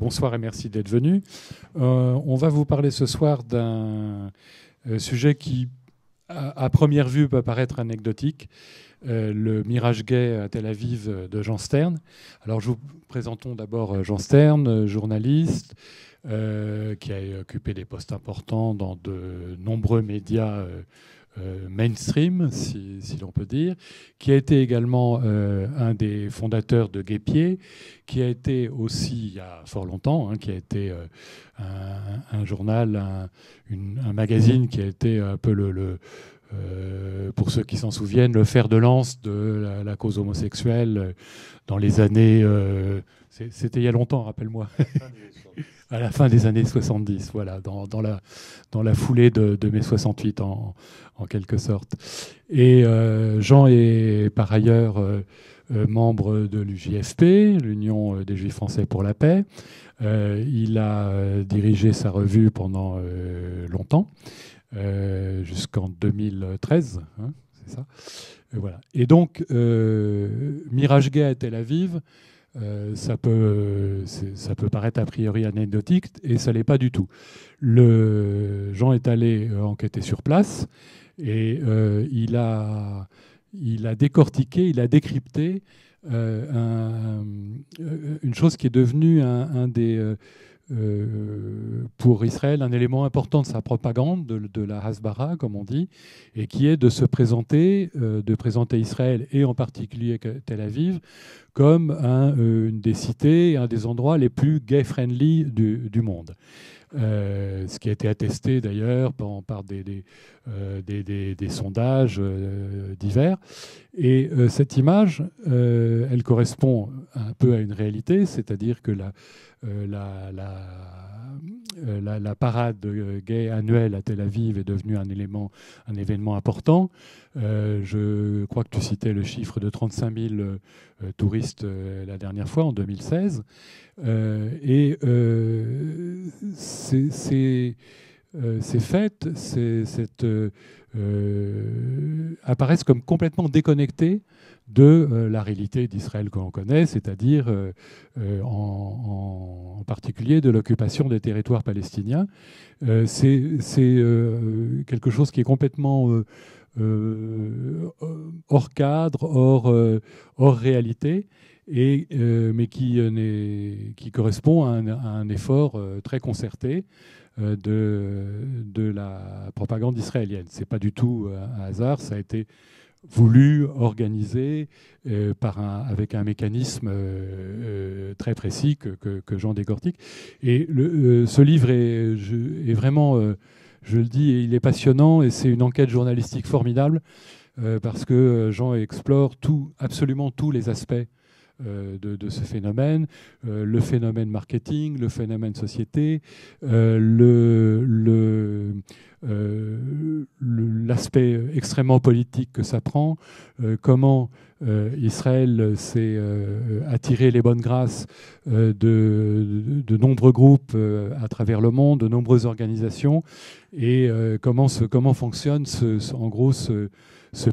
bonsoir et merci d'être venu. On va vous parler ce soir d'un sujet qui, à première vue, peut paraître anecdotique, le mirage gay à Tel Aviv de Jean Stern. Alors, présentons d'abord Jean Stern, journaliste, qui a occupé des postes importants dans de nombreux médias mainstream, si l'on peut dire, qui a été également un des fondateurs de Guépier, qui a été aussi, il y a fort longtemps, qui a été un journal, un magazine qui a été un peu pour ceux qui s'en souviennent, le fer de lance de la cause homosexuelle dans les années... C'était il y a longtemps, rappelle-moi. À la fin des années 70, voilà, dans la foulée de mai 68, en quelque sorte. Et Jean est par ailleurs membre de l'UJFP, l'Union des Juifs français pour la paix. Il a dirigé sa revue pendant longtemps, jusqu'en 2013, c'est ça. Voilà. Et donc, Mirage gay à Tel Aviv, ça peut paraître a priori anecdotique, et ça ne l'est pas du tout. Jean est allé enquêter sur place, et il a décortiqué, il a décrypté une chose qui est devenue un des... pour Israël, un élément important de sa propagande, de la Hasbara, comme on dit, et qui est de présenter Israël, et en particulier Tel Aviv, comme une des cités, un des endroits les plus gay-friendly du monde. Ce qui a été attesté d'ailleurs par des sondages divers. Et cette image, elle correspond un peu à une réalité, c'est-à-dire que la parade gay annuelle à Tel Aviv est devenue un événement important. Je crois que tu citais le chiffre de 35 000 touristes la dernière fois, en 2016. Ces fêtes apparaissent comme complètement déconnectées de la réalité d'Israël que l'on connaît, c'est-à-dire en particulier de l'occupation des territoires palestiniens. C'est quelque chose qui est complètement hors cadre, hors réalité, mais qui correspond à un effort très concerté de la propagande israélienne. Ce n'est pas du tout un hasard, ça a été voulu, organisé avec un mécanisme très précis que Jean décortique. Et ce livre est vraiment, je le dis, il est passionnant, et c'est une enquête journalistique formidable parce que Jean explore absolument tous les aspects de ce phénomène, le phénomène marketing, le phénomène société, l'aspect extrêmement politique que ça prend, comment Israël s'est attiré les bonnes grâces de nombreux groupes à travers le monde, de nombreuses organisations, et comment fonctionne en gros ce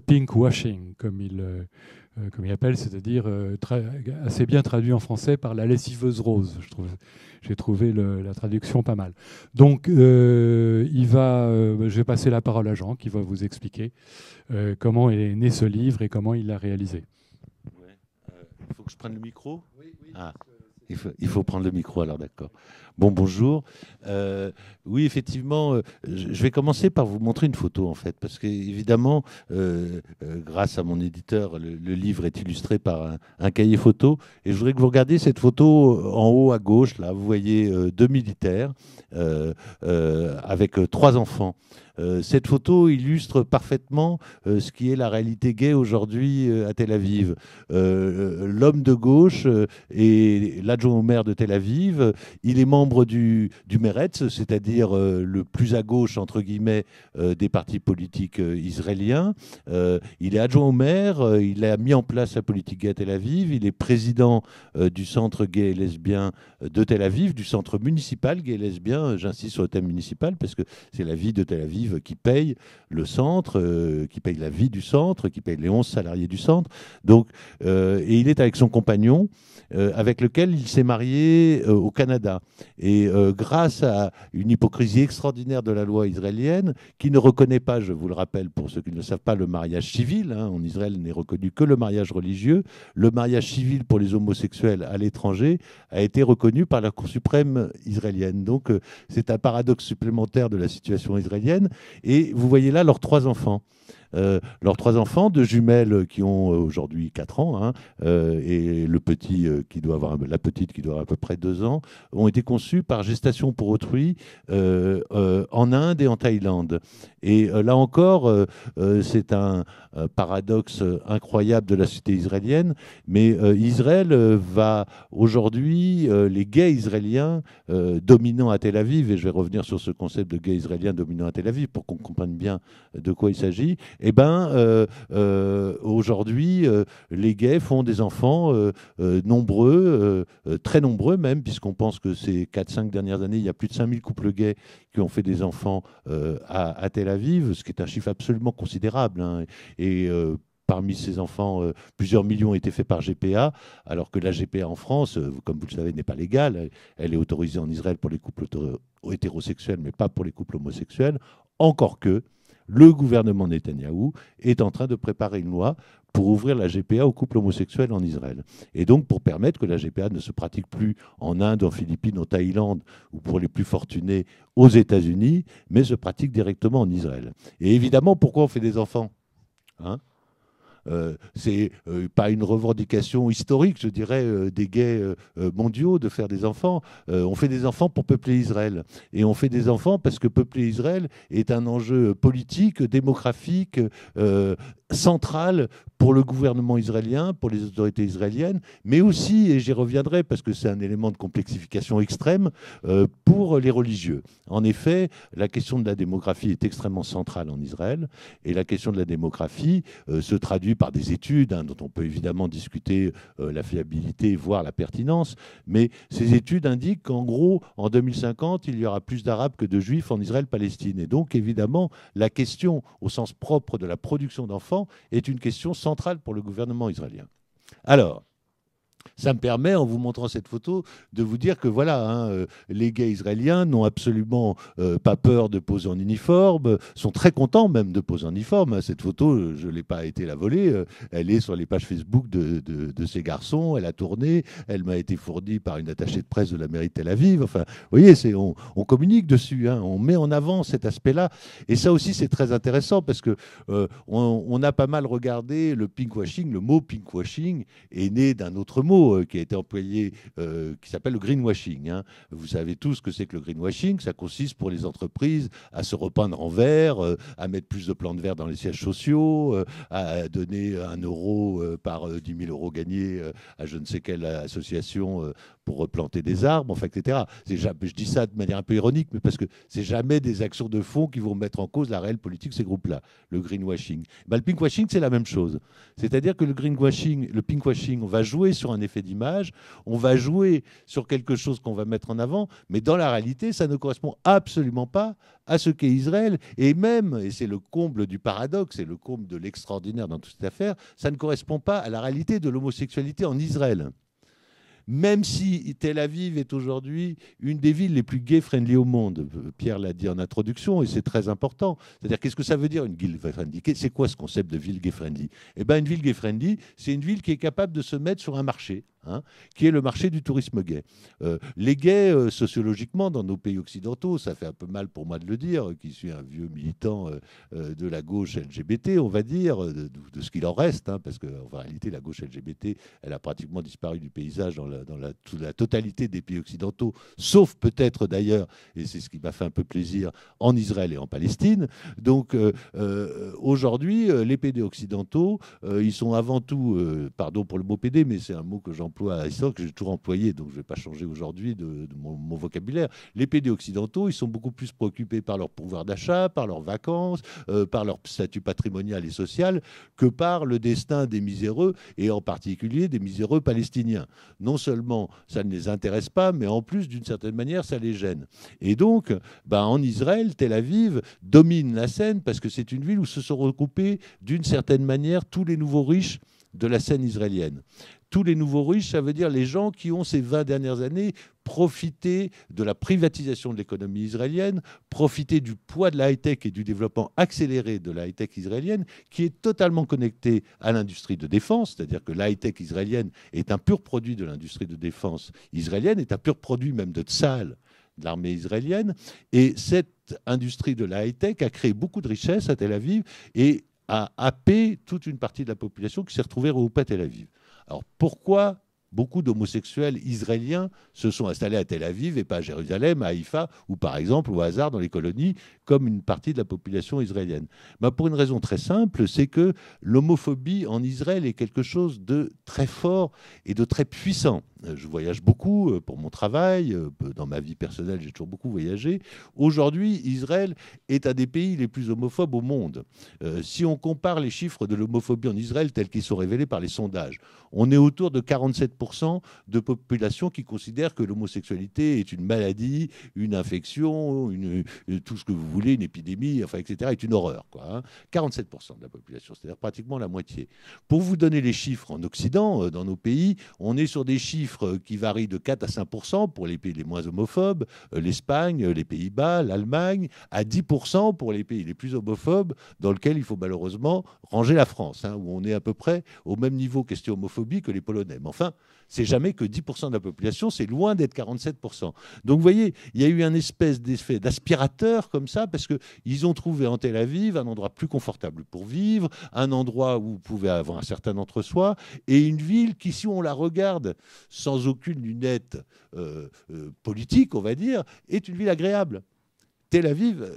pink washing, comme il appelle, c'est-à-dire assez bien traduit en français par la lessiveuse rose. J'ai trouvé la traduction pas mal. Donc, je vais passer la parole à Jean, qui va vous expliquer comment est né ce livre et comment il l'a réalisé. Il faut que je prenne le micro ? Oui. Ah. Il faut prendre le micro, alors d'accord. Bonjour. Oui, effectivement, je vais commencer par vous montrer une photo, en fait, parce qu'évidemment, grâce à mon éditeur, le livre est illustré par un cahier photo, et je voudrais que vous regardiez cette photo en haut à gauche, là, vous voyez deux militaires avec trois enfants. Cette photo illustre parfaitement ce qui est la réalité gay aujourd'hui à Tel Aviv. L'homme de gauche est l'adjoint au maire de Tel Aviv. Il est membre du Meretz, c'est-à-dire le plus à gauche, entre guillemets, des partis politiques israéliens. Il est adjoint au maire. Il a mis en place la politique gay à Tel Aviv. Il est président du centre gay et lesbien de Tel Aviv, du centre municipal gay et lesbien. J'insiste sur le thème municipal parce que c'est la vie de Tel Aviv Aviv qui paye le centre, qui paye la vie du centre, qui paye les 11 salariés du centre. Donc, et il est avec son compagnon, avec lequel il s'est marié au Canada. Et grâce à une hypocrisie extraordinaire de la loi israélienne, qui ne reconnaît pas, je vous le rappelle pour ceux qui ne le savent pas, le mariage civil. En Israël n'est reconnu que le mariage religieux. Le mariage civil pour les homosexuels à l'étranger a été reconnu par la Cour suprême israélienne. Donc c'est un paradoxe supplémentaire de la situation israélienne. Et vous voyez là leurs 3 enfants. Leurs 3 enfants, 2 jumelles qui ont aujourd'hui 4 ans, et le petit qui doit avoir, la petite qui doit avoir à peu près 2 ans, ont été conçus par gestation pour autrui en Inde et en Thaïlande. Et là encore, c'est un paradoxe incroyable de la société israélienne, mais Israël va aujourd'hui, les gays israéliens dominant à Tel Aviv, et je vais revenir sur ce concept de gays israéliens dominant à Tel Aviv pour qu'on comprenne bien de quoi il s'agit, eh ben, aujourd'hui, les gays font des enfants nombreux, très nombreux même, puisqu'on pense que ces 4-5 dernières années, il y a plus de 5000 couples gays qui ont fait des enfants à Tel Aviv, ce qui est un chiffre absolument considérable. Et parmi ces enfants, plusieurs millions ont été faits par GPA, alors que la GPA en France, comme vous le savez, n'est pas légale. Elle est autorisée en Israël pour les couples hétérosexuels, mais pas pour les couples homosexuels. Encore que le gouvernement Netanyahou est en train de préparer une loi pour ouvrir la GPA aux couples homosexuels en Israël. Et donc pour permettre que la GPA ne se pratique plus en Inde, en Philippines, en Thaïlande, ou pour les plus fortunés aux États-Unis, mais se pratique directement en Israël. Et évidemment, pourquoi on fait des enfants, c'est pas une revendication historique, je dirais, des gays mondiaux de faire des enfants. On fait des enfants pour peupler Israël. Et on fait des enfants parce que peupler Israël est un enjeu politique, démographique, central pour le gouvernement israélien, pour les autorités israéliennes, mais aussi, et j'y reviendrai parce que c'est un élément de complexification extrême, pour les religieux. En effet, la question de la démographie est extrêmement centrale en Israël, et la question de la démographie se traduit par des études, dont on peut évidemment discuter la fiabilité, voire la pertinence, mais ces études indiquent qu'en gros, en 2050, il y aura plus d'Arabes que de Juifs en Israël-Palestine. Et donc, évidemment, la question, au sens propre de la production d'enfants, est une question centrale pour le gouvernement israélien. Alors, ça me permet, en vous montrant cette photo, de vous dire que voilà, les gays israéliens n'ont absolument pas peur de poser en uniforme, sont très contents même de poser en uniforme. Cette photo, je n'ai pas été la voler, elle est sur les pages Facebook de ces garçons, elle a tourné, elle m'a été fournie par une attachée de presse de la mairie de Tel Aviv. Enfin, vous voyez, on communique dessus, on met en avant cet aspect-là. Et ça aussi, c'est très intéressant parce que on a pas mal regardé le pinkwashing. Le mot pinkwashing est né d'un autre mot qui a été employé, qui s'appelle le greenwashing. Vous savez tous ce que c'est que le greenwashing. Ça consiste pour les entreprises à se repeindre en vert, à mettre plus de plantes vertes dans les sièges sociaux, à donner 1 euro par 10 000 euros gagnés à je ne sais quelle association pour replanter des arbres, enfin, etc. Je dis ça de manière un peu ironique, mais parce que c'est jamais des actions de fond qui vont mettre en cause la réelle politique de ces groupes-là, le greenwashing. Le pinkwashing, c'est la même chose. C'est-à-dire que le greenwashing, le pinkwashing, on va jouer sur un effet d'image, on va jouer sur quelque chose qu'on va mettre en avant, mais dans la réalité, ça ne correspond absolument pas à ce qu'est Israël. Et même, et c'est le comble du paradoxe, c'est le comble de l'extraordinaire dans toute cette affaire, ça ne correspond pas à la réalité de l'homosexualité en Israël. Même si Tel Aviv est aujourd'hui une des villes les plus gay-friendly au monde. Pierre l'a dit en introduction et c'est très important. C'est-à-dire, qu'est-ce que ça veut dire une ville gay-friendly? C'est quoi ce concept de ville gay-friendly? Eh bien, une ville gay-friendly, c'est une ville qui est capable de se mettre sur un marché, qui est le marché du tourisme gay. Les gays, sociologiquement, dans nos pays occidentaux, ça fait un peu mal pour moi de le dire, qui suis un vieux militant de la gauche LGBT, on va dire, de ce qu'il en reste, parce qu'en réalité, la gauche LGBT, elle a pratiquement disparu du paysage dans la totalité des pays occidentaux, sauf peut-être d'ailleurs, et c'est ce qui m'a fait un peu plaisir, en Israël et en Palestine. Donc aujourd'hui, les PD occidentaux, ils sont avant tout, pardon pour le mot PD, mais c'est un mot que j'emploie j'emploie à l'histoire, que j'ai toujours employé, donc je ne vais pas changer aujourd'hui de mon vocabulaire. Les pays occidentaux, ils sont beaucoup plus préoccupés par leur pouvoir d'achat, par leurs vacances, par leur statut patrimonial et social, que par le destin des miséreux, et en particulier des miséreux palestiniens. Non seulement ça ne les intéresse pas, mais en plus, d'une certaine manière, ça les gêne. Et donc, en Israël, Tel Aviv domine la scène parce que c'est une ville où se sont regroupés, d'une certaine manière, tous les nouveaux riches de la scène israélienne. Tous les nouveaux riches, ça veut dire les gens qui ont ces 20 dernières années profité de la privatisation de l'économie israélienne, profité du poids de la high-tech et du développement accéléré de la high-tech israélienne, qui est totalement connectée à l'industrie de défense, c'est-à-dire que la high-tech israélienne est un pur produit de l'industrie de défense israélienne, est un pur produit même de Tsahal, de l'armée israélienne. Et cette industrie de la high-tech a créé beaucoup de richesses à Tel Aviv et a happé toute une partie de la population qui s'est retrouvée regroupée à Tel Aviv. Alors pourquoi beaucoup d'homosexuels israéliens se sont installés à Tel Aviv et pas à Jérusalem, à Haïfa, ou par exemple au hasard dans les colonies, comme une partie de la population israélienne? Pour une raison très simple, c'est que l'homophobie en Israël est quelque chose de très fort et de très puissant. Je voyage beaucoup pour mon travail, dans ma vie personnelle, j'ai toujours beaucoup voyagé. Aujourd'hui, Israël est un des pays les plus homophobes au monde. Si on compare les chiffres de l'homophobie en Israël tels qu'ils sont révélés par les sondages, on est autour de 47% de population qui considère que l'homosexualité est une maladie, une infection, tout ce que vous voulez, une épidémie, enfin, etc., est une horreur, quoi, 47% de la population, c'est-à-dire pratiquement la moitié. Pour vous donner les chiffres en Occident, dans nos pays, on est sur des chiffres qui varient de 4 à 5% pour les pays les moins homophobes, l'Espagne, les Pays-Bas, l'Allemagne, à 10% pour les pays les plus homophobes, dans lesquels il faut malheureusement ranger la France, où on est à peu près au même niveau question homophobie que les Polonais. Mais enfin, c'est jamais que 10% de la population, c'est loin d'être 47%. Donc vous voyez, il y a eu un espèce d'effet d'aspirateur comme ça, parce qu'ils ont trouvé en Tel Aviv un endroit plus confortable pour vivre, un endroit où vous pouvez avoir un certain entre-soi, et une ville qui, si on la regarde sans aucune lunette politique, on va dire, est une ville agréable. Tel Aviv,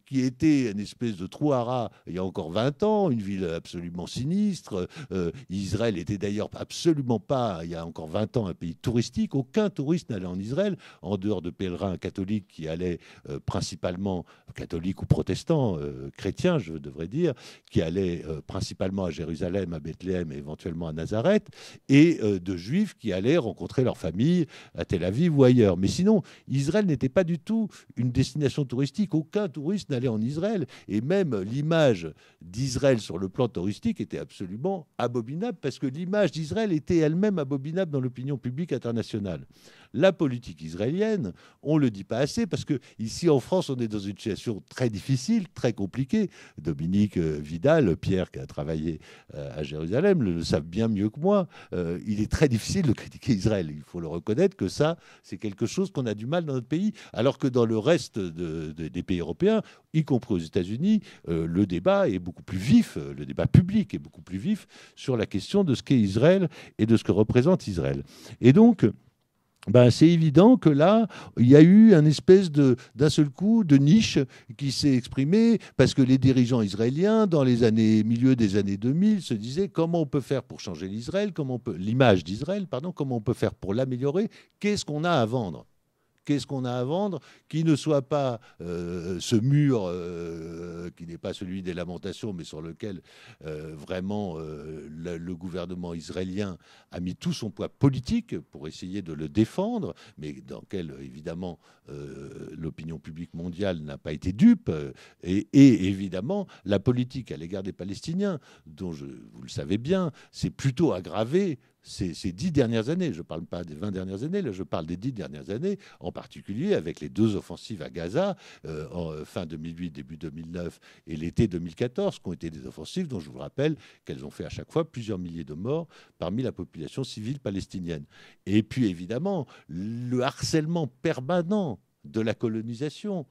qui était une espèce de trou à rats il y a encore 20 ans, une ville absolument sinistre. Israël était d'ailleurs absolument pas, il y a encore 20 ans, un pays touristique. Aucun touriste n'allait en Israël, en dehors de pèlerins catholiques qui allaient principalement, catholiques ou protestants, chrétiens, je devrais dire, qui allaient principalement à Jérusalem, à Bethléem et éventuellement à Nazareth, et de juifs qui allaient rencontrer leur famille à Tel Aviv ou ailleurs. Mais sinon, Israël n'était pas du tout une destination touristique. Aucun touriste n'allait en Israël. Et même l'image d'Israël sur le plan touristique était absolument abominable, parce que l'image d'Israël était elle-même abominable dans l'opinion publique internationale. La politique israélienne, on ne le dit pas assez, parce qu'ici en France, on est dans une situation très difficile, très compliquée. Dominique Vidal, Pierre qui a travaillé à Jérusalem, le savent bien mieux que moi. Il est très difficile de critiquer Israël. Il faut le reconnaître que ça, c'est quelque chose qu'on a du mal dans notre pays, alors que dans le reste des pays européens, y compris aux États-Unis, le débat est beaucoup plus vif, le débat public est beaucoup plus vif sur la question de ce qu'est Israël et de ce que représente Israël. Et donc, c'est évident que là, il y a eu un espèce d'un seul coup de niche qui s'est exprimée, parce que les dirigeants israéliens, dans les milieu des années 2000, se disaient comment on peut faire pour changer l'image d'Israël, comment on peut faire pour l'améliorer, qu'est-ce qu'on a à vendre? Qu'est-ce qu'on a à vendre qui ne soit pas ce mur qui n'est pas celui des lamentations, mais sur lequel vraiment le gouvernement israélien a mis tout son poids politique pour essayer de le défendre, mais dans lequel, évidemment, l'opinion publique mondiale n'a pas été dupe, et évidemment, la politique à l'égard des Palestiniens, dont vous le savez bien, c'est plutôt aggravé ces 10 dernières années. Je ne parle pas des 20 dernières années, là je parle des 10 dernières années, en particulier avec les 2 offensives à Gaza, en fin 2008, début 2009 et l'été 2014, qui ont été des offensives dont je vous rappelle qu'elles ont fait à chaque fois plusieurs milliers de morts parmi la population civile palestinienne. Et puis évidemment, le harcèlement permanent de la colonisation,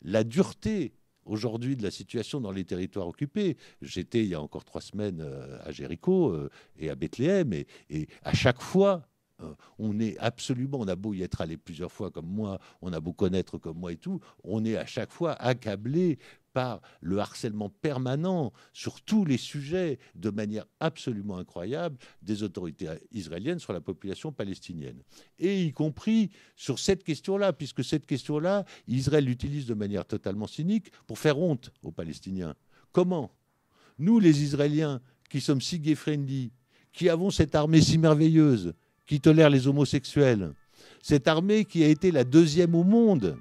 la dureté aujourd'hui de la situation dans les territoires occupés. J'étais il y a encore 3 semaines à Jéricho et à Bethléem, et à chaque fois, on a beau y être allé plusieurs fois comme moi, on a beau connaître comme moi et tout, on est à chaque fois accablé par le harcèlement permanent sur tous les sujets de manière absolument incroyable des autorités israéliennes sur la population palestinienne. Et y compris sur cette question-là, puisque cette question-là, Israël l'utilise de manière totalement cynique pour faire honte aux Palestiniens. Comment ? Nous, les Israéliens, qui sommes si gay-friendly, qui avons cette armée si merveilleuse, qui tolère les homosexuels, cette armée qui a été la deuxième au monde,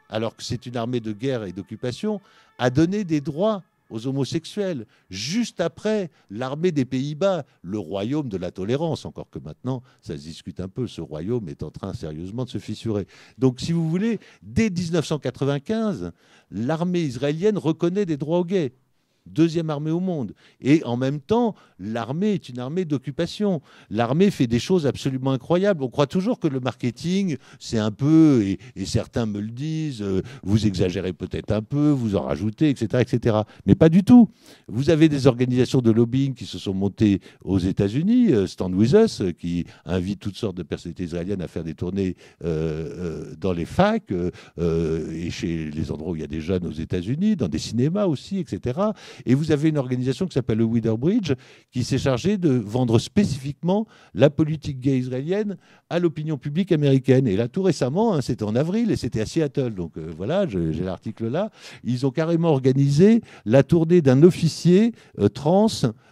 alors que c'est une armée de guerre et d'occupation, a donné des droits aux homosexuels, juste après l'armée des Pays-Bas, le royaume de la tolérance, encore que maintenant, ça se discute un peu, ce royaume est en train sérieusement de se fissurer. Donc, si vous voulez, dès 1995, l'armée israélienne reconnaît des droits aux gays. Deuxième armée au monde. Et en même temps, l'armée est une armée d'occupation. L'armée fait des choses absolument incroyables. On croit toujours que le marketing, c'est un peu, et certains me le disent, vous exagérez peut-être un peu, vous en rajoutez, etc., etc. Mais pas du tout. Vous avez des organisations de lobbying qui se sont montées aux États-Unis, Stand With Us, qui invite toutes sortes de personnalités israéliennes à faire des tournées dans les facs et chez les endroits où il y a des jeunes aux États-Unis, dans des cinémas aussi, etc. Et vous avez une organisation qui s'appelle le Wither Bridge, qui s'est chargée de vendre spécifiquement la politique gay israélienne à l'opinion publique américaine. Et là, tout récemment, hein, c'était en avril et c'était à Seattle. Donc voilà, j'ai l'article là. Ils ont carrément organisé la tournée d'un officier trans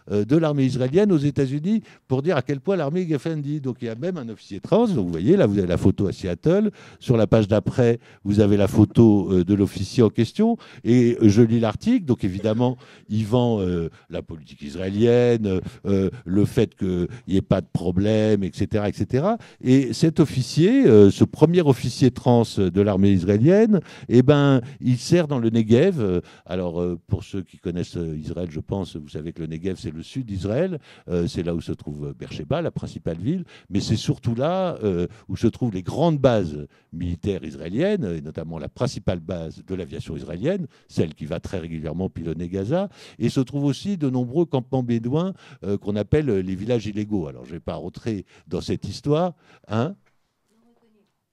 de l'armée israélienne aux États-Unis pour dire à quel point l'armée est gay-friendly. Donc il y a même un officier trans. Donc vous voyez, là, vous avez la photo à Seattle. Sur la page d'après, vous avez la photo de l'officier en question. Et je lis l'article. Donc évidemment, il vend la politique israélienne, le fait qu'il n'y ait pas de problème, etc., etc. Et cet officier, ce premier officier trans de l'armée israélienne, eh ben, il sert dans le Negev. Alors, pour ceux qui connaissent Israël, je pense, vous savez que le Negev, c'est le sud d'Israël. C'est là où se trouve Beersheba, la principale ville. Mais c'est surtout là où se trouvent les grandes bases militaires israéliennes, et notamment la principale base de l'aviation israélienne, celle qui va très régulièrement pilonner Gaza. Et se trouvent aussi de nombreux campements bédouins qu'on appelle les villages illégaux. Alors, je ne vais pas rentrer dans cette histoire. Hein ?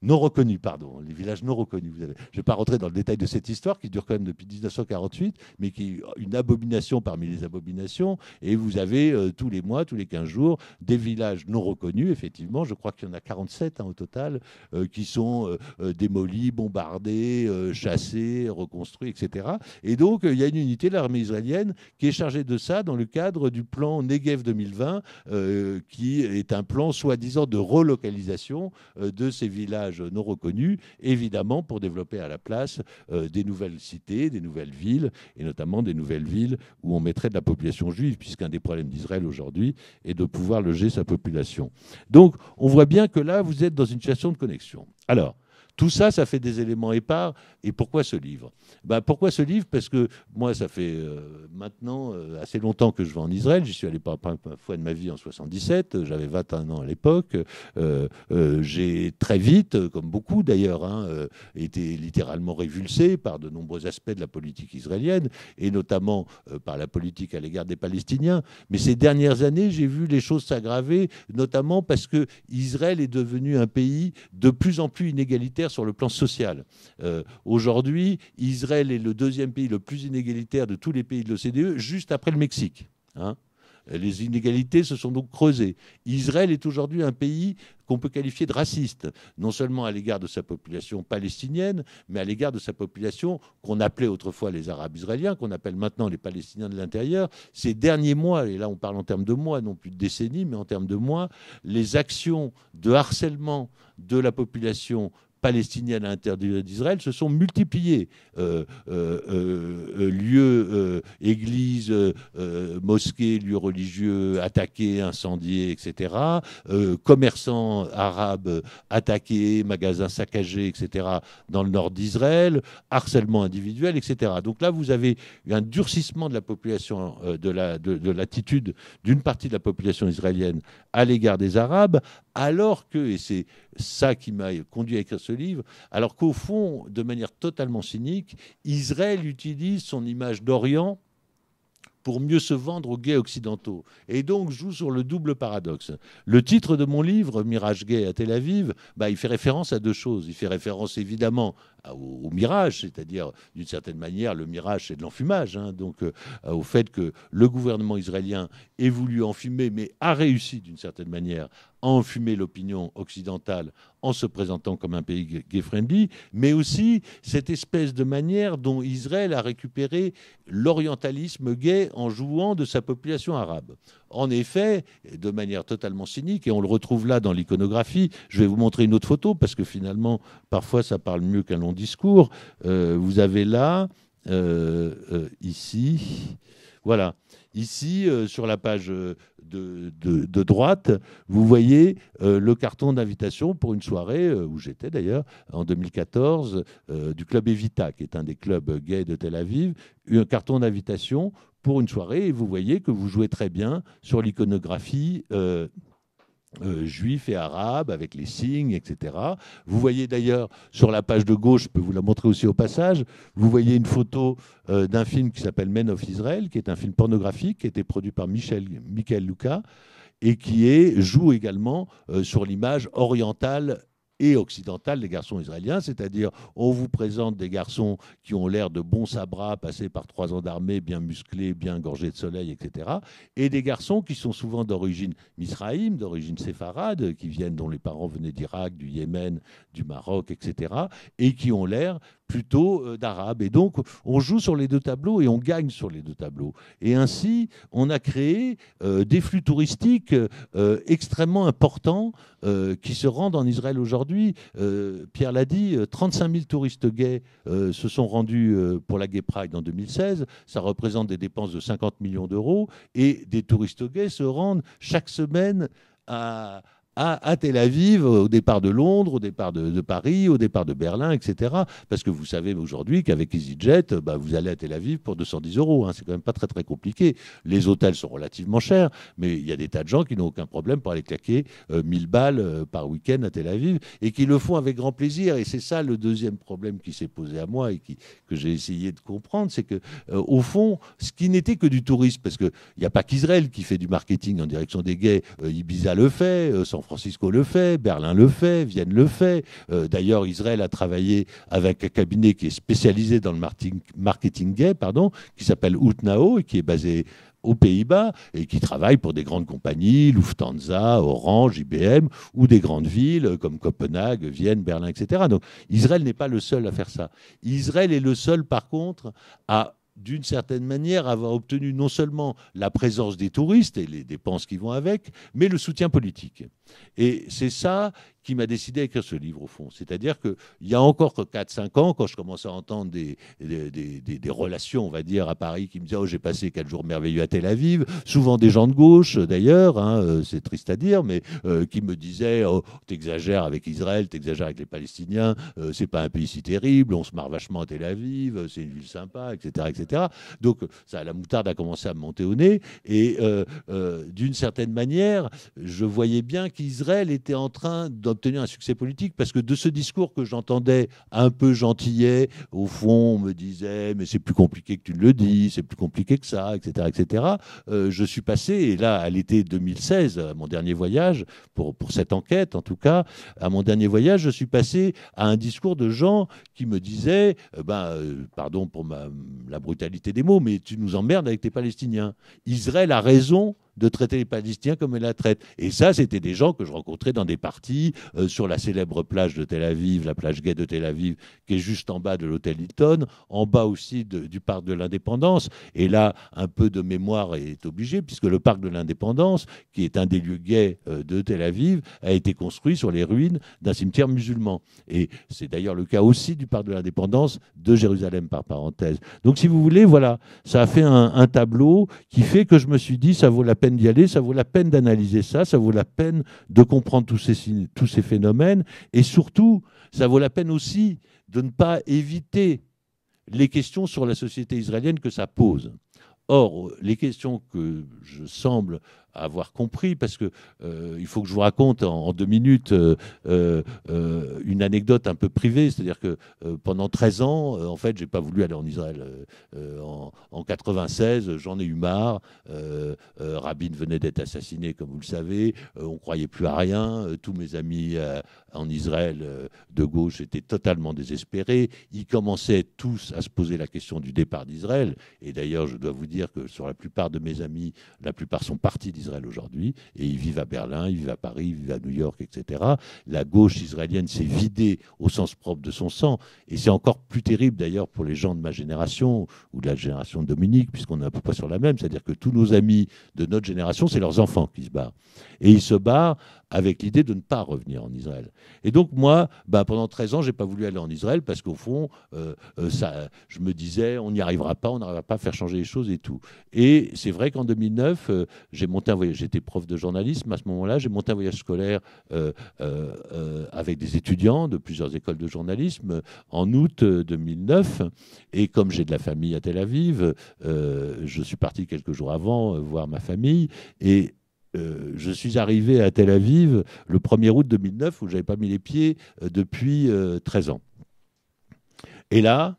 Non reconnus, pardon, les villages non reconnus. Je ne vais pas rentrer dans le détail de cette histoire qui dure quand même depuis 1948, mais qui est une abomination parmi les abominations. Et vous avez tous les mois, tous les 15 jours, des villages non reconnus, effectivement. Je crois qu'il y en a 47 hein, au total, qui sont démolis, bombardés, chassés, reconstruits, etc. Et donc, il y a une unité de l'armée israélienne qui est chargée de ça dans le cadre du plan Negev 2020, qui est un plan soi-disant de relocalisation de ces villages non reconnus, évidemment pour développer à la place des nouvelles cités, des nouvelles villes, et notamment des nouvelles villes où on mettrait de la population juive, puisqu'un des problèmes d'Israël aujourd'hui est de pouvoir loger sa population. Donc, on voit bien que là, vous êtes dans une situation de connexion. Alors, tout ça, ça fait des éléments épars. Et pourquoi ce livre ? Pourquoi ce livre ? Parce que moi, ça fait maintenant assez longtemps que je vais en Israël. J'y suis allé par la première fois de ma vie en 77. J'avais 21 ans à l'époque. J'ai très vite, comme beaucoup d'ailleurs, été littéralement révulsé par de nombreux aspects de la politique israélienne, et notamment par la politique à l'égard des Palestiniens. Mais ces dernières années, j'ai vu les choses s'aggraver, notamment parce que Israël est devenu un pays de plus en plus inégalitaire sur le plan social. Aujourd'hui, Israël est le deuxième pays le plus inégalitaire de tous les pays de l'OCDE, juste après le Mexique. Les inégalités se sont donc creusées. Israël est aujourd'hui un pays qu'on peut qualifier de raciste, non seulement à l'égard de sa population palestinienne, mais à l'égard de sa population qu'on appelait autrefois les Arabes israéliens, qu'on appelle maintenant les Palestiniens de l'intérieur. Ces derniers mois, et là on parle en termes de mois, non plus de décennies, mais en termes de mois, les actions de harcèlement de la population palestiniennes à l'intérieur d'Israël se sont multipliées. Lieux, églises, mosquées, lieux religieux attaqués, incendiés, etc. Commerçants arabes attaqués, magasins saccagés, etc. dans le nord d'Israël, harcèlement individuel, etc. Donc là, vous avez un durcissement de la population, de l'attitude d'une partie de la population israélienne à l'égard des Arabes, alors que, et c'est ça qui m'a conduit à écrire ce livre, alors qu'au fond, de manière totalement cynique, Israël utilise son image d'Orient pour mieux se vendre aux gays occidentaux. Et donc joue sur le double paradoxe. Le titre de mon livre, Mirage gay à Tel Aviv, il fait référence à deux choses. Il fait référence évidemment au mirage, c'est-à-dire d'une certaine manière, le mirage c'est de l'enfumage, hein, donc au fait que le gouvernement israélien ait voulu enfumer, mais a réussi d'une certaine manière à enfumer l'opinion occidentale en se présentant comme un pays gay-friendly, mais aussi cette espèce de manière dont Israël a récupéré l'orientalisme gay en jouant de sa population arabe. En effet, de manière totalement cynique, et on le retrouve là dans l'iconographie, je vais vous montrer une autre photo, parce que finalement, parfois, ça parle mieux qu'un long discours. Vous avez là, ici, voilà, ici, sur la page de droite, vous voyez le carton d'invitation pour une soirée, où j'étais d'ailleurs, en 2014, du club Evita, qui est un des clubs gays de Tel Aviv, un carton d'invitation pour une soirée, et vous voyez que vous jouez très bien sur l'iconographie juif et arabe, avec les signes, etc. Vous voyez d'ailleurs sur la page de gauche, je peux vous la montrer aussi au passage, vous voyez une photo d'un film qui s'appelle Men of Israel, qui est un film pornographique, qui a été produit par Michael Luca, et qui joue également sur l'image orientale et occidentale des garçons israéliens, c'est-à-dire on vous présente des garçons qui ont l'air de bons sabrats, passés par 3 ans d'armée, bien musclés, bien gorgés de soleil, etc., et des garçons qui sont souvent d'origine misraïm, d'origine séfarade, dont les parents venaient d'Irak, du Yémen, du Maroc, etc., et qui ont l'air plutôt d'arabes. Et donc, on joue sur les deux tableaux et on gagne sur les deux tableaux. Et ainsi, on a créé des flux touristiques extrêmement importants qui se rendent en Israël aujourd'hui. Pierre l'a dit, 35 000 touristes gays se sont rendus pour la Gay Pride en 2016. Ça représente des dépenses de 50 millions d'euros. Et des touristes gays se rendent chaque semaine à Tel Aviv, au départ de Londres, au départ de Paris, au départ de Berlin, etc. Parce que vous savez aujourd'hui qu'avec EasyJet, vous allez à Tel Aviv pour 210 euros. Hein. C'est quand même pas très, très compliqué. Les hôtels sont relativement chers, mais il y a des tas de gens qui n'ont aucun problème pour aller claquer 1000 balles par week-end à Tel Aviv et qui le font avec grand plaisir. Et c'est ça le deuxième problème qui s'est posé à moi et que j'ai essayé de comprendre, c'est que au fond, ce qui n'était que du tourisme, parce qu'il n'y a pas qu'Israël qui fait du marketing en direction des gays, Ibiza le fait, San Francisco le fait, Berlin le fait, Vienne le fait. D'ailleurs, Israël a travaillé avec un cabinet qui est spécialisé dans le marketing gay, qui s'appelle Outnao et qui est basé aux Pays-Bas et qui travaille pour des grandes compagnies, Lufthansa, Orange, IBM, ou des grandes villes comme Copenhague, Vienne, Berlin, etc. Donc Israël n'est pas le seul à faire ça. Israël est le seul, par contre, à d'une certaine manière, avoir obtenu non seulement la présence des touristes et les dépenses qui vont avec, mais le soutien politique. Et c'est ça qui m'a décidé à écrire ce livre, au fond. C'est-à-dire qu'il y a encore 4-5 ans, quand je commençais à entendre des relations, on va dire, à Paris, qui me disaient « Oh, j'ai passé 4 jours merveilleux à Tel Aviv », souvent des gens de gauche, d'ailleurs, hein, c'est triste à dire, mais qui me disaient « Oh, t'exagères avec Israël, t'exagères avec les Palestiniens, c'est pas un pays si terrible, on se marre vachement à Tel Aviv, c'est une ville sympa, etc. etc. » Donc, ça, la moutarde a commencé à me monter au nez, et d'une certaine manière, je voyais bien qu'Israël était en train d'obtenir un succès politique, parce que de ce discours que j'entendais un peu gentillet, au fond, on me disait mais c'est plus compliqué que tu ne le dis, c'est plus compliqué que ça, etc. etc. Je suis passé, et là, à l'été 2016, à mon dernier voyage, pour cette enquête en tout cas, à mon dernier voyage, je suis passé à un discours de gens qui me disaient pardon pour la brutalité des mots, mais tu nous emmerdes avec tes Palestiniens. Israël a raison de traiter les Palestiniens comme elle la traite. Et ça, c'était des gens que je rencontrais dans des parties sur la célèbre plage de Tel Aviv, la plage gay de Tel Aviv, qui est juste en bas de l'hôtel Hilton, en bas aussi du parc de l'Indépendance. Et là, un peu de mémoire est obligé, puisque le parc de l'Indépendance, qui est un des lieux gays de Tel Aviv, a été construit sur les ruines d'un cimetière musulman. Et c'est d'ailleurs le cas aussi du parc de l'Indépendance de Jérusalem, par parenthèse. Donc, si vous voulez, voilà, ça a fait un tableau qui fait que je me suis dit, ça vaut la peine d'y aller, ça vaut la peine d'analyser ça, ça vaut la peine de comprendre tous ces phénomènes, et surtout, ça vaut la peine aussi de ne pas éviter les questions sur la société israélienne que ça pose. Or, les questions que je semble avoir compris, parce que il faut que je vous raconte en 2 minutes une anecdote un peu privée, c'est-à-dire que pendant 13 ans, en fait, j'ai pas voulu aller en Israël. En 96, j'en ai eu marre. Rabin venait d'être assassiné, comme vous le savez. On croyait plus à rien. Tous mes amis en Israël de gauche étaient totalement désespérés. Ils commençaient tous à se poser la question du départ d'Israël. Et d'ailleurs, je dois vous dire que sur la plupart de mes amis, la plupart sont partis d'Israël aujourd'hui. Et ils vivent à Berlin, ils vivent à Paris, ils vivent à New York, etc. La gauche israélienne s'est vidée au sens propre de son sang. Et c'est encore plus terrible d'ailleurs pour les gens de ma génération ou de la génération de Dominique, puisqu'on est à peu près sur la même. C'est-à-dire que tous nos amis de notre génération, c'est leurs enfants qui se barrent. Et ils se barrent avec l'idée de ne pas revenir en Israël. Et donc moi, pendant 13 ans, je n'ai pas voulu aller en Israël parce qu'au fond, je me disais, on n'y arrivera pas, on n'arrivera pas à faire changer les choses et tout. Et c'est vrai qu'en 2009, j'ai monté un voyage, j'étais prof de journalisme à ce moment-là, j'ai monté un voyage scolaire avec des étudiants de plusieurs écoles de journalisme en août 2009. Et comme j'ai de la famille à Tel Aviv, je suis parti quelques jours avant voir ma famille. Et je suis arrivé à Tel Aviv le 1er août 2009, où je n'avais pas mis les pieds depuis 13 ans. Et là,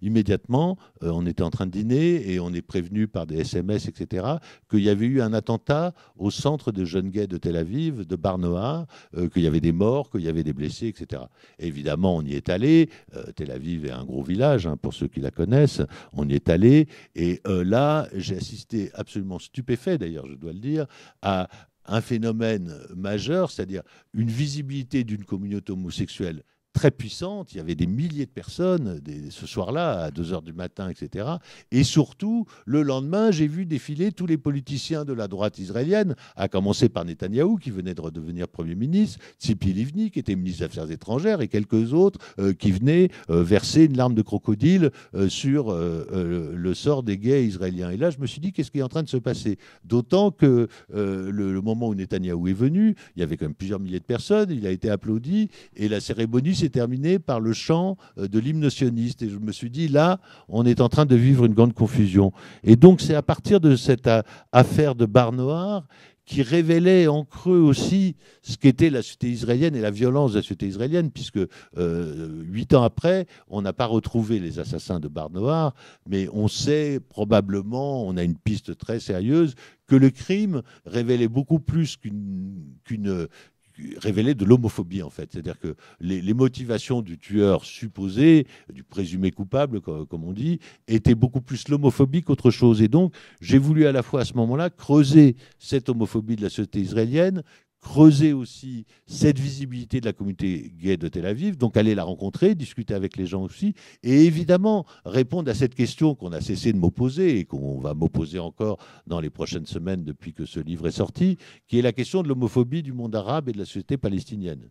immédiatement, on était en train de dîner et on est prévenu par des SMS, etc., qu'il y avait eu un attentat au centre de jeunes gays de Tel Aviv, de Bar Noar, qu'il y avait des morts, qu'il y avait des blessés, etc. Et évidemment, on y est allé. Tel Aviv est un gros village, hein, pour ceux qui la connaissent. On y est allé. Et là, j'ai assisté absolument stupéfait, d'ailleurs, je dois le dire, à un phénomène majeur, c'est-à-dire une visibilité d'une communauté homosexuelle très puissante. Il y avait des milliers de personnes ce soir-là, à 2 heures du matin, etc. Et surtout, le lendemain, j'ai vu défiler tous les politiciens de la droite israélienne, à commencer par Netanyahou, qui venait de redevenir Premier ministre, Tzipi Livni, qui était ministre des Affaires étrangères, et quelques autres qui venaient verser une larme de crocodile sur le sort des gays israéliens. Et là, je me suis dit, qu'est-ce qui est en train de se passer? D'autant que le moment où Netanyahou est venu, il y avait quand même plusieurs milliers de personnes, il a été applaudi, et la cérémonie s'est terminée par le chant de l'hymne sioniste. Et je me suis dit, là, on est en train de vivre une grande confusion. Et donc, c'est à partir de cette affaire de Bar Noar qui révélait en creux aussi ce qu'était la société israélienne et la violence de la société israélienne, puisque 8 ans après, on n'a pas retrouvé les assassins de Bar Noar, mais on sait probablement, on a une piste très sérieuse, que le crime révélait beaucoup plus révélait de l'homophobie, en fait. C'est-à-dire que les motivations du tueur supposé, du présumé coupable, comme on dit, étaient beaucoup plus l'homophobie qu'autre chose. Et donc, j'ai voulu à la fois à ce moment-là creuser cette homophobie de la société israélienne, creuser aussi cette visibilité de la communauté gay de Tel Aviv, donc aller la rencontrer, discuter avec les gens aussi, et évidemment répondre à cette question qu'on a cessé de m'opposer et qu'on va m'opposer encore dans les prochaines semaines depuis que ce livre est sorti, qui est la question de l'homophobie du monde arabe et de la société palestinienne.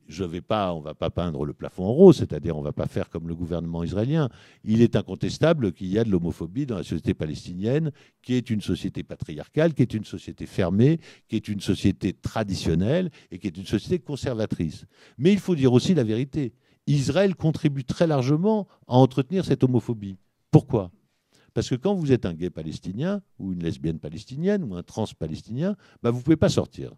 On ne va pas peindre le plafond en rose, c'est-à-dire on ne va pas faire comme le gouvernement israélien. Il est incontestable qu'il y a de l'homophobie dans la société palestinienne, qui est une société patriarcale, qui est une société fermée, qui est une société traditionnelle et qui est une société conservatrice. Mais il faut dire aussi la vérité. Israël contribue très largement à entretenir cette homophobie. Pourquoi ? Parce que quand vous êtes un gay palestinien ou une lesbienne palestinienne ou un trans palestinien, vous ne pouvez pas sortir.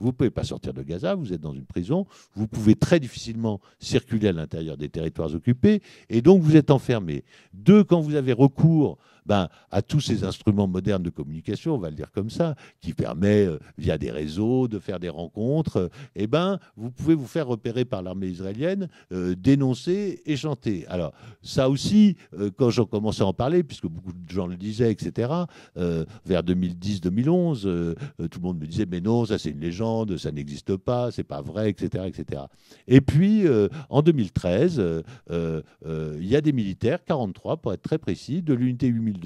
Vous ne pouvez pas sortir de Gaza, vous êtes dans une prison, vous pouvez très difficilement circuler à l'intérieur des territoires occupés, et donc vous êtes enfermé. 2, quand vous avez recours à tous ces instruments modernes de communication, on va le dire comme ça, qui permet, via des réseaux, de faire des rencontres, vous pouvez vous faire repérer par l'armée israélienne, dénoncer et chanter. Alors, ça aussi, quand j'en commençais à en parler, puisque beaucoup de gens le disaient, etc., vers 2010-2011, tout le monde me disait, mais non, ça c'est une légende, ça n'existe pas, c'est pas vrai, etc., etc. Et puis, en 2013, il y a des militaires, 43 pour être très précis, de l'unité 8200,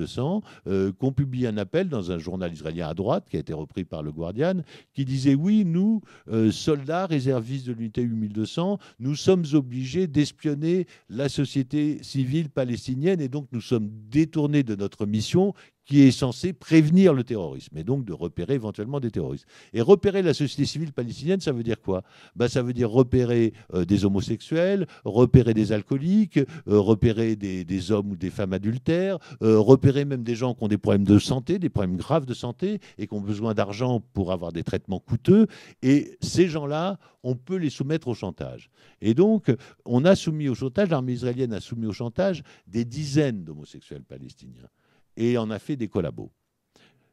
qu'on publie un appel dans un journal israélien à droite, qui a été repris par le Guardian, qui disait, oui, nous, soldats réservistes de l'unité 8200, nous sommes obligés d'espionner la société civile palestinienne, et donc nous sommes détournés de notre mission, qui est censé prévenir le terrorisme et donc de repérer éventuellement des terroristes. Et repérer la société civile palestinienne, ça veut dire quoi? Ça veut dire repérer des homosexuels, repérer des alcooliques, repérer des hommes ou des femmes adultères, repérer même des gens qui ont des problèmes de santé, des problèmes graves de santé et qui ont besoin d'argent pour avoir des traitements coûteux. Et ces gens-là, on peut les soumettre au chantage. Et donc, on a soumis au chantage, l'armée israélienne a soumis au chantage des dizaines d'homosexuels palestiniens et en a fait des collabos.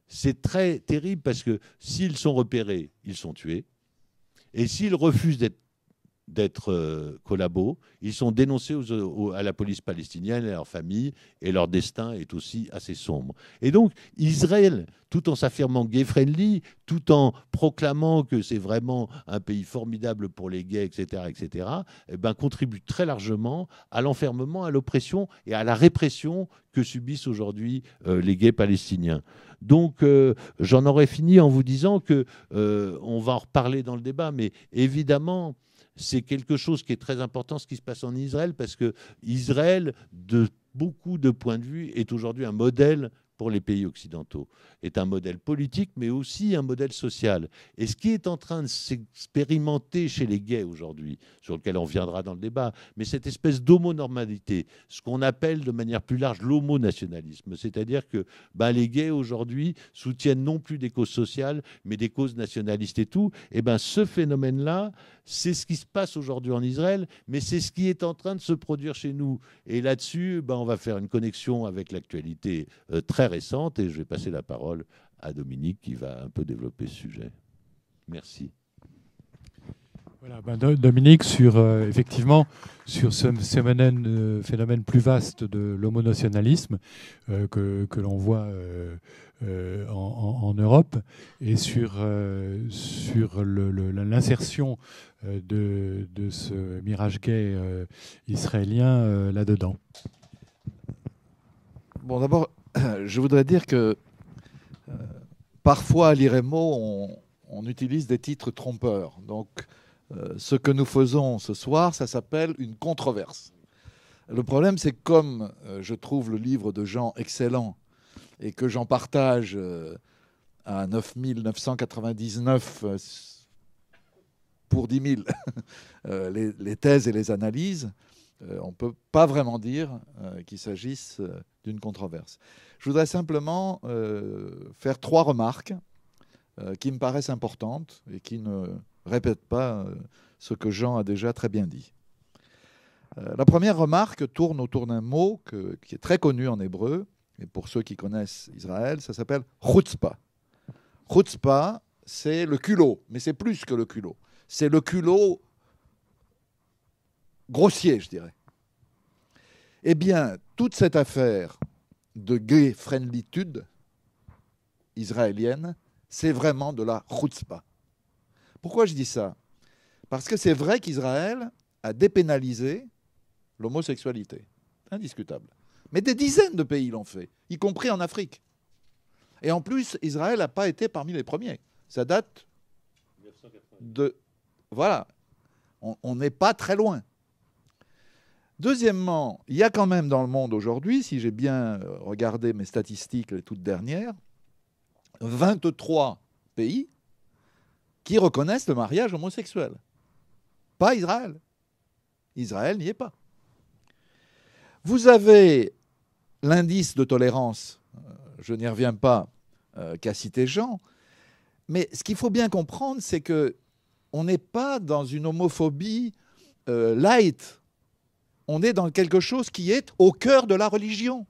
C'est très terrible parce que s'ils sont repérés, ils sont tués. Et s'ils refusent d'être collabos, ils sont dénoncés à la police palestinienne et à leur famille, et leur destin est aussi assez sombre. Et donc, Israël, tout en s'affirmant gay-friendly, tout en proclamant que c'est vraiment un pays formidable pour les gays, etc., contribue très largement à l'enfermement, à l'oppression et à la répression que subissent aujourd'hui les gays palestiniens. Donc, j'en aurais fini en vous disant que on va en reparler dans le débat, mais évidemment, c'est quelque chose qui est très important, ce qui se passe en Israël, parce que Israël, de beaucoup de points de vue, est aujourd'hui un modèle pour les pays occidentaux, est un modèle politique, mais aussi un modèle social. Et ce qui est en train de s'expérimenter chez les gays aujourd'hui, sur lequel on viendra dans le débat, mais cette espèce d'homonormalité, ce qu'on appelle de manière plus large l'homonationalisme, c'est-à-dire que les gays aujourd'hui soutiennent non plus des causes sociales, mais des causes nationalistes et tout, et ce phénomène-là, c'est ce qui se passe aujourd'hui en Israël, mais c'est ce qui est en train de se produire chez nous. Et là-dessus, on va faire une connexion avec l'actualité très récente, et je vais passer la parole à Dominique qui va un peu développer ce sujet. Merci. Voilà, Dominique, effectivement, sur ce phénomène plus vaste de l'homonationalisme que l'on voit en Europe, et sur l'insertion de ce mirage gay israélien là-dedans. Bon, d'abord, je voudrais dire que parfois, à l'IREMO, on utilise des titres trompeurs. Donc, ce que nous faisons ce soir, ça s'appelle une controverse. Le problème, c'est que comme je trouve le livre de Jean excellent et que j'en partage à 9 999 pour 10 000 les thèses et les analyses, on ne peut pas vraiment dire qu'il s'agisse d'une controverse. Je voudrais simplement faire 3 remarques qui me paraissent importantes et qui ne répètent pas ce que Jean a déjà très bien dit. La première remarque tourne autour d'un mot qui est très connu en hébreu, et pour ceux qui connaissent Israël, ça s'appelle chutzpah. Chutzpah, c'est le culot, mais c'est plus que le culot. C'est le culot grossier, je dirais. Eh bien, toute cette affaire de gay-friendlitude israélienne, c'est vraiment de la chutzpah. Pourquoi je dis ça? Parce que c'est vrai qu'Israël a dépénalisé l'homosexualité. Indiscutable. Mais des dizaines de pays l'ont fait, y compris en Afrique. Et en plus, Israël n'a pas été parmi les premiers. Ça date de... Voilà. On n'est pas très loin. Deuxièmement, il y a quand même dans le monde aujourd'hui, si j'ai bien regardé mes statistiques les toutes dernières, 23 pays qui reconnaissent le mariage homosexuel. Pas Israël. Israël n'y est pas. Vous avez l'indice de tolérance, je n'y reviens pas, qu'a cité Jean, mais ce qu'il faut bien comprendre, c'est qu'on n'est pas dans une homophobie light. On est dans quelque chose qui est au cœur de la religion.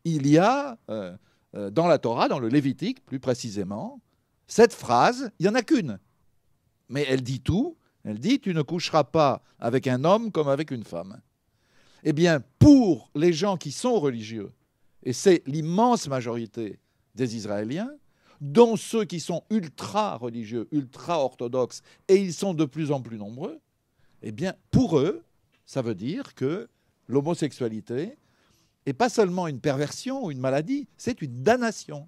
Il y a, dans la Torah, dans le Lévitique plus précisément, cette phrase, il n'y en a qu'une. Mais elle dit tout. Elle dit « Tu ne coucheras pas avec un homme comme avec une femme ». Eh bien, pour les gens qui sont religieux, et c'est l'immense majorité des Israéliens, dont ceux qui sont ultra-religieux, ultra-orthodoxes, et ils sont de plus en plus nombreux, eh bien, pour eux, ça veut dire que l'homosexualité n'est pas seulement une perversion ou une maladie, c'est une damnation.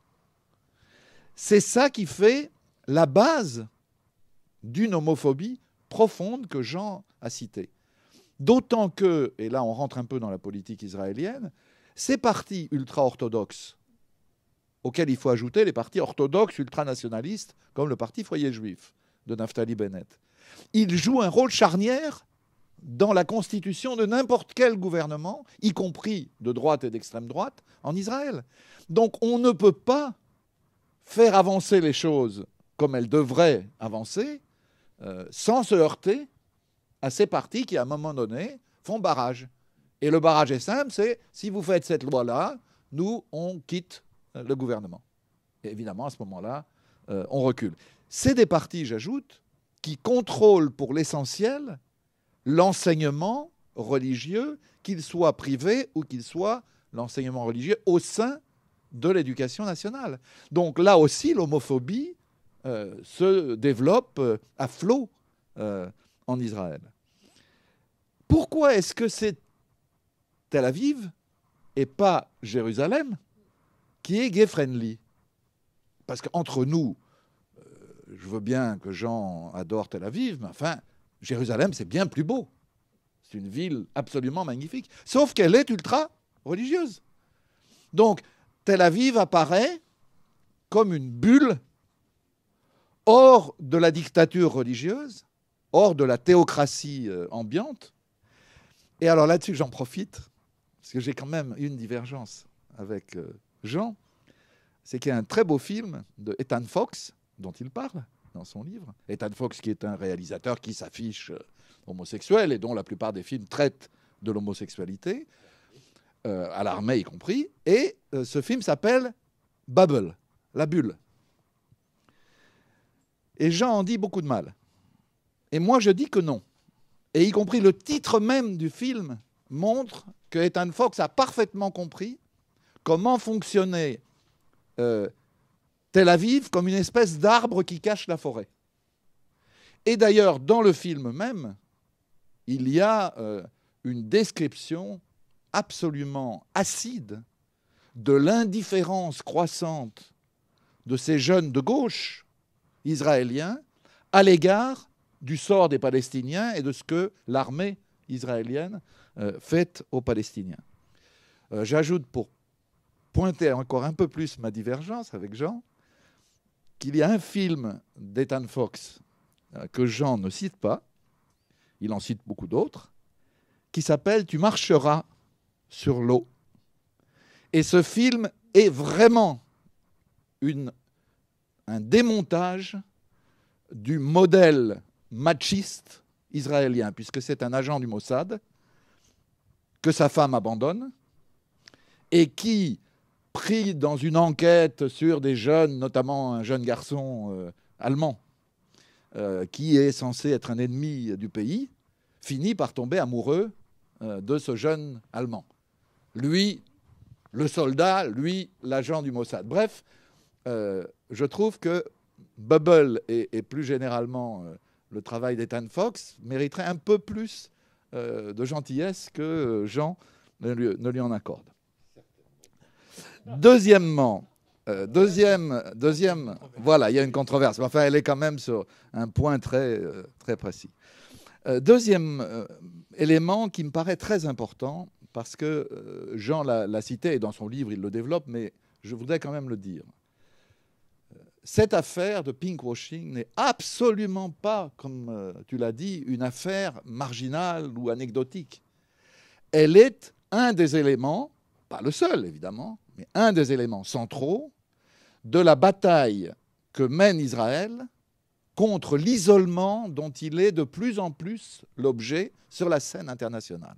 C'est ça qui fait la base d'une homophobie profonde que Jean a citée. D'autant que, et là on rentre un peu dans la politique israélienne, ces partis ultra-orthodoxes auxquels il faut ajouter les partis orthodoxes ultranationalistes, comme le parti Foyer Juif de Naftali Bennett. Il joue un rôle charnière dans la constitution de n'importe quel gouvernement, y compris de droite et d'extrême droite, en Israël. Donc on ne peut pas faire avancer les choses comme elles devraient avancer sans se heurter à ces partis qui, à un moment donné, font barrage. Et le barrage est simple, c'est si vous faites cette loi-là, nous, on quitte le gouvernement. Et évidemment, à ce moment-là, on recule. C'est des partis, j'ajoute, qui contrôlent pour l'essentiel l'enseignement religieux, qu'il soit privé ou qu'il soit l'enseignement religieux au sein de l'éducation nationale. Donc là aussi, l'homophobie se développe à flot en Israël. Pourquoi est-ce que c'est Tel Aviv et pas Jérusalem qui est gay-friendly? Parce qu'entre nous, je veux bien que Jean adore Tel Aviv, mais enfin, Jérusalem, c'est bien plus beau. C'est une ville absolument magnifique. Sauf qu'elle est ultra-religieuse. Donc, Tel Aviv apparaît comme une bulle hors de la dictature religieuse, hors de la théocratie ambiante. Et alors là-dessus, j'en profite, parce que j'ai quand même une divergence avec Jean, c'est qu'il y a un très beau film de Ethan Fox, dont il parle dans son livre. Ethan Fox, qui est un réalisateur qui s'affiche homosexuel et dont la plupart des films traitent de l'homosexualité, à l'armée y compris. Et ce film s'appelle Bubble, la bulle. Et Jean en dit beaucoup de mal. Et moi, je dis que non. Et y compris le titre même du film montre que Ethan Fox a parfaitement compris comment fonctionnait Tel Aviv comme une espèce d'arbre qui cache la forêt. Et d'ailleurs, dans le film même, il y a une description absolument acide de l'indifférence croissante de ces jeunes de gauche israéliens à l'égard du sort des Palestiniens et de ce que l'armée israélienne fait aux Palestiniens. J'ajoute, pour pointer encore un peu plus ma divergence avec Jean, qu'il y a un film d'Ethan Fox que Jean ne cite pas, il en cite beaucoup d'autres, qui s'appelle « Tu marcheras sur l'eau ». Et ce film est vraiment un démontage du modèle machiste israélien, puisque c'est un agent du Mossad que sa femme abandonne et qui, pris dans une enquête sur des jeunes, notamment un jeune garçon allemand, qui est censé être un ennemi du pays, finit par tomber amoureux de ce jeune Allemand. Lui, le soldat, lui, l'agent du Mossad. Bref, je trouve que Bubble et plus généralement le travail d'Ethan Fox mériterait un peu plus de gentillesse que Jean ne lui en accorde. Deuxièmement, voilà, il y a une controverse. Enfin, elle est quand même sur un point très précis. Deuxième élément qui me paraît très important, parce que Jean l'a cité, et dans son livre, il le développe, mais je voudrais quand même le dire. Cette affaire de pinkwashing n'est absolument pas, comme tu l'as dit, une affaire marginale ou anecdotique. Elle est un des éléments, pas le seul évidemment, mais un des éléments centraux de la bataille que mène Israël contre l'isolement dont il est de plus en plus l'objet sur la scène internationale.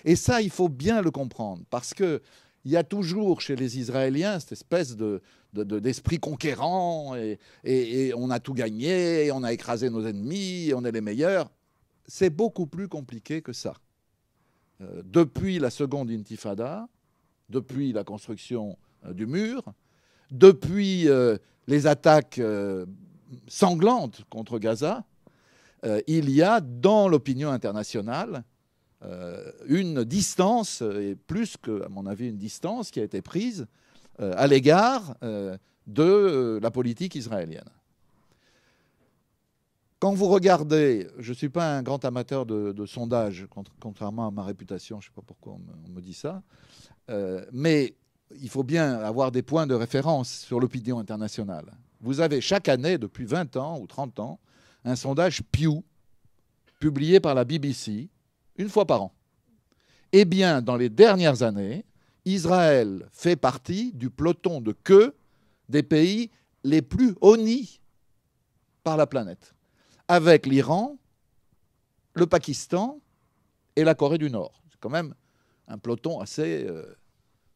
Et ça, il faut bien le comprendre, parce qu'il y a toujours chez les Israéliens cette espèce d'esprit conquérant, et on a tout gagné, et on a écrasé nos ennemis, et on est les meilleurs. C'est beaucoup plus compliqué que ça. Depuis la seconde intifada, depuis la construction du mur, depuis les attaques sanglantes contre Gaza, il y a dans l'opinion internationale une distance, et plus que, à mon avis, une distance qui a été prise à l'égard de la politique israélienne. Quand vous regardez, je ne suis pas un grand amateur de sondage, contrairement à ma réputation, je ne sais pas pourquoi on me dit ça, mais il faut bien avoir des points de référence sur l'opinion internationale. Vous avez chaque année, depuis 20 ans ou 30 ans, un sondage Pew, publié par la BBC, une fois par an. Eh bien, dans les dernières années, Israël fait partie du peloton de queue des pays les plus honnis par la planète, avec l'Iran, le Pakistan et la Corée du Nord. C'est quand même un peloton assez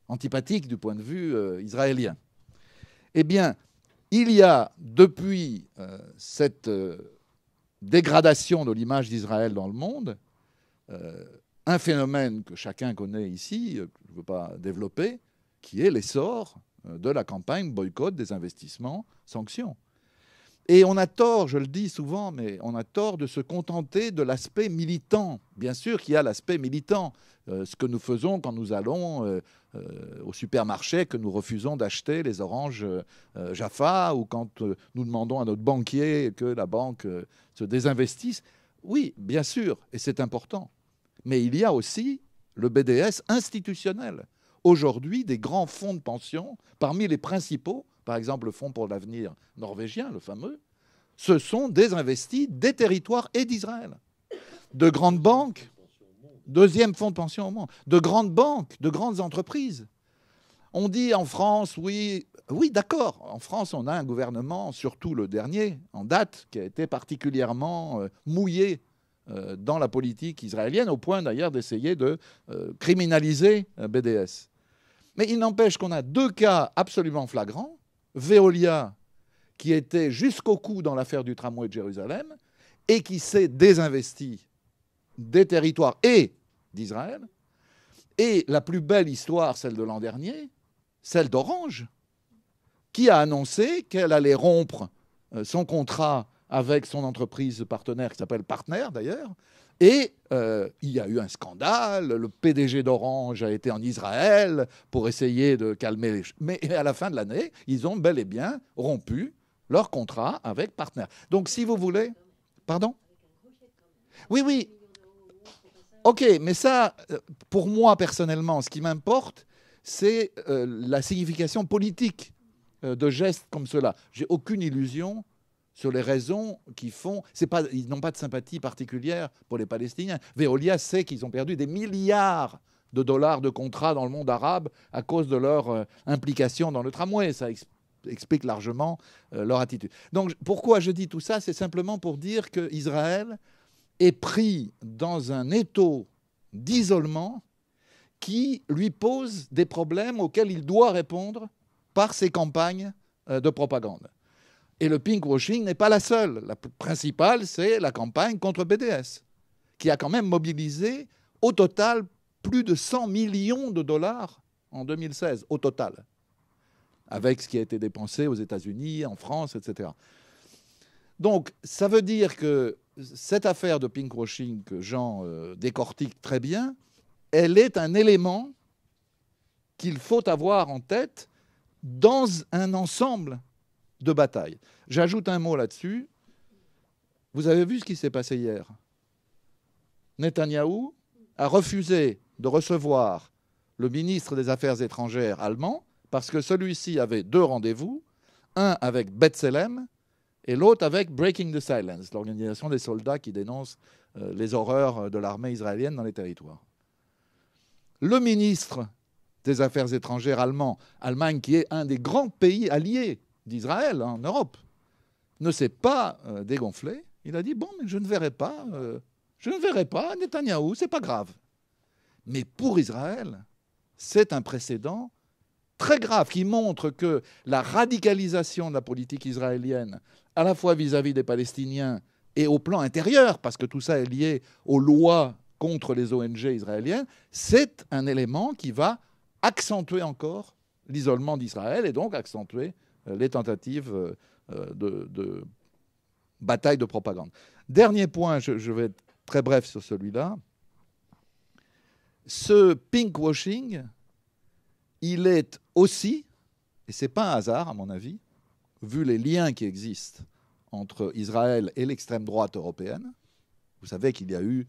antipathique du point de vue israélien. Eh bien, il y a depuis cette dégradation de l'image d'Israël dans le monde, un phénomène que chacun connaît ici, que je ne veux pas développer, qui est l'essor de la campagne boycott des investissements, sanctions. Et on a tort, je le dis souvent, mais on a tort de se contenter de l'aspect militant. Bien sûr qu'il y a l'aspect militant, ce que nous faisons quand nous allons au supermarché, que nous refusons d'acheter les oranges Jaffa, ou quand nous demandons à notre banquier que la banque se désinvestisse. Oui, bien sûr, et c'est important. Mais il y a aussi le BDS institutionnel. Aujourd'hui, des grands fonds de pension, parmi les principaux, par exemple le Fonds pour l'avenir norvégien, le fameux, se sont désinvestis des territoires et d'Israël. De grandes banques, deuxième fonds de pension au monde, de grandes banques, de grandes entreprises. On dit en France, oui, d'accord, en France on a un gouvernement, surtout le dernier, en date, qui a été particulièrement mouillé dans la politique israélienne, au point d'ailleurs d'essayer de criminaliser BDS. Mais il n'empêche qu'on a deux cas absolument flagrants. Veolia, qui était jusqu'au cou dans l'affaire du tramway de Jérusalem, et qui s'est désinvesti des territoires et d'Israël. Et la plus belle histoire, celle de l'an dernier, celle d'Orange, qui a annoncé qu'elle allait rompre son contrat avec son entreprise partenaire, qui s'appelle Partner d'ailleurs. Et il y a eu un scandale, le PDG d'Orange a été en Israël pour essayer de calmer les choses. Mais à la fin de l'année, ils ont bel et bien rompu leur contrat avec Partner. Donc si vous voulez... Pardon ? Oui. Ok, mais ça, pour moi personnellement, ce qui m'importe, c'est la signification politique de gestes comme cela. J'ai aucune illusion sur les raisons qui font... ils n'ont pas de sympathie particulière pour les Palestiniens. Veolia sait qu'ils ont perdu des milliards de dollars de contrats dans le monde arabe à cause de leur implication dans le tramway. Ça explique largement leur attitude. Donc pourquoi je dis tout ça? C'est simplement pour dire qu'Israël est pris dans un étau d'isolement qui lui pose des problèmes auxquels il doit répondre par ses campagnes de propagande. Et le pinkwashing n'est pas la seule. La principale, c'est la campagne contre BDS, qui a quand même mobilisé au total plus de 100 millions de dollars en 2016, au total, avec ce qui a été dépensé aux États-Unis, en France, etc. Donc, ça veut dire que cette affaire de pinkwashing que Jean décortique très bien, elle est un élément qu'il faut avoir en tête dans un ensemble de bataille. J'ajoute un mot là-dessus. Vous avez vu ce qui s'est passé hier. Netanyahou a refusé de recevoir le ministre des Affaires étrangères allemand parce que celui-ci avait deux rendez-vous, un avec B'Tselem et l'autre avec Breaking the Silence, l'organisation des soldats qui dénonce les horreurs de l'armée israélienne dans les territoires. Le ministre des Affaires étrangères allemand, Allemagne qui est un des grands pays alliés d'Israël en Europe, ne s'est pas dégonflé. Il a dit, bon, mais je ne verrai pas Netanyahou, c'est pas grave. Mais pour Israël, c'est un précédent très grave qui montre que la radicalisation de la politique israélienne, à la fois vis-à-vis des Palestiniens et au plan intérieur, parce que tout ça est lié aux lois contre les ONG israéliennes, c'est un élément qui va accentuer encore l'isolement d'Israël et donc accentuer les tentatives de bataille de propagande. Dernier point, je vais être très bref sur celui-là. Ce pinkwashing, il est aussi, et ce n'est pas un hasard à mon avis, vu les liens qui existent entre Israël et l'extrême droite européenne. Vous savez qu'il y a eu,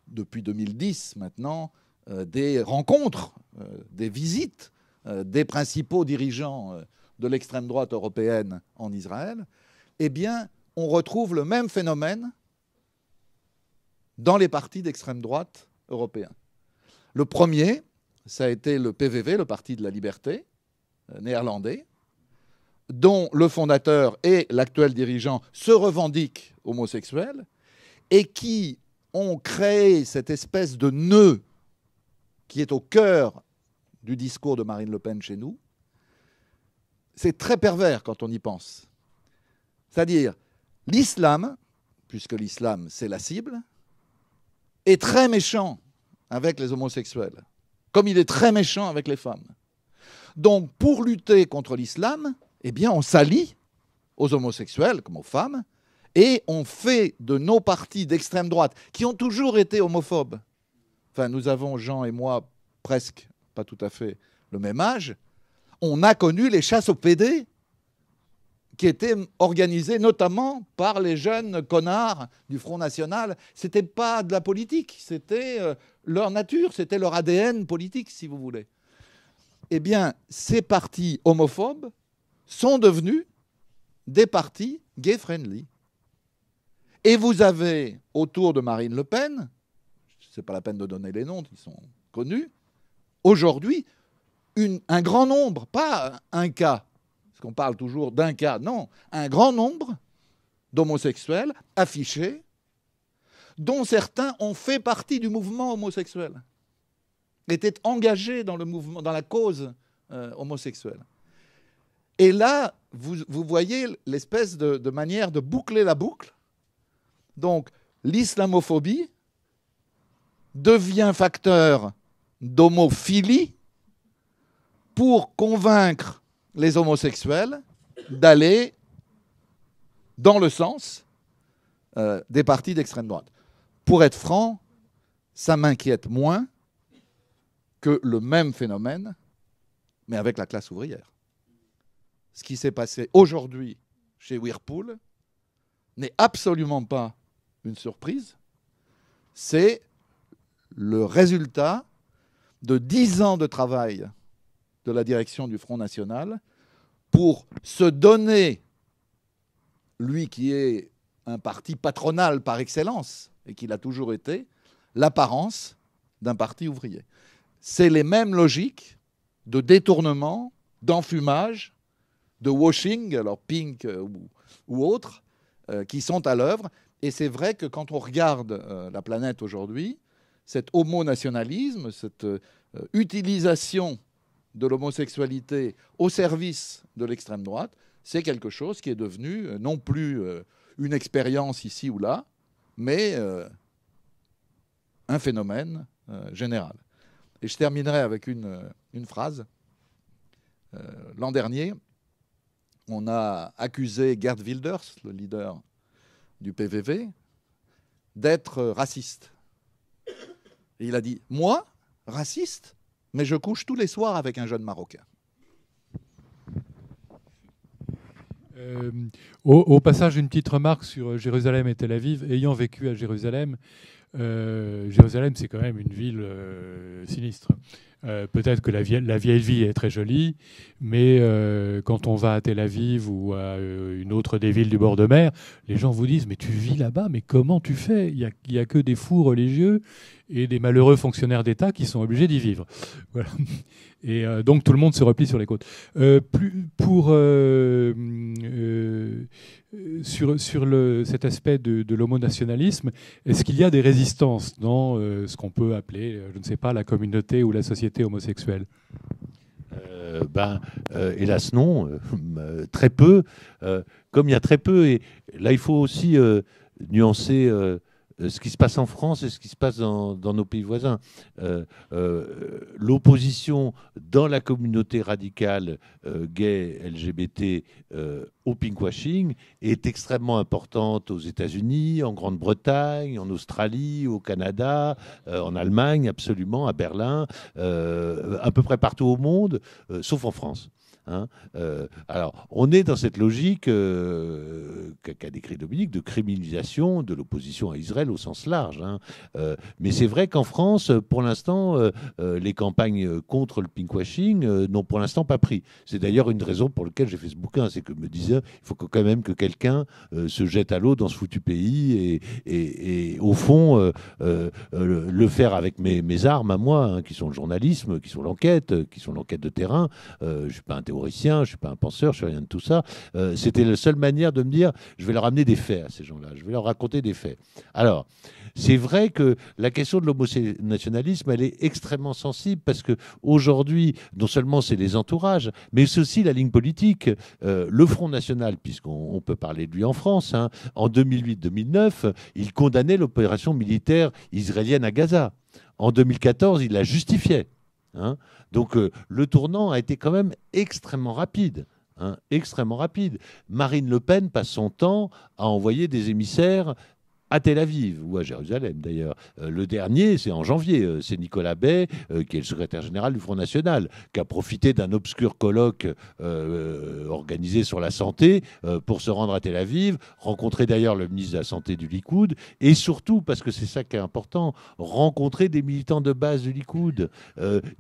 depuis 2010 maintenant, des rencontres, des visites des principaux dirigeants de l'extrême droite européenne en Israël, eh bien, on retrouve le même phénomène dans les partis d'extrême droite européens. Le premier, ça a été le PVV, le Parti de la Liberté, néerlandais, dont le fondateur et l'actuel dirigeant se revendiquent homosexuels et qui ont créé cette espèce de nœud qui est au cœur du discours de Marine Le Pen chez nous. C'est très pervers quand on y pense. C'est-à-dire, l'islam, puisque l'islam c'est la cible, est très méchant avec les homosexuels, comme il est très méchant avec les femmes. Donc, pour lutter contre l'islam, eh bien, on s'allie aux homosexuels comme aux femmes, et on fait de nos partis d'extrême droite, qui ont toujours été homophobes, enfin, nous avons, Jean et moi, presque, pas tout à fait, le même âge, on a connu les chasses aux PD, qui étaient organisées notamment par les jeunes connards du Front National. Ce n'était pas de la politique, c'était leur nature, c'était leur ADN politique, si vous voulez. Eh bien, ces partis homophobes sont devenus des partis gay-friendly. Et vous avez, autour de Marine Le Pen, ce n'est pas la peine de donner les noms, ils sont connus, aujourd'hui, un grand nombre, pas un cas, parce qu'on parle toujours d'un cas, non, un grand nombre d'homosexuels affichés, dont certains ont fait partie du mouvement homosexuel, étaient engagés dans le mouvement, dans la cause homosexuelle. Et là, vous voyez l'espèce de manière de boucler la boucle. Donc, l'islamophobie devient facteur d'homophilie pour convaincre les homosexuels d'aller dans le sens des partis d'extrême droite. Pour être franc, ça m'inquiète moins que le même phénomène, mais avec la classe ouvrière. Ce qui s'est passé aujourd'hui chez Whirlpool n'est absolument pas une surprise, c'est le résultat de 10 ans de travail de la direction du Front National pour se donner, lui qui est un parti patronal par excellence, et qui l'a toujours été, l'apparence d'un parti ouvrier. C'est les mêmes logiques de détournement, d'enfumage, de washing, alors pink ou autre, qui sont à l'œuvre. Et c'est vrai que quand on regarde la planète aujourd'hui, cet homonationalisme, cette utilisation de l'homosexualité au service de l'extrême droite, c'est quelque chose qui est devenu non plus une expérience ici ou là, mais un phénomène général. Et je terminerai avec une phrase. L'an dernier, on a accusé Geert Wilders, le leader du PVV, d'être raciste. Et il a dit « Moi, raciste, mais je couche tous les soirs avec un jeune Marocain. » Au passage, une petite remarque sur Jérusalem et Tel Aviv. Ayant vécu à Jérusalem, Jérusalem, c'est quand même une ville sinistre. Peut-être que la vieille vie est très jolie, mais quand on va à Tel Aviv ou à une autre des villes du bord de mer, les gens vous disent « Mais tu vis là-bas, mais comment tu fais ? Il n'y a que des fous religieux et des malheureux fonctionnaires d'État qui sont obligés d'y vivre. » Voilà. Et donc tout le monde se replie sur les côtes. Sur cet aspect de l'homonationalisme, est-ce qu'il y a des résistances dans ce qu'on peut appeler, je ne sais pas, la communauté ou la société homosexuelle ? Hélas non, très peu. Comme il y a très peu, et là il faut aussi nuancer ce qui se passe en France et ce qui se passe dans nos pays voisins. L'opposition dans la communauté radicale gay, LGBT, au pinkwashing est extrêmement importante aux États-Unis, en Grande-Bretagne, en Australie, au Canada, en Allemagne, absolument, à Berlin, à peu près partout au monde, sauf en France. Hein. Alors, on est dans cette logique qu'a décrit Dominique de criminalisation de l'opposition à Israël au sens large. Hein. Mais c'est vrai qu'en France, pour l'instant, les campagnes contre le pinkwashing n'ont pour l'instant pas pris. C'est d'ailleurs une raison pour laquelle j'ai fait ce bouquin, c'est que je me disais, il faut quand même que quelqu'un se jette à l'eau dans ce foutu pays et au fond, le faire avec mes armes à moi, hein, qui sont le journalisme, qui sont l'enquête de terrain. Je ne suis pas un théoricien, je ne suis pas un penseur, je ne suis rien de tout ça. C'était la seule manière de me dire, je vais leur amener des faits à ces gens-là, je vais leur raconter des faits. Alors, c'est vrai que la question de l'homonationalisme, elle est extrêmement sensible parce qu'aujourd'hui, non seulement c'est les entourages, mais c'est aussi la ligne politique. Le Front National, puisqu'on peut parler de lui en France, hein, en 2008-2009, il condamnait l'opération militaire israélienne à Gaza. En 2014, il la justifiait. Hein. Donc le tournant a été quand même extrêmement rapide. Hein, extrêmement rapide. Marine Le Pen passe son temps à envoyer des émissaires à Tel Aviv, ou à Jérusalem d'ailleurs. Le dernier, c'est en janvier, c'est Nicolas Bay, qui est le secrétaire général du Front National, qui a profité d'un obscur colloque organisé sur la santé pour se rendre à Tel Aviv, rencontrer d'ailleurs le ministre de la Santé du Likoud, et surtout, parce que c'est ça qui est important, rencontrer des militants de base du Likoud,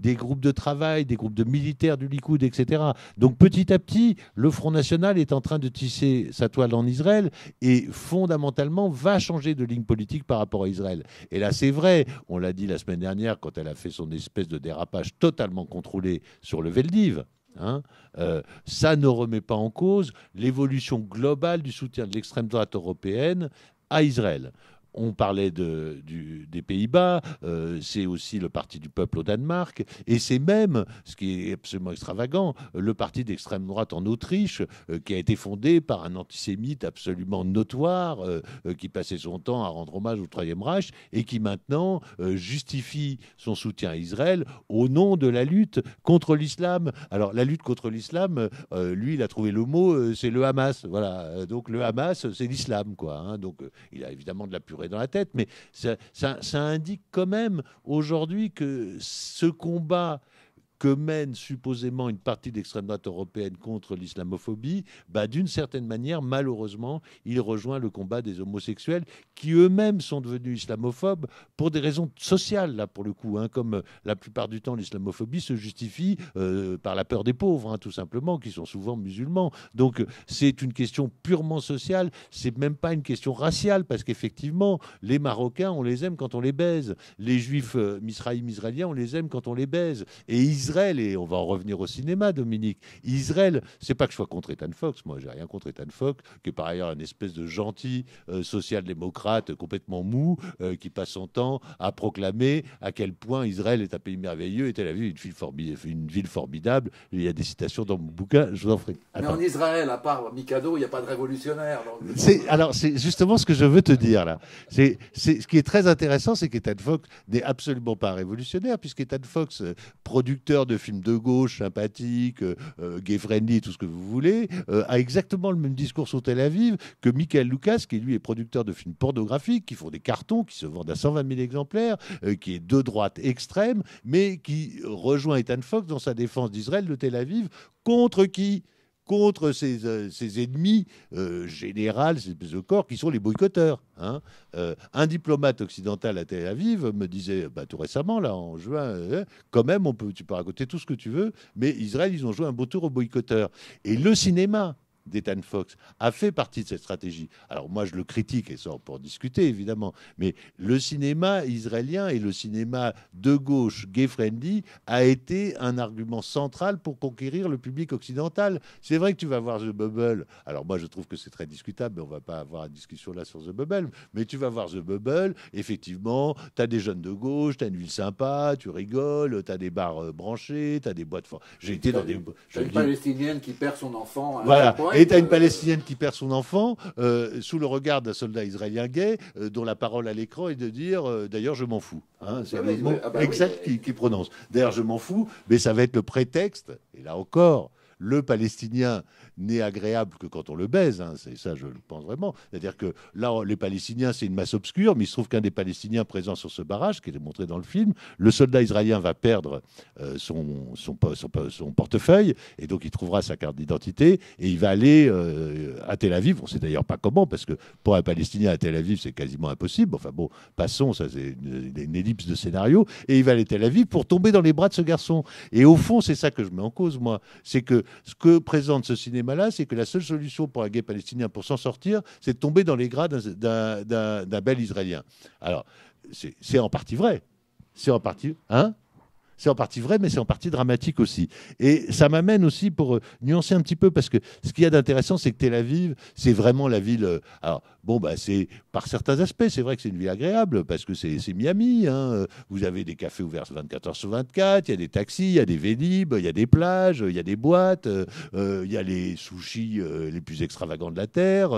des groupes de travail, des groupes de militaires du Likoud, etc. Donc petit à petit, le Front National est en train de tisser sa toile en Israël et fondamentalement va changer de ligne politique par rapport à Israël. Et là, c'est vrai, on l'a dit la semaine dernière quand elle a fait son espèce de dérapage totalement contrôlé sur le Veldiv. Hein, ça ne remet pas en cause l'évolution globale du soutien de l'extrême droite européenne à Israël. On parlait des Pays-Bas, c'est aussi le Parti du peuple au Danemark, et c'est même, ce qui est absolument extravagant, le parti d'extrême droite en Autriche, qui a été fondé par un antisémite absolument notoire, qui passait son temps à rendre hommage au Troisième Reich, et qui maintenant justifie son soutien à Israël au nom de la lutte contre l'islam. Alors la lutte contre l'islam, lui, il a trouvé le mot, c'est le Hamas. Voilà. Donc le Hamas, c'est l'islam, quoi. Hein. Donc il a évidemment de la purée dans la tête, mais ça indique quand même aujourd'hui que ce combat que mène supposément une partie d'extrême droite européenne contre l'islamophobie, d'une certaine manière, malheureusement, il rejoint le combat des homosexuels qui eux-mêmes sont devenus islamophobes pour des raisons sociales, là, pour le coup. Hein, comme la plupart du temps, l'islamophobie se justifie par la peur des pauvres, hein, tout simplement, qui sont souvent musulmans. Donc, c'est une question purement sociale, c'est même pas une question raciale, parce qu'effectivement, les Marocains, on les aime quand on les baise. Les Juifs israéliens, on les aime quand on les baise. Et Israël, et on va en revenir au cinéma, Dominique, Israël, c'est pas que je sois contre Ethan Fox, moi j'ai rien contre Ethan Fox, qui est par ailleurs une espèce de gentil social-démocrate complètement mou, qui passe son temps à proclamer à quel point Israël est un pays merveilleux et Tel Aviv une ville formidable. Il y a des citations dans mon bouquin, je vous en ferai. Mais en Israël, à part Mikado, il n'y a pas de révolutionnaire. Donc... Alors c'est justement ce que je veux te dire là. Ce qui est très intéressant, c'est qu'Ethan Fox n'est absolument pas révolutionnaire, puisqu'Ethan Fox, producteur de films de gauche, sympathiques, gay-friendly, tout ce que vous voulez, a exactement le même discours sur Tel Aviv que Michael Lucas, qui lui est producteur de films pornographiques, qui font des cartons, qui se vendent à 120 000 exemplaires, qui est de droite extrême, mais qui rejoint Ethan Fox dans sa défense d'Israël de Tel Aviv. Contre qui ? Contre ses ennemis généraux, ces espèces de corps, qui sont les boycotteurs. Hein. Un diplomate occidental à Tel Aviv me disait tout récemment, là, en juin, quand même, tu peux raconter tout ce que tu veux, mais Israël, ils ont joué un beau tour aux boycotteurs. Et le cinéma d'Ethan Fox a fait partie de cette stratégie. Alors moi, je le critique, et ça, on peut en discuter, évidemment, mais le cinéma israélien et le cinéma de gauche gay-friendly a été un argument central pour conquérir le public occidental. C'est vrai que tu vas voir The Bubble. Alors moi, je trouve que c'est très discutable, mais on ne va pas avoir une discussion là sur The Bubble, mais tu vas voir The Bubble, effectivement, tu as des jeunes de gauche, tu as une ville sympa, tu rigoles, tu as des bars branchés, tu as des boîtes fortes. J'ai été dans des... T'as une Palestinienne qui perd son enfant. Voilà. Et tu as une Palestinienne qui perd son enfant sous le regard d'un soldat israélien gay dont la parole à l'écran est de dire d'ailleurs je m'en fous. Hein, c'est le mot exact qu'il prononce. D'ailleurs je m'en fous, mais ça va être le prétexte, et là encore, le Palestinien n'est agréable que quand on le baise. Hein. C'est ça, je le pense vraiment. C'est-à-dire que là, les Palestiniens, c'est une masse obscure, mais il se trouve qu'un des Palestiniens présents sur ce barrage, qui est montré dans le film, le soldat israélien va perdre son portefeuille, et donc il trouvera sa carte d'identité, et il va aller à Tel Aviv. On ne sait d'ailleurs pas comment, parce que pour un Palestinien à Tel Aviv, c'est quasiment impossible. Enfin bon, passons, ça c'est une ellipse de scénario. Et il va aller à Tel Aviv pour tomber dans les bras de ce garçon. Et au fond, c'est ça que je mets en cause, moi. C'est que ce que présente ce cinéma-là, c'est que la seule solution pour un gay palestinien pour s'en sortir, c'est de tomber dans les bras d'un bel Israélien. Alors, c'est en partie vrai. C'est en partie... Hein ? C'est en partie vrai, mais c'est en partie dramatique aussi. Et ça m'amène aussi, pour nuancer un petit peu, parce que ce qu'il y a d'intéressant, c'est que Tel Aviv, c'est vraiment la ville... alors, bon, bah, c'est par certains aspects, c'est vrai que c'est une ville agréable, parce que c'est Miami. Hein. Vous avez des cafés ouverts 24 heures sur 24, il y a des taxis, il y a des Vélib, il y a des plages, il y a des boîtes, il y a les sushis les plus extravagants de la Terre,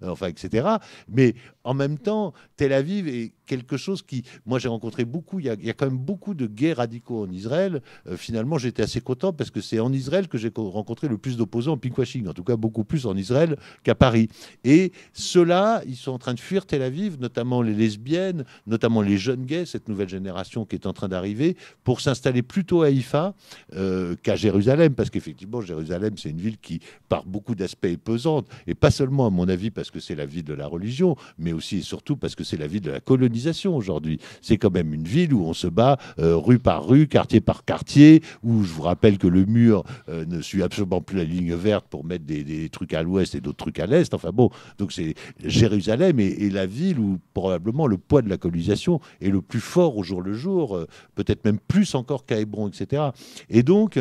enfin, etc. Mais en même temps, Tel Aviv est quelque chose qui... Moi, j'ai rencontré beaucoup, il y a quand même beaucoup de gays radicaux en Israël. Finalement, j'étais assez content parce que c'est en Israël que j'ai rencontré le plus d'opposants au pinkwashing, en tout cas beaucoup plus en Israël qu'à Paris. Et ceux-là, ils sont en train de fuir Tel Aviv, notamment les lesbiennes, notamment les jeunes gays, cette nouvelle génération qui est en train d'arriver, pour s'installer plutôt à Haïfa qu'à Jérusalem, parce qu'effectivement, Jérusalem, c'est une ville qui, par beaucoup d'aspects, est pesante, et pas seulement, à mon avis, parce que c'est la ville de la religion, mais aussi et surtout parce que c'est la ville de la colonisation aujourd'hui. C'est quand même une ville où on se bat rue par rue, quartier par quartier, où je vous rappelle que le mur ne suit absolument plus la ligne verte pour mettre des trucs à l'ouest et d'autres trucs à l'est. Enfin bon, donc c'est Jérusalem est la ville où probablement le poids de la colonisation est le plus fort au jour le jour, peut-être même plus encore qu'à Hébron, etc. Et donc,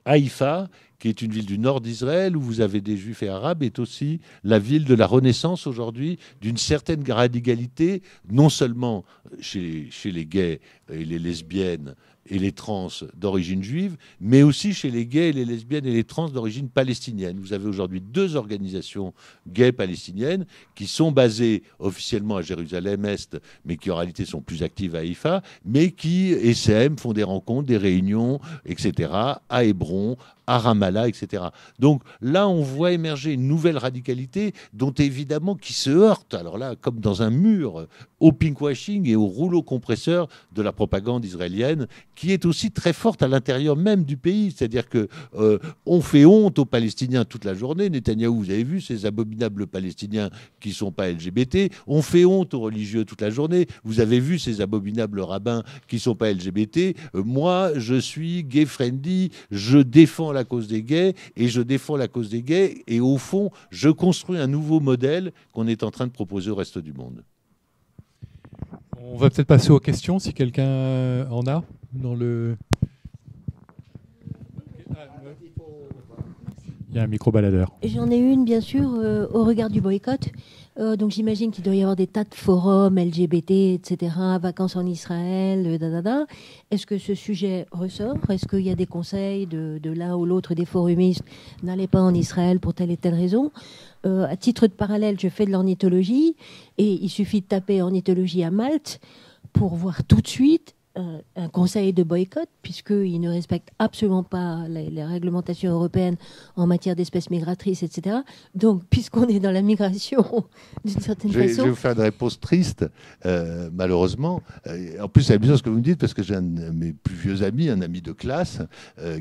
Haïfa, qui est une ville du nord d'Israël où vous avez des juifs et arabes, est aussi la ville de la Renaissance aujourd'hui, d'une certaine radicalité, non seulement chez les gays et les lesbiennes et les trans d'origine juive, mais aussi chez les gays et les lesbiennes et les trans d'origine palestinienne. Vous avez aujourd'hui 2 organisations gays palestiniennes qui sont basées officiellement à Jérusalem-Est, mais qui en réalité sont plus actives à Haïfa, mais qui essaiment, font des rencontres, des réunions, etc., à Hébron, à Ramallah, etc. Donc là, on voit émerger une nouvelle radicalité dont évidemment qui se heurte, alors là, comme dans un mur, au pinkwashing et au rouleau compresseur de la propagande israélienne, qui est aussi très forte à l'intérieur même du pays. C'est-à-dire que on fait honte aux Palestiniens toute la journée. Netanyahou, vous avez vu, ces abominables Palestiniens qui ne sont pas LGBT. On fait honte aux religieux toute la journée. Vous avez vu ces abominables rabbins qui ne sont pas LGBT. Moi, je suis gay-friendly, je défends la cause des gays et je défends la cause des gays. Et au fond, je construis un nouveau modèle qu'on est en train de proposer au reste du monde. On va peut-être passer aux questions, si quelqu'un en a dans le... Il y a un micro-baladeur. J'en ai une, bien sûr, au regard du boycott. Donc j'imagine qu'il doit y avoir des tas de forums LGBT, etc., vacances en Israël, Est-ce que ce sujet ressort? Est-ce qu'il y a des conseils de l'un ou l'autre des forumistes? N'allez pas en Israël pour telle et telle raison. À titre de parallèle, je fais de l'ornithologie et il suffit de taper ornithologie à Malte pour voir tout de suite un conseil de boycott, puisqu'ils ne respectent absolument pas les réglementations européennes en matière d'espèces migratrices, etc. Donc, puisqu'on est dans la migration, d'une certaine façon... Je vais vous faire une réponse triste, malheureusement. En plus, c'est amusant ce que vous me dites, parce que j'ai un de mes plus vieux amis, un ami de classe,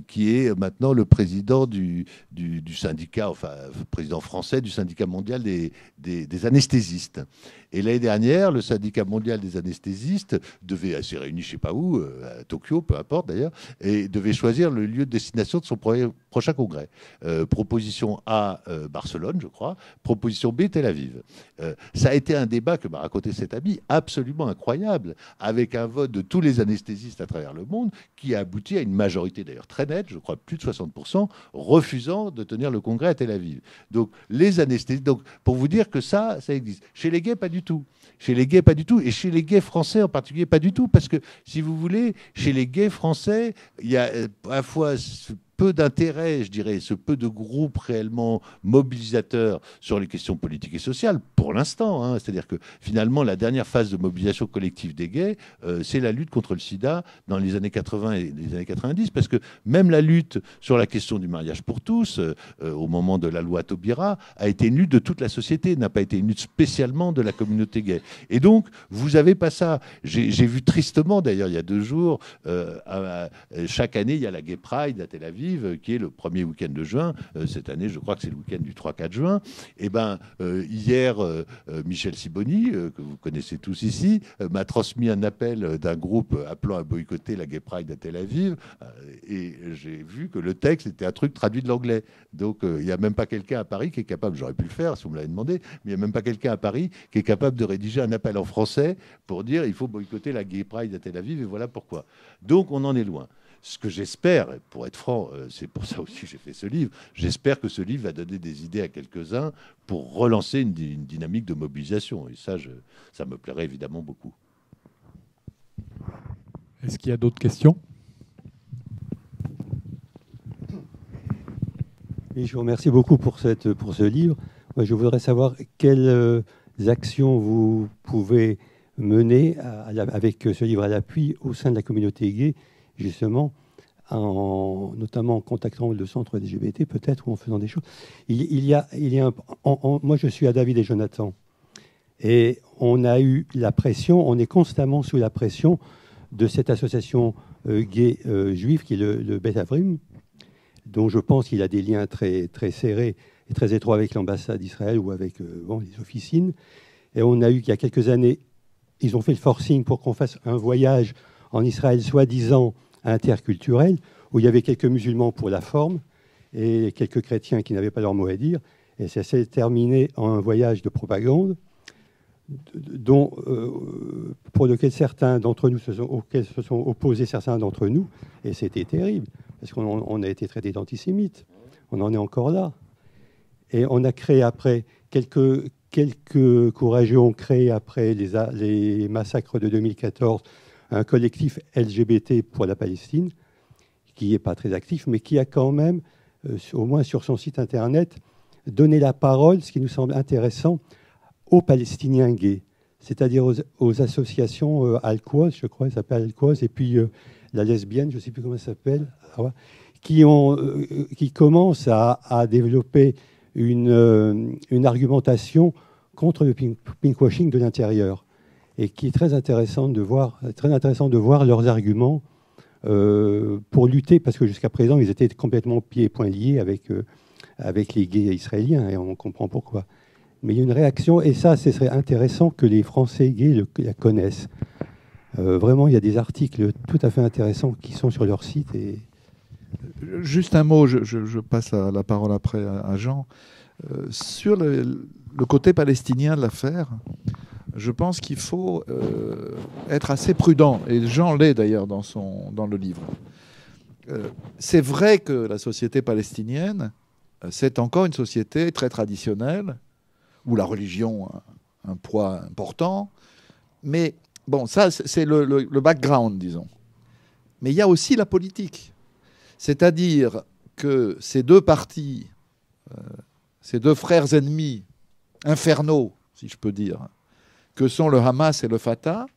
qui est maintenant le président du syndicat, enfin, président français du syndicat mondial des anesthésistes. Et l'année dernière, le syndicat mondial des anesthésistes s'est réuni, je ne sais pas où, à Tokyo, peu importe d'ailleurs, et devait choisir le lieu de destination de son prochain congrès. Proposition A, Barcelone, je crois. Proposition B, Tel Aviv. Ça a été un débat que m'a raconté cet ami absolument incroyable, avec un vote de tous les anesthésistes à travers le monde, qui a abouti à une majorité d'ailleurs très nette, je crois plus de 60%, refusant de tenir le congrès à Tel Aviv. Donc les anesthésistes, donc pour vous dire que ça existe. Chez les gays, pas du tout. Chez les gays, pas du tout. Et chez les gays français en particulier, pas du tout. Parce que, si vous voulez, chez les gays français, il y a à la fois ce peu d'intérêt, je dirais, ce peu de groupes réellement mobilisateurs sur les questions politiques et sociales, pour l'instant. Hein. C'est-à-dire que finalement, la dernière phase de mobilisation collective des gays, c'est la lutte contre le sida dans les années 80 et les années 90, parce que même la lutte sur la question du mariage pour tous, au moment de la loi Taubira, a été une lutte de toute la société, n'a pas été une lutte spécialement de la communauté gay. Et donc, vous n'avez pas ça. J'ai vu tristement, d'ailleurs, il y a 2 jours, chaque année, il y a la Gay Pride à Tel Aviv, qui est le premier week-end de juin. Cette année, je crois que c'est le week-end du 3-4 juin. Et ben, hier, Michel Sibony, que vous connaissez tous ici, m'a transmis un appel d'un groupe appelant à boycotter la Gay Pride à Tel Aviv. Et j'ai vu que le texte était un truc traduit de l'anglais. Donc, il n'y a même pas quelqu'un à Paris qui est capable, j'aurais pu le faire si vous me l'avez demandé, mais il n'y a même pas quelqu'un à Paris qui est capable de rédiger un appel en français pour dire il faut boycotter la Gay Pride à Tel Aviv et voilà pourquoi. Donc, on en est loin. Ce que j'espère, pour être franc, c'est pour ça aussi que j'ai fait ce livre, j'espère que ce livre va donner des idées à quelques-uns pour relancer une dynamique de mobilisation. Et ça, ça me plairait évidemment beaucoup. Est-ce qu'il y a d'autres questions ? Et je vous remercie beaucoup pour ce livre. Moi, je voudrais savoir quelles actions vous pouvez mener avec ce livre à l'appui au sein de la communauté gay, justement, notamment en contactant le centre LGBT, peut-être, ou en faisant des choses. Moi, je suis à David et Jonathan. Et on a eu la pression, on est constamment sous la pression de cette association gay juive qui est le Bet Avrim, dont je pense qu'il a des liens très, très serrés et très étroits avec l'ambassade d'Israël ou avec les officines. Et on a eu, il y a quelques années, ils ont fait le forcing pour qu'on fasse un voyage en Israël, soi-disant interculturel, où il y avait quelques musulmans pour la forme et quelques chrétiens qui n'avaient pas leur mot à dire. Et ça s'est terminé en un voyage de propagande pour lequel certains d'entre nous auxquels se sont opposés certains d'entre nous. Et c'était terrible, parce qu'on a été traités d'antisémites. On en est encore là. Et on a créé après, quelques courageux ont créé après les massacres de 2014 un collectif LGBT pour la Palestine, qui n'est pas très actif, mais qui a quand même, au moins sur son site internet, donné la parole, ce qui nous semble intéressant, aux Palestiniens gays, c'est-à-dire aux associations Al-Quoz, je crois, elle s'appelle Al-Quoz, et puis la lesbienne, je ne sais plus comment elle s'appelle, qui commencent à développer une argumentation contre le pinkwashing de l'intérieur, et qui est très intéressant de voir leurs arguments pour lutter, parce que jusqu'à présent, ils étaient complètement pieds et poings liés avec les gays israéliens, et on comprend pourquoi. Mais il y a une réaction, et ça, ce serait intéressant que les Français gays la connaissent. Vraiment, il y a des articles tout à fait intéressants qui sont sur leur site. Et... Juste un mot, je passe la parole après à Jean. Sur le côté palestinien de l'affaire, je pense qu'il faut être assez prudent, et Jean l'est d'ailleurs dans le livre. C'est vrai que la société palestinienne, c'est encore une société très traditionnelle, où la religion a un poids important. Mais bon, ça, c'est le background, disons. Mais il y a aussi la politique. C'est-à-dire que ces deux partis, ces deux frères ennemis infernaux, si je peux dire, que sont le Hamas et le Fatah,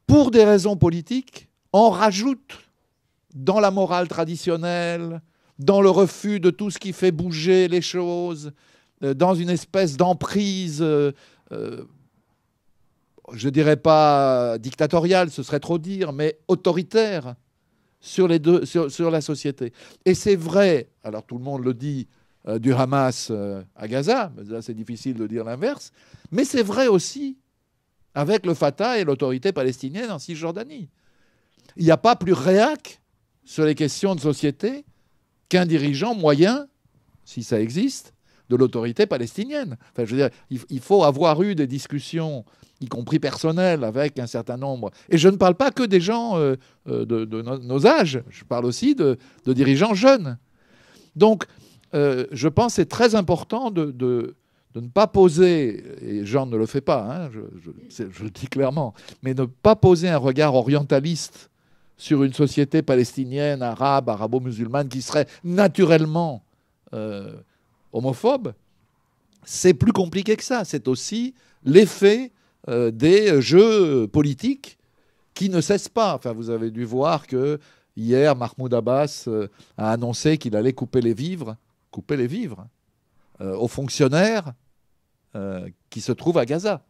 pour des raisons politiques, en rajoutent dans la morale traditionnelle, dans le refus de tout ce qui fait bouger les choses, dans une espèce d'emprise, je ne dirais pas dictatoriale, ce serait trop dire, mais autoritaire sur la société. Et c'est vrai, alors tout le monde le dit, du Hamas à Gaza, mais là c'est difficile de dire l'inverse, mais c'est vrai aussi avec le Fatah et l'autorité palestinienne en Cisjordanie. Il n'y a pas plus réac sur les questions de société qu'un dirigeant moyen, si ça existe, de l'autorité palestinienne. Enfin, je veux dire, il faut avoir eu des discussions, y compris personnelles, avec un certain nombre. Et je ne parle pas que des gens de nos âges, je parle aussi de dirigeants jeunes. Donc, je pense que c'est très important de ne pas poser, et Jean ne le fait pas, hein, je le dis clairement, mais ne pas poser un regard orientaliste sur une société palestinienne, arabe, arabo-musulmane, qui serait naturellement homophobe, c'est plus compliqué que ça. C'est aussi l'effet des jeux politiques qui ne cessent pas. Enfin, vous avez dû voir que hier, Mahmoud Abbas a annoncé qu'il allait couper les vivres aux fonctionnaires qui se trouvent à Gaza.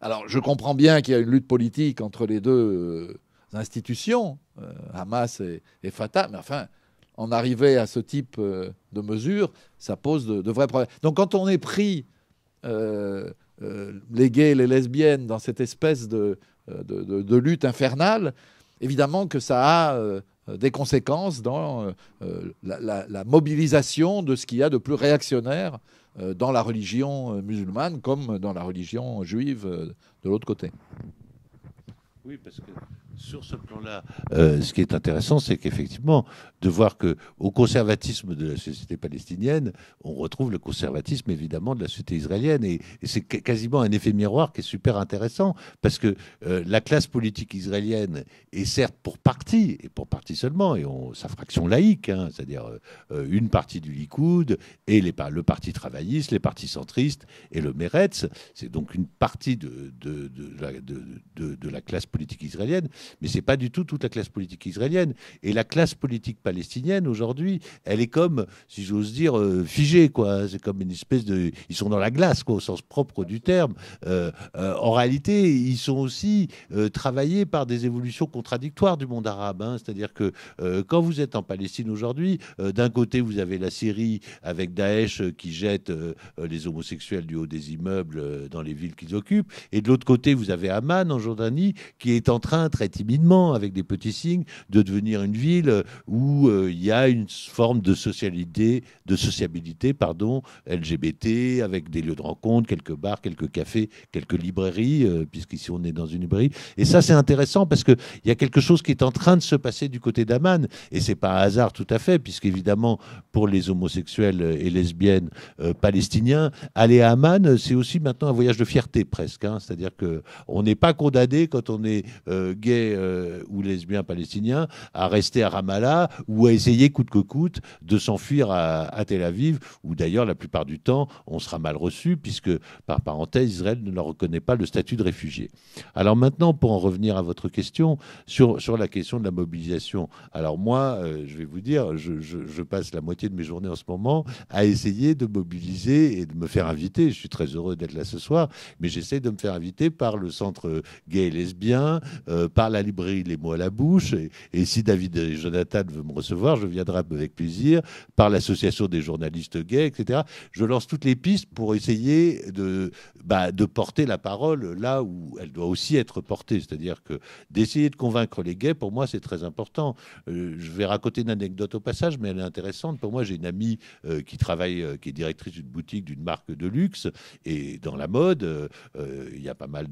Alors, je comprends bien qu'il y a une lutte politique entre les deux institutions, Hamas et Fatah, mais enfin, en arriver à ce type de mesures, ça pose de vrais problèmes. Donc, quand on est pris, les gays et les lesbiennes, dans cette espèce de lutte infernale, évidemment que ça a des conséquences dans la mobilisation de ce qu'il y a de plus réactionnaire dans la religion musulmane comme dans la religion juive de l'autre côté. Oui, parce que sur ce plan-là, ce qui est intéressant, c'est qu'effectivement, de voir qu'au conservatisme de la société palestinienne, on retrouve le conservatisme évidemment de la société israélienne. Et c'est quasiment un effet miroir qui est super intéressant, parce que la classe politique israélienne est certes pour partie, et pour partie seulement, et sa fraction laïque, hein, c'est-à-dire une partie du Likoud, et le parti travailliste, les partis centristes, et le Meretz, c'est donc une partie de la classe politique israélienne, mais ce n'est pas du tout toute la classe politique israélienne. Et la classe politique palestinienne, aujourd'hui, elle est comme, si j'ose dire, figée, quoi. C'est comme une espèce de... Ils sont dans la glace, quoi, au sens propre du terme. En réalité, ils sont aussi travaillés par des évolutions contradictoires du monde arabe. Hein. C'est-à-dire que quand vous êtes en Palestine aujourd'hui, d'un côté, vous avez la Syrie avec Daesh qui jette les homosexuels du haut des immeubles dans les villes qu'ils occupent. Et de l'autre côté, vous avez Amman, en Jordanie, qui est en train, très timidement, avec des petits signes, de devenir une ville où il y a une forme de sociabilité, LGBT, avec des lieux de rencontre, quelques bars, quelques cafés, quelques librairies, puisqu'ici on est dans une librairie. Et ça, c'est intéressant parce qu'il y a quelque chose qui est en train de se passer du côté d'Amman. Et c'est pas un hasard tout à fait, puisqu'évidemment, pour les homosexuels et lesbiennes palestiniens, aller à Amman, c'est aussi maintenant un voyage de fierté presque. Hein. C'est-à-dire qu'on n'est pas condamné quand on est gay ou lesbien palestinien à rester à Ramallah ou à essayer coûte que coûte de s'enfuir à Tel Aviv, où d'ailleurs la plupart du temps on sera mal reçu puisque, par parenthèse, Israël ne leur reconnaît pas le statut de réfugié. Alors maintenant, pour en revenir à votre question sur la question de la mobilisation, alors moi je vais vous dire, je passe la moitié de mes journées en ce moment à essayer de mobiliser et de me faire inviter. Je suis très heureux d'être là ce soir, mais j'essaie de me faire inviter par le centre gay et lesbien, par la librairie Les Mots à la Bouche, et si David et Jonathan veulent me recevoir, je viendrai avec plaisir, par l'association des journalistes gays, etc. Je lance toutes les pistes pour essayer de porter la parole là où elle doit aussi être portée, c'est-à-dire que d'essayer de convaincre les gays, pour moi, c'est très important. Je vais raconter une anecdote au passage, mais elle est intéressante. Pour moi, j'ai une amie qui travaille, qui est directrice d'une boutique, d'une marque de luxe, et dans la mode, il y a pas mal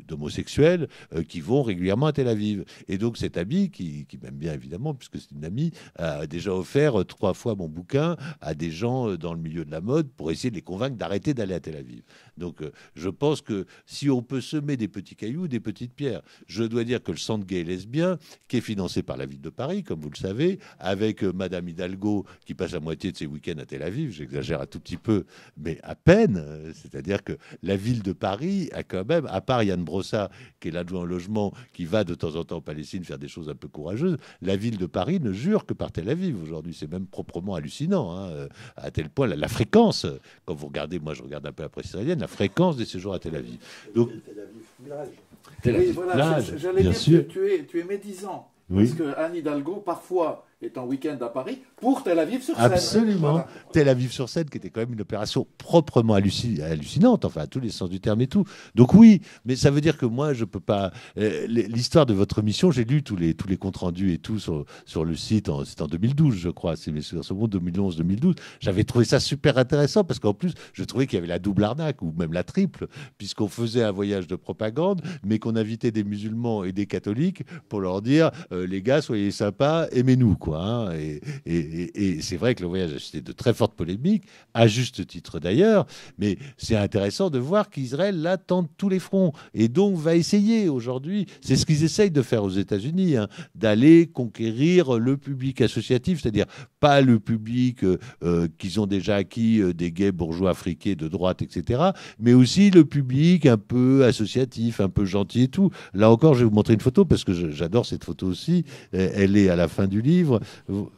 d'homosexuels qui vont régulièrement à Tel Aviv. Et donc, cette amie, qui m'aime bien évidemment, puisque c'est une amie, a déjà offert 3 fois mon bouquin à des gens dans le milieu de la mode pour essayer de les convaincre d'arrêter d'aller à Tel Aviv. Donc, je pense que si on peut semer des petits cailloux, des petites pierres, je dois dire que le centre gay et lesbien, qui est financé par la ville de Paris, comme vous le savez, avec Madame Hidalgo qui passe la moitié de ses week-ends à Tel Aviv, j'exagère un tout petit peu, mais à peine, c'est-à-dire que la ville de Paris a quand même, à part Yann Brossat, qui est l'adjoint au logement, qui va de temps en temps en Palestine faire des choses un peu courageuses, la ville de Paris ne jure que par Tel Aviv. Aujourd'hui, c'est même proprement hallucinant, hein, à tel point la fréquence, quand vous regardez, moi je regarde un peu la presse israélienne, la fréquence des séjours à Tel Aviv. Donc, Tel Aviv plage, j'allais bien dire sûr. que tu es médisant. Oui. Parce que Anne Hidalgo, parfois, est en week-end à Paris pour Tel Aviv sur scène. Absolument. Voilà. Tel Aviv sur scène, qui était quand même une opération proprement hallucinante, enfin, à tous les sens du terme et tout. Donc oui, mais ça veut dire que moi, je peux pas... l'histoire de votre mission, j'ai lu tous les comptes rendus et tout sur le site, c'était en 2012, je crois, c'est sur ce monde 2011-2012. J'avais trouvé ça super intéressant, parce qu'en plus, je trouvais qu'il y avait la double arnaque, ou même la triple, puisqu'on faisait un voyage de propagande, mais qu'on invitait des musulmans et des catholiques pour leur dire, les gars, soyez sympas, aimez-nous, quoi. hein, et c'est vrai que le voyage a suscité de très fortes polémiques, à juste titre d'ailleurs, mais c'est intéressant de voir qu'Israël, là, tente tous les fronts, et donc va essayer aujourd'hui, c'est ce qu'ils essayent de faire aux États-Unis, hein, d'aller conquérir le public associatif, c'est-à-dire pas le public qu'ils ont déjà acquis, des gays bourgeois friqués de droite, etc., mais aussi le public un peu associatif, un peu gentil et tout. Là encore, je vais vous montrer une photo, parce que j'adore cette photo aussi, elle est à la fin du livre.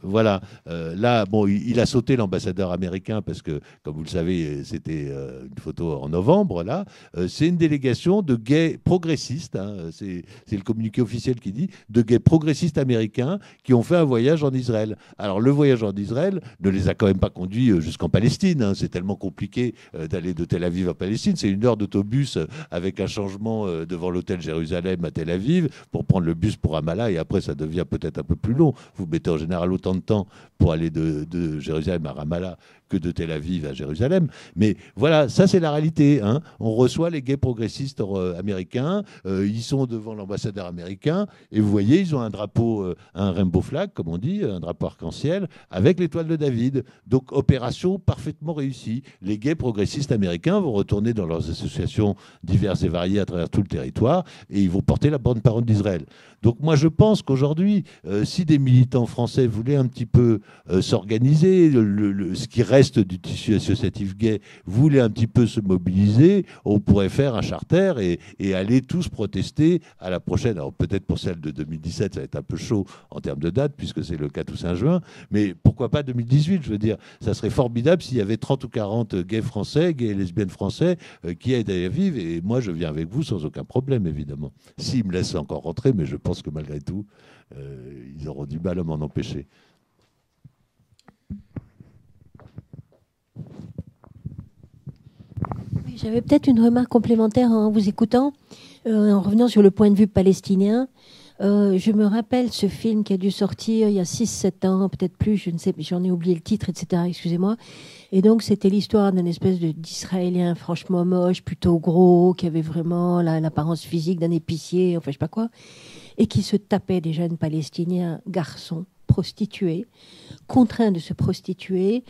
Voilà, là, bon, il a sauté l'ambassadeur américain, parce que, comme vous le savez, c'était une photo en novembre, là. C'est une délégation de gays progressistes, hein, c'est le communiqué officiel qui dit, de gays progressistes américains qui ont fait un voyage en Israël. Alors, le voyage en Israël ne les a quand même pas conduits jusqu'en Palestine, hein. C'est tellement compliqué d'aller de Tel Aviv à Palestine. C'est 1 heure d'autobus avec un changement devant l'hôtel Jérusalem à Tel Aviv pour prendre le bus pour Ramallah, et après, ça devient peut-être un peu plus long. Vous mettez en général autant de temps pour aller de Jérusalem à Ramallah que de Tel Aviv à Jérusalem. Mais voilà, ça c'est la réalité, hein. On reçoit les gays progressistes américains, ils sont devant l'ambassadeur américain, et vous voyez, ils ont un drapeau, un rainbow flag, comme on dit, un drapeau arc-en-ciel, avec l'étoile de David. Donc opération parfaitement réussie. Les gays progressistes américains vont retourner dans leurs associations diverses et variées à travers tout le territoire, et ils vont porter la bonne parole d'Israël. Donc moi je pense qu'aujourd'hui, si des militants français voulaient un petit peu s'organiser, ce qui reste du tissu associatif gay voulait un petit peu se mobiliser, on pourrait faire un charter et aller tous protester à la prochaine. Alors peut-être pour celle de 2017, ça va être un peu chaud en termes de date, puisque c'est le 4 ou 5 juin, mais pourquoi pas 2018, je veux dire, ça serait formidable s'il y avait 30 ou 40 gays français, gays et lesbiennes français qui aident à vivre, et moi je viens avec vous sans aucun problème, évidemment. S'ils me laissent encore rentrer, mais je pense que malgré tout, ils auront du mal à m'en empêcher. J'avais peut-être une remarque complémentaire en vous écoutant, en revenant sur le point de vue palestinien. Je me rappelle ce film qui a dû sortir il y a 6-7 ans, peut-être plus, je ne sais, j'en ai oublié le titre, etc., excusez-moi. Et donc, c'était l'histoire d'un espèce d'Israélien franchement moche, plutôt gros, qui avait vraiment l'apparence physique d'un épicier, enfin, je sais pas quoi, et qui se tapait des jeunes Palestiniens, garçons, prostitués, contraints de se prostituer.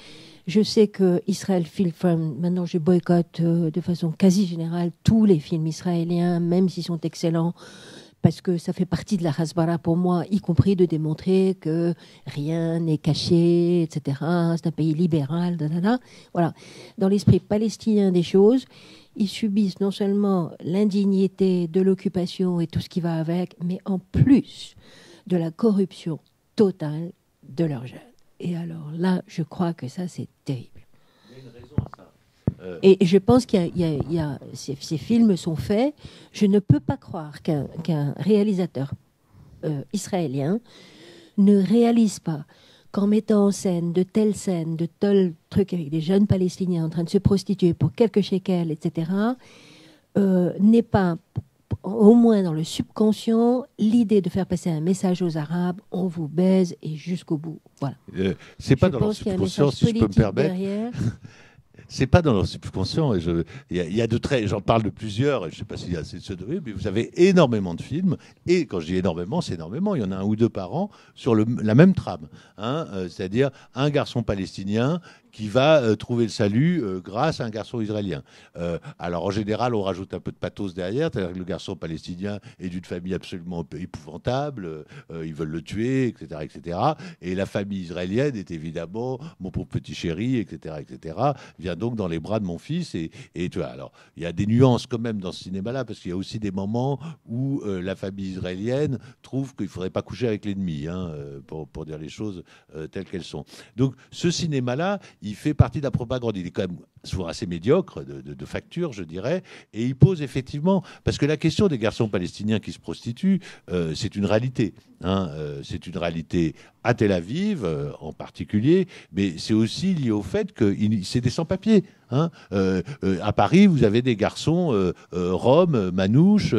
Je sais que Israel Film Fund, maintenant je boycotte de façon quasi générale tous les films israéliens, même s'ils sont excellents, parce que ça fait partie de la Hasbara pour moi, y compris de démontrer que rien n'est caché, etc. C'est un pays libéral, voilà. Dans l'esprit palestinien des choses, ils subissent non seulement l'indignité de l'occupation et tout ce qui va avec, mais en plus de la corruption totale de leurs jeunes. Et alors là, je crois que ça, c'est terrible. Il y a une raison à ça. Et je pense ces films sont faits. Je ne peux pas croire qu'un réalisateur israélien ne réalise pas qu'en mettant en scène de telles scènes, de tels trucs avec des jeunes Palestiniens en train de se prostituer pour quelques shekels, etc., n'est pas, au moins dans le subconscient, l'idée de faire passer un message aux Arabes, on vous baise et jusqu'au bout. Voilà. C'est pas dans leur subconscient, si je peux me permettre. C'est pas dans leur subconscient. Il y a de très, j'en parle de plusieurs, et je ne sais pas s'il y a assez de ceux de vous, mais vous avez énormément de films, et quand je dis énormément, c'est énormément. Il y en a 1 ou 2 par an sur la même trame, hein, c'est-à-dire un garçon palestinien qui va trouver le salut grâce à un garçon israélien. Alors en général, on rajoute un peu de pathos derrière, c'est-à-dire que le garçon palestinien est d'une famille absolument épouvantable, ils veulent le tuer, etc., etc. Et la famille israélienne est évidemment mon pauvre petit chéri, etc., etc. Vient donc dans les bras de mon fils. Et tu vois, alors il y a des nuances quand même dans ce cinéma-là, parce qu'il y a aussi des moments où la famille israélienne trouve qu'il ne faudrait pas coucher avec l'ennemi, hein, pour dire les choses telles qu'elles sont. Donc ce cinéma-là, il fait partie de la propagande. Il est quand même souvent assez médiocre de facture, je dirais, et il pose effectivement, parce que la question des garçons palestiniens qui se prostituent, c'est une réalité, hein, c'est une réalité à Tel Aviv en particulier, mais c'est aussi lié au fait que c'est des sans-papiers. Hein. À Paris, vous avez des garçons roms, manouches,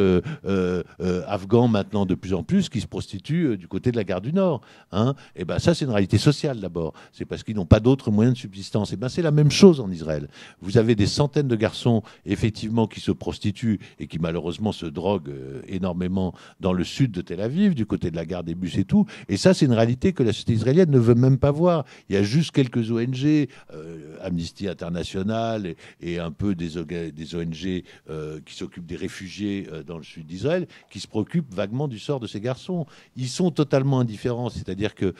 afghans maintenant de plus en plus, qui se prostituent du côté de la gare du Nord. Hein. Et ben ça, c'est une réalité sociale d'abord. C'est parce qu'ils n'ont pas d'autres moyens de subsistance. Et ben c'est la même chose en Israël. Vous avez des centaines de garçons, effectivement, qui se prostituent et qui, malheureusement, se droguent énormément dans le sud de Tel Aviv, du côté de la gare des bus et tout. Et ça, c'est une réalité que la société israélienne ne veut même pas voir. Il y a juste quelques ONG, Amnesty International et un peu des ONG qui s'occupent des réfugiés dans le sud d'Israël, qui se préoccupent vaguement du sort de ces garçons. Ils sont totalement indifférents, c'est-à-dire que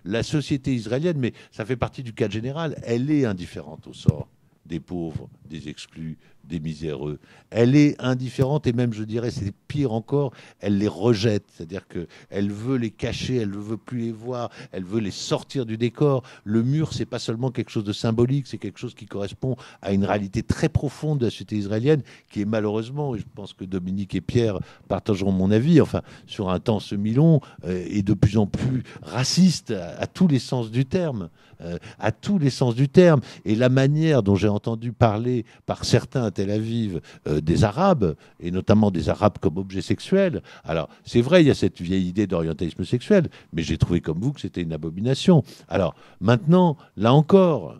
la société israélienne, mais ça fait partie du cadre général, elle est indifférente au sort des pauvres, des exclus, des miséreux. Elle est indifférente et même, je dirais, c'est pire encore, elle les rejette. C'est-à-dire qu'elle veut les cacher, elle ne veut plus les voir, elle veut les sortir du décor. Le mur, c'est pas seulement quelque chose de symbolique, c'est quelque chose qui correspond à une réalité très profonde de la société israélienne qui est malheureusement, et je pense que Dominique et Pierre partageront mon avis, enfin, sur un temps semi-long, est de plus en plus raciste à tous les sens du terme. À tous les sens du terme. Et la manière dont j'ai entendu parler par certains à Tel Aviv des Arabes, et notamment des Arabes comme objet sexuel. Alors, c'est vrai, il y a cette vieille idée d'orientalisme sexuel, mais j'ai trouvé comme vous que c'était une abomination. Alors, maintenant, là encore,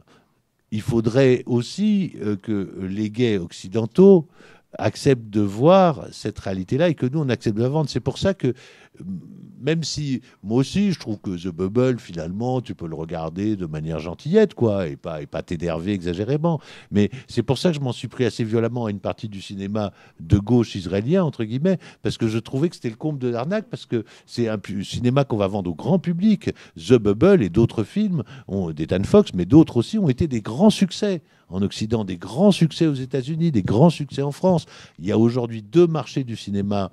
il faudrait aussi que les gays occidentaux acceptent de voir cette réalité-là et que nous, on accepte de la vendre. C'est pour ça que, même si, moi aussi, je trouve que The Bubble, finalement, tu peux le regarder de manière gentillette, quoi, et pas t'énerver exagérément. Mais c'est pour ça que je m'en suis pris assez violemment à une partie du cinéma de gauche israélien, entre guillemets, parce que je trouvais que c'était le comble de l'arnaque, parce que c'est un cinéma qu'on va vendre au grand public. The Bubble et d'autres films, d'Ethan Fox, mais d'autres aussi, ont été des grands succès en Occident, des grands succès aux États-Unis, des grands succès en France. Il y a aujourd'hui 2 marchés du cinéma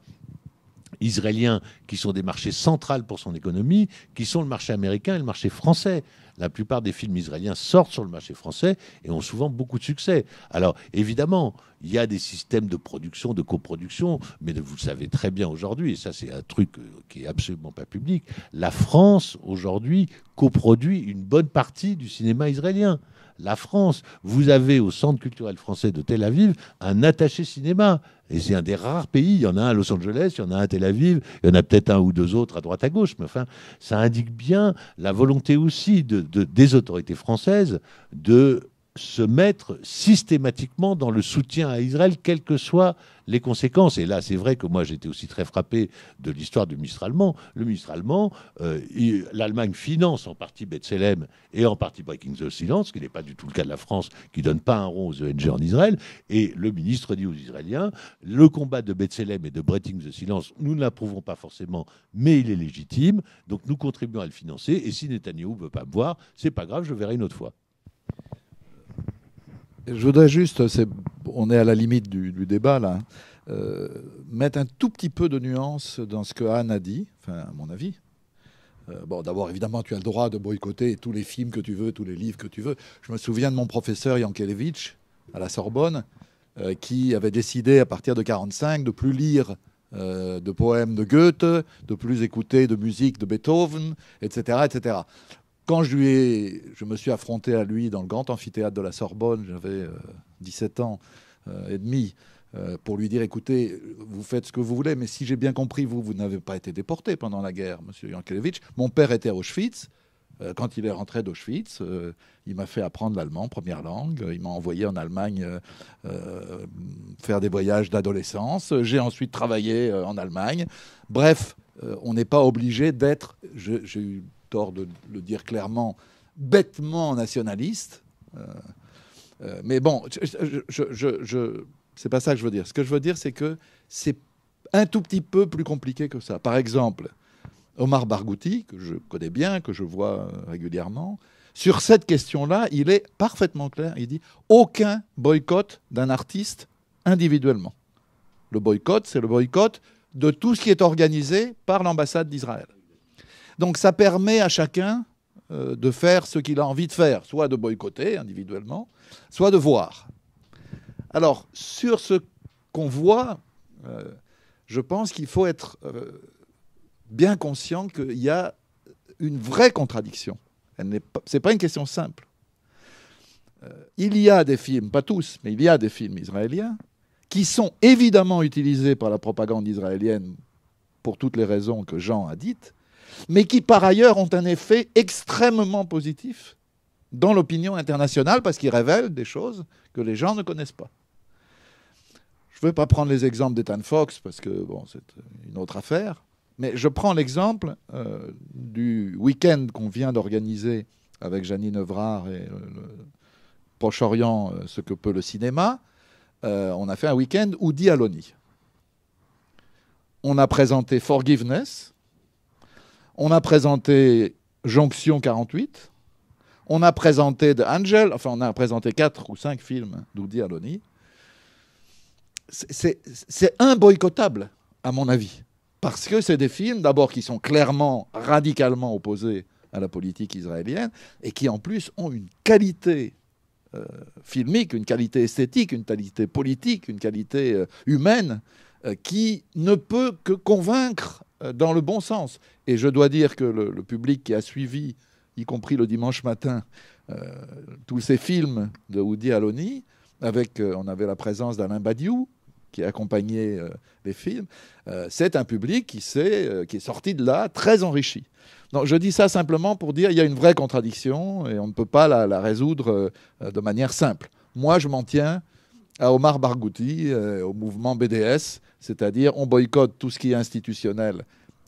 israélien qui sont des marchés centraux pour son économie, qui sont le marché américain et le marché français. La plupart des films israéliens sortent sur le marché français et ont souvent beaucoup de succès. Alors, évidemment, il y a des systèmes de production, de coproduction, mais vous le savez très bien aujourd'hui, et ça c'est un truc qui est absolument pas public, la France, aujourd'hui, coproduit une bonne partie du cinéma israélien. La France, vous avez au Centre culturel français de Tel Aviv un attaché cinéma. Et c'est un des rares pays. Il y en a un à Los Angeles, il y en a un à Tel Aviv, il y en a peut-être un ou 2 autres à droite à gauche. Mais enfin, ça indique bien la volonté aussi des autorités françaises de se mettre systématiquement dans le soutien à Israël, quelles que soient les conséquences. Et là, c'est vrai que moi, j'étais aussi très frappé de l'histoire du ministre allemand. Le ministre allemand, l'Allemagne finance en partie B'Tselem et en partie Breaking the Silence, ce qui n'est pas du tout le cas de la France, qui ne donne pas un rond aux ONG en Israël. Et le ministre dit aux Israéliens, le combat de B'Tselem et de Breaking the Silence, nous ne l'approuvons pas forcément, mais il est légitime, donc nous contribuons à le financer. Et si Netanyahou ne veut pas me voir, c'est pas grave, je verrai une autre fois. Je voudrais juste, on est à la limite du débat là, mettre un tout petit peu de nuance dans ce que Anne a dit, enfin à mon avis. Bon, d'abord, évidemment, tu as le droit de boycotter tous les films que tu veux, tous les livres que tu veux. Je me souviens de mon professeur Yankelevitch à la Sorbonne, qui avait décidé à partir de 1945 de plus lire de poèmes de Goethe, de plus écouter de musique de Beethoven, etc., etc. Quand je me suis affronté à lui dans le grand amphithéâtre de la Sorbonne, j'avais 17 ans et demi, pour lui dire, écoutez, vous faites ce que vous voulez, mais si j'ai bien compris, vous n'avez pas été déporté pendant la guerre, monsieur Yankelevitch. Mon père était à Auschwitz. Quand il est rentré d'Auschwitz, il m'a fait apprendre l'allemand, première langue. Il m'a envoyé en Allemagne faire des voyages d'adolescence. J'ai ensuite travaillé en Allemagne. Bref, on n'est pas obligé d'être... J'ai eu tort de le dire clairement, bêtement nationaliste. Mais bon, c'est pas ça que je veux dire. Ce que je veux dire, c'est que c'est un tout petit peu plus compliqué que ça. Par exemple, Omar Barghouti, que je connais bien, que je vois régulièrement, sur cette question-là, il est parfaitement clair. Il dit aucun boycott d'un artiste individuellement. Le boycott, c'est le boycott de tout ce qui est organisé par l'ambassade d'Israël. Donc ça permet à chacun de faire ce qu'il a envie de faire, soit de boycotter individuellement, soit de voir. Alors, sur ce qu'on voit, je pense qu'il faut être bien conscient qu'il y a une vraie contradiction. Ce n'est pas une question simple. Il y a des films, pas tous, mais il y a des films israéliens qui sont évidemment utilisés par la propagande israélienne pour toutes les raisons que Jean a dites, mais qui par ailleurs ont un effet extrêmement positif dans l'opinion internationale parce qu'il révèle des choses que les gens ne connaissent pas. Je ne vais pas prendre les exemples d'Ethan Fox parce que bon, c'est une autre affaire, mais je prends l'exemple du week-end qu'on vient d'organiser avec Janine Evrard et le Proche-Orient, ce que peut le cinéma. On a fait un week-end Woody Aloni. On a présenté Forgiveness, on a présenté Jonction 48, on a présenté The Angel, enfin on a présenté 4 ou 5 films d'Woody Aloni. C'est imboycottable, à mon avis, parce que c'est des films, d'abord, qui sont clairement, radicalement opposés à la politique israélienne, et qui, en plus, ont une qualité filmique, une qualité esthétique, une qualité politique, une qualité humaine, qui ne peut que convaincre dans le bon sens. Et je dois dire que le public qui a suivi, y compris le dimanche matin, tous ces films de Woody Aloni, on avait la présence d'Alain Badiou, qui accompagnait les films, c'est un public qui est sorti de là très enrichi. Donc, je dis ça simplement pour dire qu'il y a une vraie contradiction et on ne peut pas la résoudre de manière simple. Moi, je m'en tiens à Omar Barghouti, au mouvement BDS, c'est-à-dire on boycotte tout ce qui est institutionnel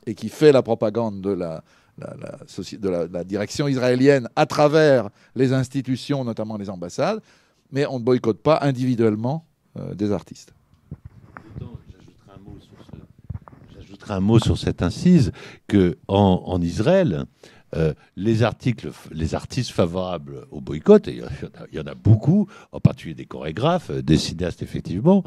et qui fait la propagande de la direction israélienne à travers les institutions, notamment les ambassades, mais on ne boycotte pas individuellement des artistes. J'ajouterai un mot sur cette incise qu'en Israël, les artistes favorables au boycott, et il y en a beaucoup, en particulier des chorégraphes, des cinéastes effectivement,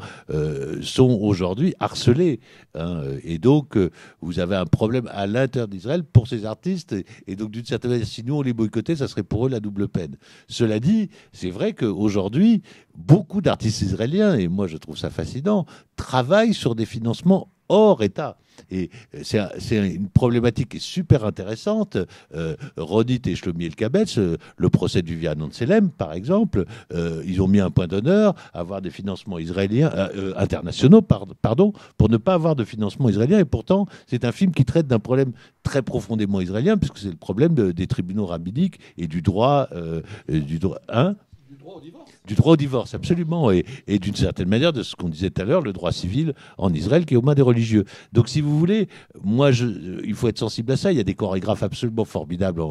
sont aujourd'hui harcelés. Hein, et donc, vous avez un problème à l'intérieur d'Israël pour ces artistes. Et donc, d'une certaine manière, si nous on les boycottait, ça serait pour eux la double peine. Cela dit, c'est vrai qu'aujourd'hui, beaucoup d'artistes israéliens, et moi je trouve ça fascinant, travaillent sur des financements hors État. Et c'est une problématique qui est super intéressante. Ronit et Shlomi Elkabetz, le procès du Vian Selem, par exemple, ils ont mis un point d'honneur à avoir des financements israéliens, internationaux, pardon, pour ne pas avoir de financement israélien. Et pourtant, c'est un film qui traite d'un problème très profondément israélien, puisque c'est le problème des tribunaux rabbiniques et du droit du droit au divorce, absolument, et d'une certaine manière de ce qu'on disait tout à l'heure, le droit civil en Israël qui est aux mains des religieux. Donc, si vous voulez, moi, il faut être sensible à ça. Il y a des chorégraphes absolument formidables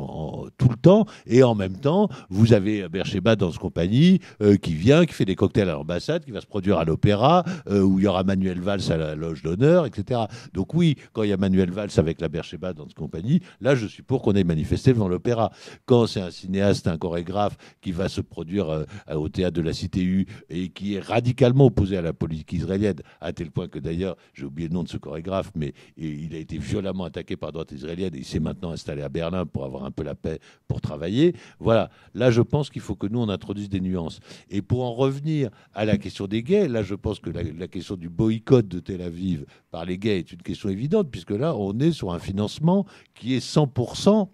tout le temps, et en même temps, vous avez Beersheba Dance Company qui vient, qui fait des cocktails à l'ambassade, qui va se produire à l'opéra, où il y aura Manuel Valls à la loge d'honneur, etc. Donc oui, quand il y a Manuel Valls avec la Beersheba Dance Company, là, je suis pour qu'on aille manifester devant l'opéra. Quand c'est un cinéaste, un chorégraphe qui va se produire au théâtre de la Cité U et qui est radicalement opposé à la politique israélienne, à tel point que d'ailleurs, j'ai oublié le nom de ce chorégraphe, mais il a été violemment attaqué par la droite israélienne et il s'est maintenant installé à Berlin pour avoir un peu la paix pour travailler. Voilà, là je pense qu'il faut que nous on introduise des nuances. Et pour en revenir à la question des gays, là je pense que la question du boycott de Tel Aviv par les gays est une question évidente, puisque là on est sur un financement qui est 100%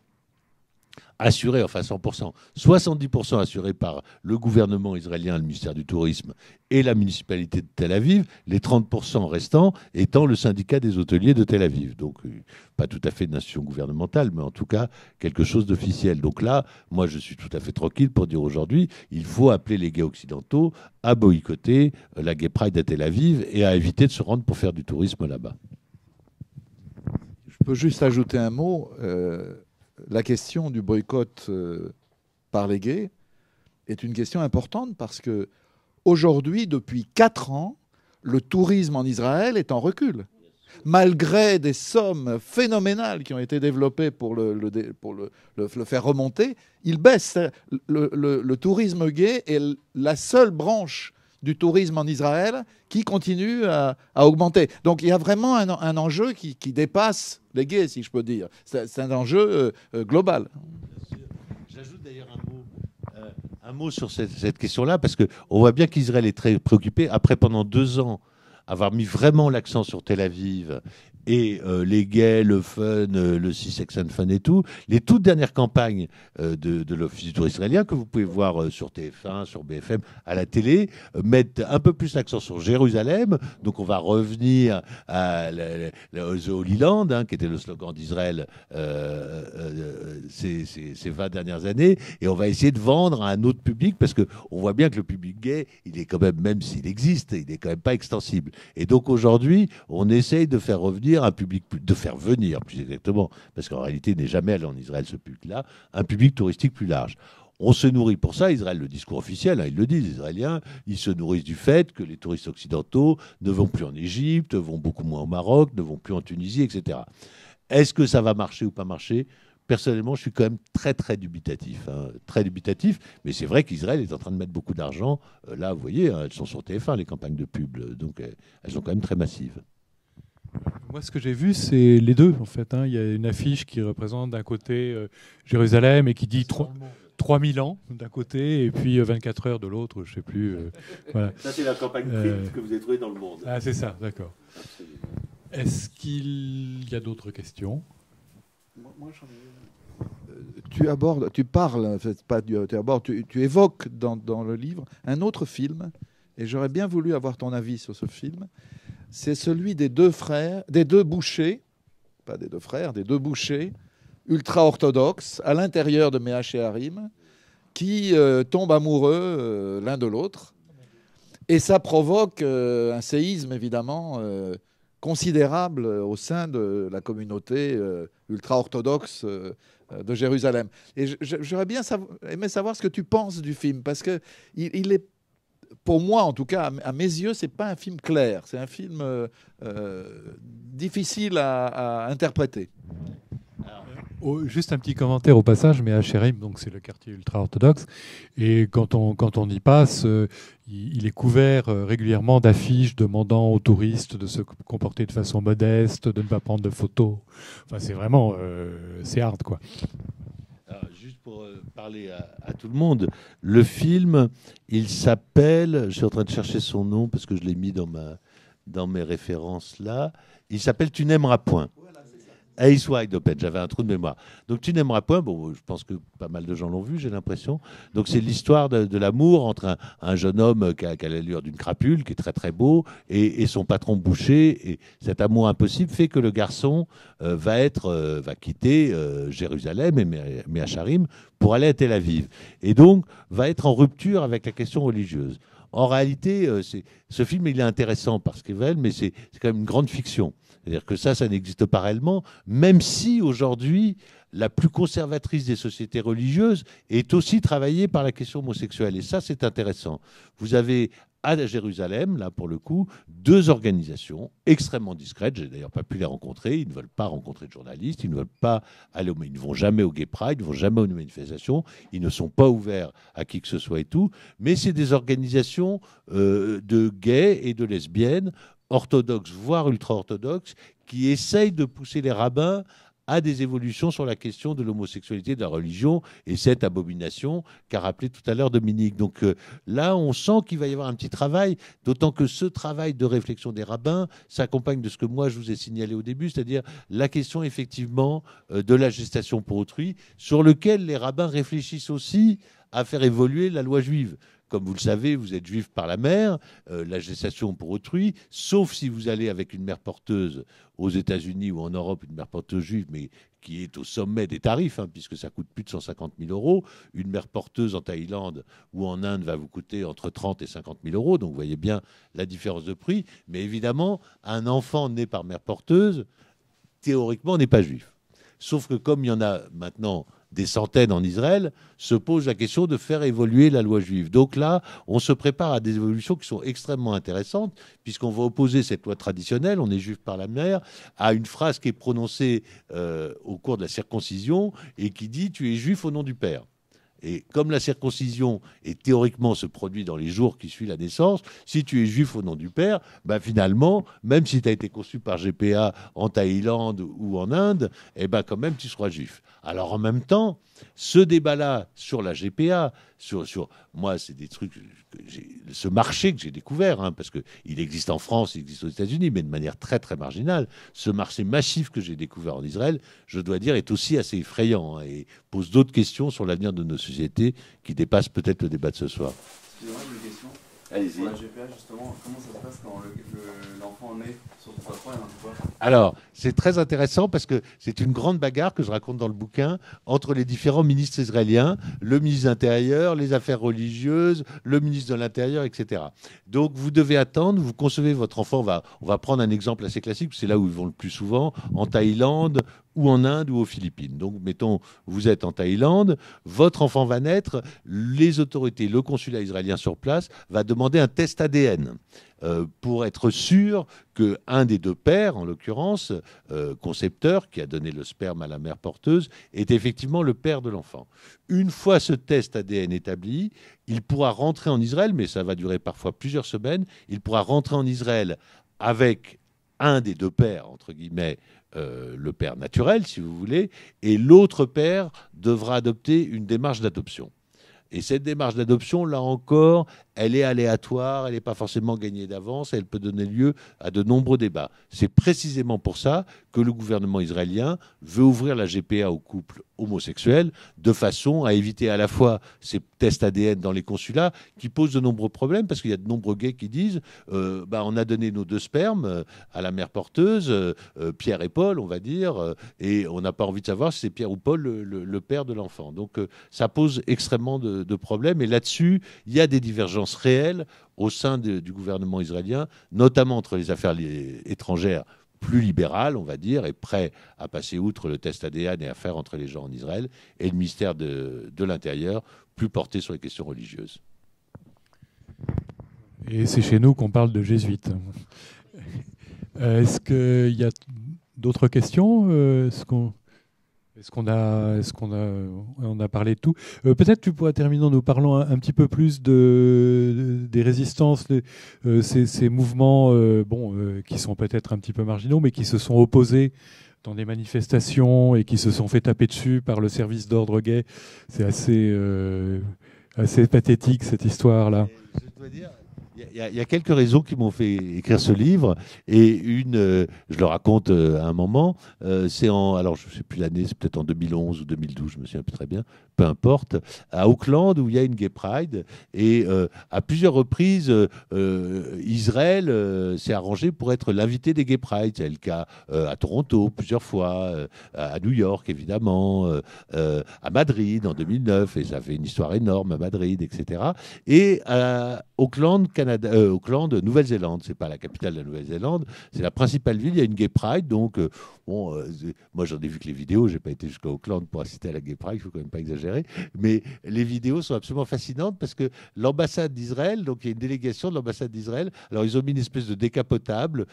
assuré, enfin 100%, 70% assuré par le gouvernement israélien, le ministère du Tourisme et la municipalité de Tel Aviv, les 30% restants étant le syndicat des hôteliers de Tel Aviv. Donc pas tout à fait une institution gouvernementale, mais en tout cas quelque chose d'officiel. Donc là, moi je suis tout à fait tranquille pour dire aujourd'hui, il faut appeler les gays occidentaux à boycotter la Gay Pride à Tel Aviv et à éviter de se rendre pour faire du tourisme là-bas. Je peux juste ajouter un mot. La question du boycott par les gays est une question importante parce que aujourd'hui, depuis 4 ans, le tourisme en Israël est en recul. Malgré des sommes phénoménales qui ont été développées pour le faire remonter, il baisse. Le tourisme gay est la seule branche du tourisme en Israël qui continue à augmenter. Donc il y a vraiment un enjeu qui dépasse les gays, si je peux dire. C'est un enjeu global. J'ajoute d'ailleurs un mot sur cette question-là, parce qu'on voit bien qu'Israël est très préoccupé. Après, pendant 2 ans, avoir mis vraiment l'accent sur Tel Aviv et les gays, le fun, le C-Sex and Fun et tout, les toutes dernières campagnes de l'Office du tourisme israélien, que vous pouvez voir sur TF1, sur BFM, à la télé, mettent un peu plus l'accent sur Jérusalem. Donc on va revenir au Holy Land, hein, qui était le slogan d'Israël ces 20 dernières années, et on va essayer de vendre à un autre public, parce qu'on voit bien que le public gay, il est quand même s'il existe, il n'est quand même pas extensible. Et donc aujourd'hui, on essaye de faire revenir un public, de faire venir plus exactement, parce qu'en réalité, il n'est jamais allé en Israël ce public-là, un public touristique plus large. On se nourrit pour ça, Israël, le discours officiel, hein, ils le disent, les Israéliens, ils se nourrissent du fait que les touristes occidentaux ne vont plus en Égypte, vont beaucoup moins au Maroc, ne vont plus en Tunisie, etc. Est-ce que ça va marcher ou pas marcher ? Personnellement, je suis quand même très, très dubitatif. Hein, très dubitatif, mais c'est vrai qu'Israël est en train de mettre beaucoup d'argent. Là, vous voyez, hein, elles sont sur TF1, les campagnes de pub, donc elles sont quand même très massives. Moi, ce que j'ai vu, c'est les deux, en fait. Hein. Il y a une affiche qui représente d'un côté Jérusalem et qui dit 3000 ans d'un côté, et puis 24 heures de l'autre, je ne sais plus. Voilà. Ça, c'est la campagne print que vous avez trouvée dans le monde. Ah, c'est ça, d'accord. Absolument. Est-ce qu'il y a d'autres questions ? Moi, j'en ai... tu parles, pas tu abordes, tu évoques dans le livre un autre film, et j'aurais bien voulu avoir ton avis sur ce film. C'est celui des deux bouchers, pas des deux frères, des deux bouchers ultra-orthodoxes à l'intérieur de Méach et Harim, qui tombent amoureux l'un de l'autre. Et ça provoque un séisme, évidemment, considérable au sein de la communauté ultra-orthodoxe de Jérusalem. Et j'aurais bien aimé savoir ce que tu penses du film, parce que il est, pour moi en tout cas, à mes yeux, c'est pas un film clair, c'est un film difficile à interpréter. Juste un petit commentaire au passage, mais Harim, donc c'est le quartier ultra-orthodoxe, et quand on y passe, il est couvert régulièrement d'affiches demandant aux touristes de se comporter de façon modeste, de ne pas prendre de photos. Enfin, c'est vraiment, c'est hard, quoi. Alors, juste pour parler à tout le monde, le film, il s'appelle, je suis en train de chercher son nom parce que je l'ai mis dans mes références là, il s'appelle Tu n'aimeras point. Ace Wide Open, j'avais un trou de mémoire. Donc Tu n'aimeras point, bon, je pense que pas mal de gens l'ont vu, j'ai l'impression. Donc c'est l'histoire de l'amour entre un jeune homme qui a l'allure d'une crapule, qui est très très beau, et son patron boucher. Et cet amour impossible fait que le garçon va quitter Jérusalem et Méach Harim pour aller à Tel Aviv. Et donc va être en rupture avec la question religieuse. En réalité, ce film, il est intéressant parce qu'il est, mais c'est quand même une grande fiction. C'est-à-dire que ça n'existe pas réellement, même si aujourd'hui, la plus conservatrice des sociétés religieuses est aussi travaillée par la question homosexuelle. Et ça, c'est intéressant. Vous avez à Jérusalem, là pour le coup, deux organisations extrêmement discrètes. J'ai d'ailleurs pas pu les rencontrer. Ils ne veulent pas rencontrer de journalistes. Ils ne veulent pas aller ils ne vont jamais au Gay Pride. Ils ne vont jamais aux manifestations. Ils ne sont pas ouverts à qui que ce soit et tout. Mais c'est des organisations de gays et de lesbiennes orthodoxes, voire ultra-orthodoxes, qui essayent de pousser les rabbins à des évolutions sur la question de l'homosexualité, de la religion, et cette abomination qu'a rappelé tout à l'heure Dominique. Donc là, on sent qu'il va y avoir un petit travail, d'autant que ce travail de réflexion des rabbins s'accompagne de ce que moi je vous ai signalé au début, c'est-à-dire la question effectivement de la gestation pour autrui, sur lequel les rabbins réfléchissent aussi à faire évoluer la loi juive. Comme vous le savez, vous êtes juif par la mère, la gestation pour autrui, sauf si vous allez avec une mère porteuse aux États-Unis ou en Europe, une mère porteuse juive, mais qui est au sommet des tarifs, hein, puisque ça coûte plus de 150 000 euros. Une mère porteuse en Thaïlande ou en Inde va vous coûter entre 30 et 50 000 euros. Donc vous voyez bien la différence de prix. Mais évidemment, un enfant né par mère porteuse, théoriquement, n'est pas juif. Sauf que comme il y en a maintenant des centaines en Israël, se pose la question de faire évoluer la loi juive. Donc là, on se prépare à des évolutions qui sont extrêmement intéressantes, puisqu'on va opposer cette loi traditionnelle, on est juif par la mère, à une phrase qui est prononcée au cours de la circoncision et qui dit « tu es juif au nom du Père ». Et comme la circoncision est théoriquement se produit dans les jours qui suivent la naissance, si tu es juif au nom du Père, ben finalement, même si tu as été conçu par GPA en Thaïlande ou en Inde, eh ben quand même tu seras juif. Alors en même temps, Ce débat-là sur la GPA, moi, c'est des trucs, ce marché que j'ai découvert, hein, parce qu'il existe en France, il existe aux États-Unis, mais de manière très, très marginale. Ce marché massif que j'ai découvert en Israël, je dois dire, est aussi assez effrayant, hein, et pose d'autres questions sur l'avenir de nos sociétés qui dépassent peut-être le débat de ce soir. Excusez-moi, j'ai une question. Allez-y. Pour la GPA, justement, comment ça se passe quand l'enfant naît sur son passeport, il y en a quoi? Alors, c'est très intéressant parce que c'est une grande bagarre que je raconte dans le bouquin entre les différents ministres israéliens, le ministre de l'Intérieur, les affaires religieuses, le ministre de l'Intérieur, etc. Donc, vous devez attendre, vous concevez votre enfant, on va prendre un exemple assez classique, c'est là où ils vont le plus souvent, en Thaïlande ou en Inde ou aux Philippines. Donc, mettons, vous êtes en Thaïlande, votre enfant va naître, les autorités, le consulat israélien sur place va demander un test ADN pour être sûr qu'un des deux pères, en l'occurrence, concepteur, qui a donné le sperme à la mère porteuse, est effectivement le père de l'enfant. Une fois ce test ADN établi, il pourra rentrer en Israël, mais ça va durer parfois plusieurs semaines, il pourra rentrer en Israël avec un des deux pères, entre guillemets, le père naturel, si vous voulez, et l'autre père devra adopter une démarche d'adoption. Et cette démarche d'adoption, là encore, elle est aléatoire, elle n'est pas forcément gagnée d'avance, elle peut donner lieu à de nombreux débats. C'est précisément pour ça que le gouvernement israélien veut ouvrir la GPA aux couples homosexuels de façon à éviter à la fois ces tests ADN dans les consulats qui posent de nombreux problèmes, parce qu'il y a de nombreux gays qui disent on a donné nos deux spermes à la mère porteuse, Pierre et Paul, on va dire, et on n'a pas envie de savoir si c'est Pierre ou Paul le père de l'enfant. Donc ça pose extrêmement de problèmes, et là-dessus, il y a des divergences réelles au sein du gouvernement israélien, notamment entre les affaires étrangères plus libérales, on va dire, et prêts à passer outre le test ADN et à faire entrer les gens en Israël, et le ministère de l'Intérieur, plus porté sur les questions religieuses. Et c'est chez nous qu'on parle de jésuites. Est-ce qu'il y a d'autres questions? On a parlé de tout. Peut-être tu pourrais terminer en nous parlant un petit peu plus des résistances, ces mouvements qui sont peut-être un petit peu marginaux, mais qui se sont opposés dans des manifestations et qui se sont fait taper dessus par le service d'ordre gay. C'est assez pathétique, cette histoire-là. Je dois dire, il y a quelques raisons qui m'ont fait écrire ce livre, et une, je le raconte à un moment, alors je ne sais plus l'année, c'est peut-être en 2011 ou 2012, je me souviens plus très bien, peu importe, à Auckland, où il y a une Gay Pride, et à plusieurs reprises, Israël s'est arrangé pour être l'invité des Gay Pride. C'est le cas à Toronto plusieurs fois, à New York évidemment, à Madrid en 2009, et ça fait une histoire énorme à Madrid, etc. Et à Auckland, Nouvelle-Zélande, c'est pas la capitale de la Nouvelle-Zélande, c'est la principale ville, il y a une Gay Pride, donc moi j'en ai vu que les vidéos, j'ai pas été jusqu'à Auckland pour assister à la Gay Pride, il faut quand même pas exagérer, mais les vidéos sont absolument fascinantes parce que l'ambassade d'Israël, donc il y a une délégation de l'ambassade d'Israël, alors ils ont mis une espèce de décapotable,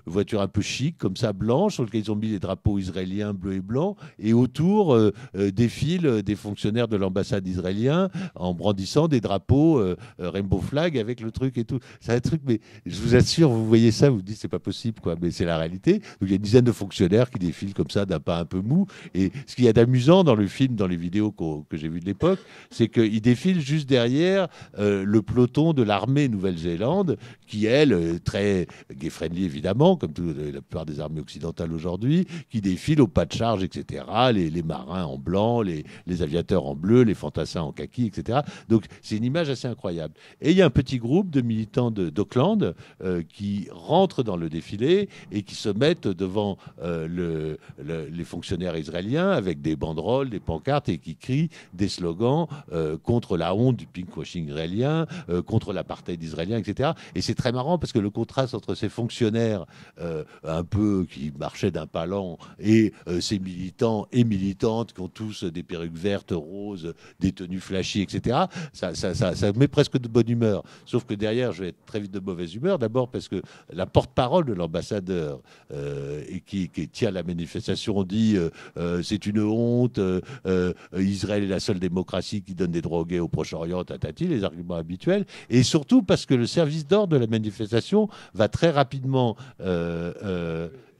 voiture un peu chic, comme ça, blanche, sur lequel ils ont mis les drapeaux israéliens bleus et blancs, et autour défilent des fonctionnaires de l'ambassade israélienne en brandissant des drapeaux rainbow flag avec le truc et tout. C'est un truc, mais je vous assure, vous voyez ça, vous vous dites c'est pas possible, quoi, mais c'est la réalité. Donc il y a une dizaine de fonctionnaires qui défilent comme ça d'un pas un peu mou, et ce qu'il y a d'amusant dans le film, dans les vidéos que j'ai vues de l'époque, c'est qu'ils défilent juste derrière le peloton de l'armée Nouvelle-Zélande, qui elle, très gay-friendly évidemment, comme la plupart des armées occidentales aujourd'hui, qui défilent au pas de charge, etc. Les marins en blanc, les aviateurs en bleu, les fantassins en kaki, etc. Donc c'est une image assez incroyable. Et il y a un petit groupe de militants d'Auckland qui rentrent dans le défilé et qui se mettent devant les fonctionnaires israéliens avec des banderoles, des pancartes, et qui crient des slogans contre la honte du pinkwashing israélien, contre l'apartheid israélien, etc. Et c'est très marrant parce que le contraste entre ces fonctionnaires un peu qui marchaient d'un pas lent et ces militants et militantes qui ont tous des perruques vertes, roses, des tenues flashy, etc., ça met presque de bonne humeur. Sauf que derrière, je vais être très vite de mauvaise humeur. D'abord parce que la porte-parole de l'ambassadeur et qui tient la manifestation dit c'est une honte, Israël est la seule démocratie qui donne des droits aux gays au Proche-Orient, tatati, les arguments habituels. Et surtout parce que le service d'ordre de la manifestation va très rapidement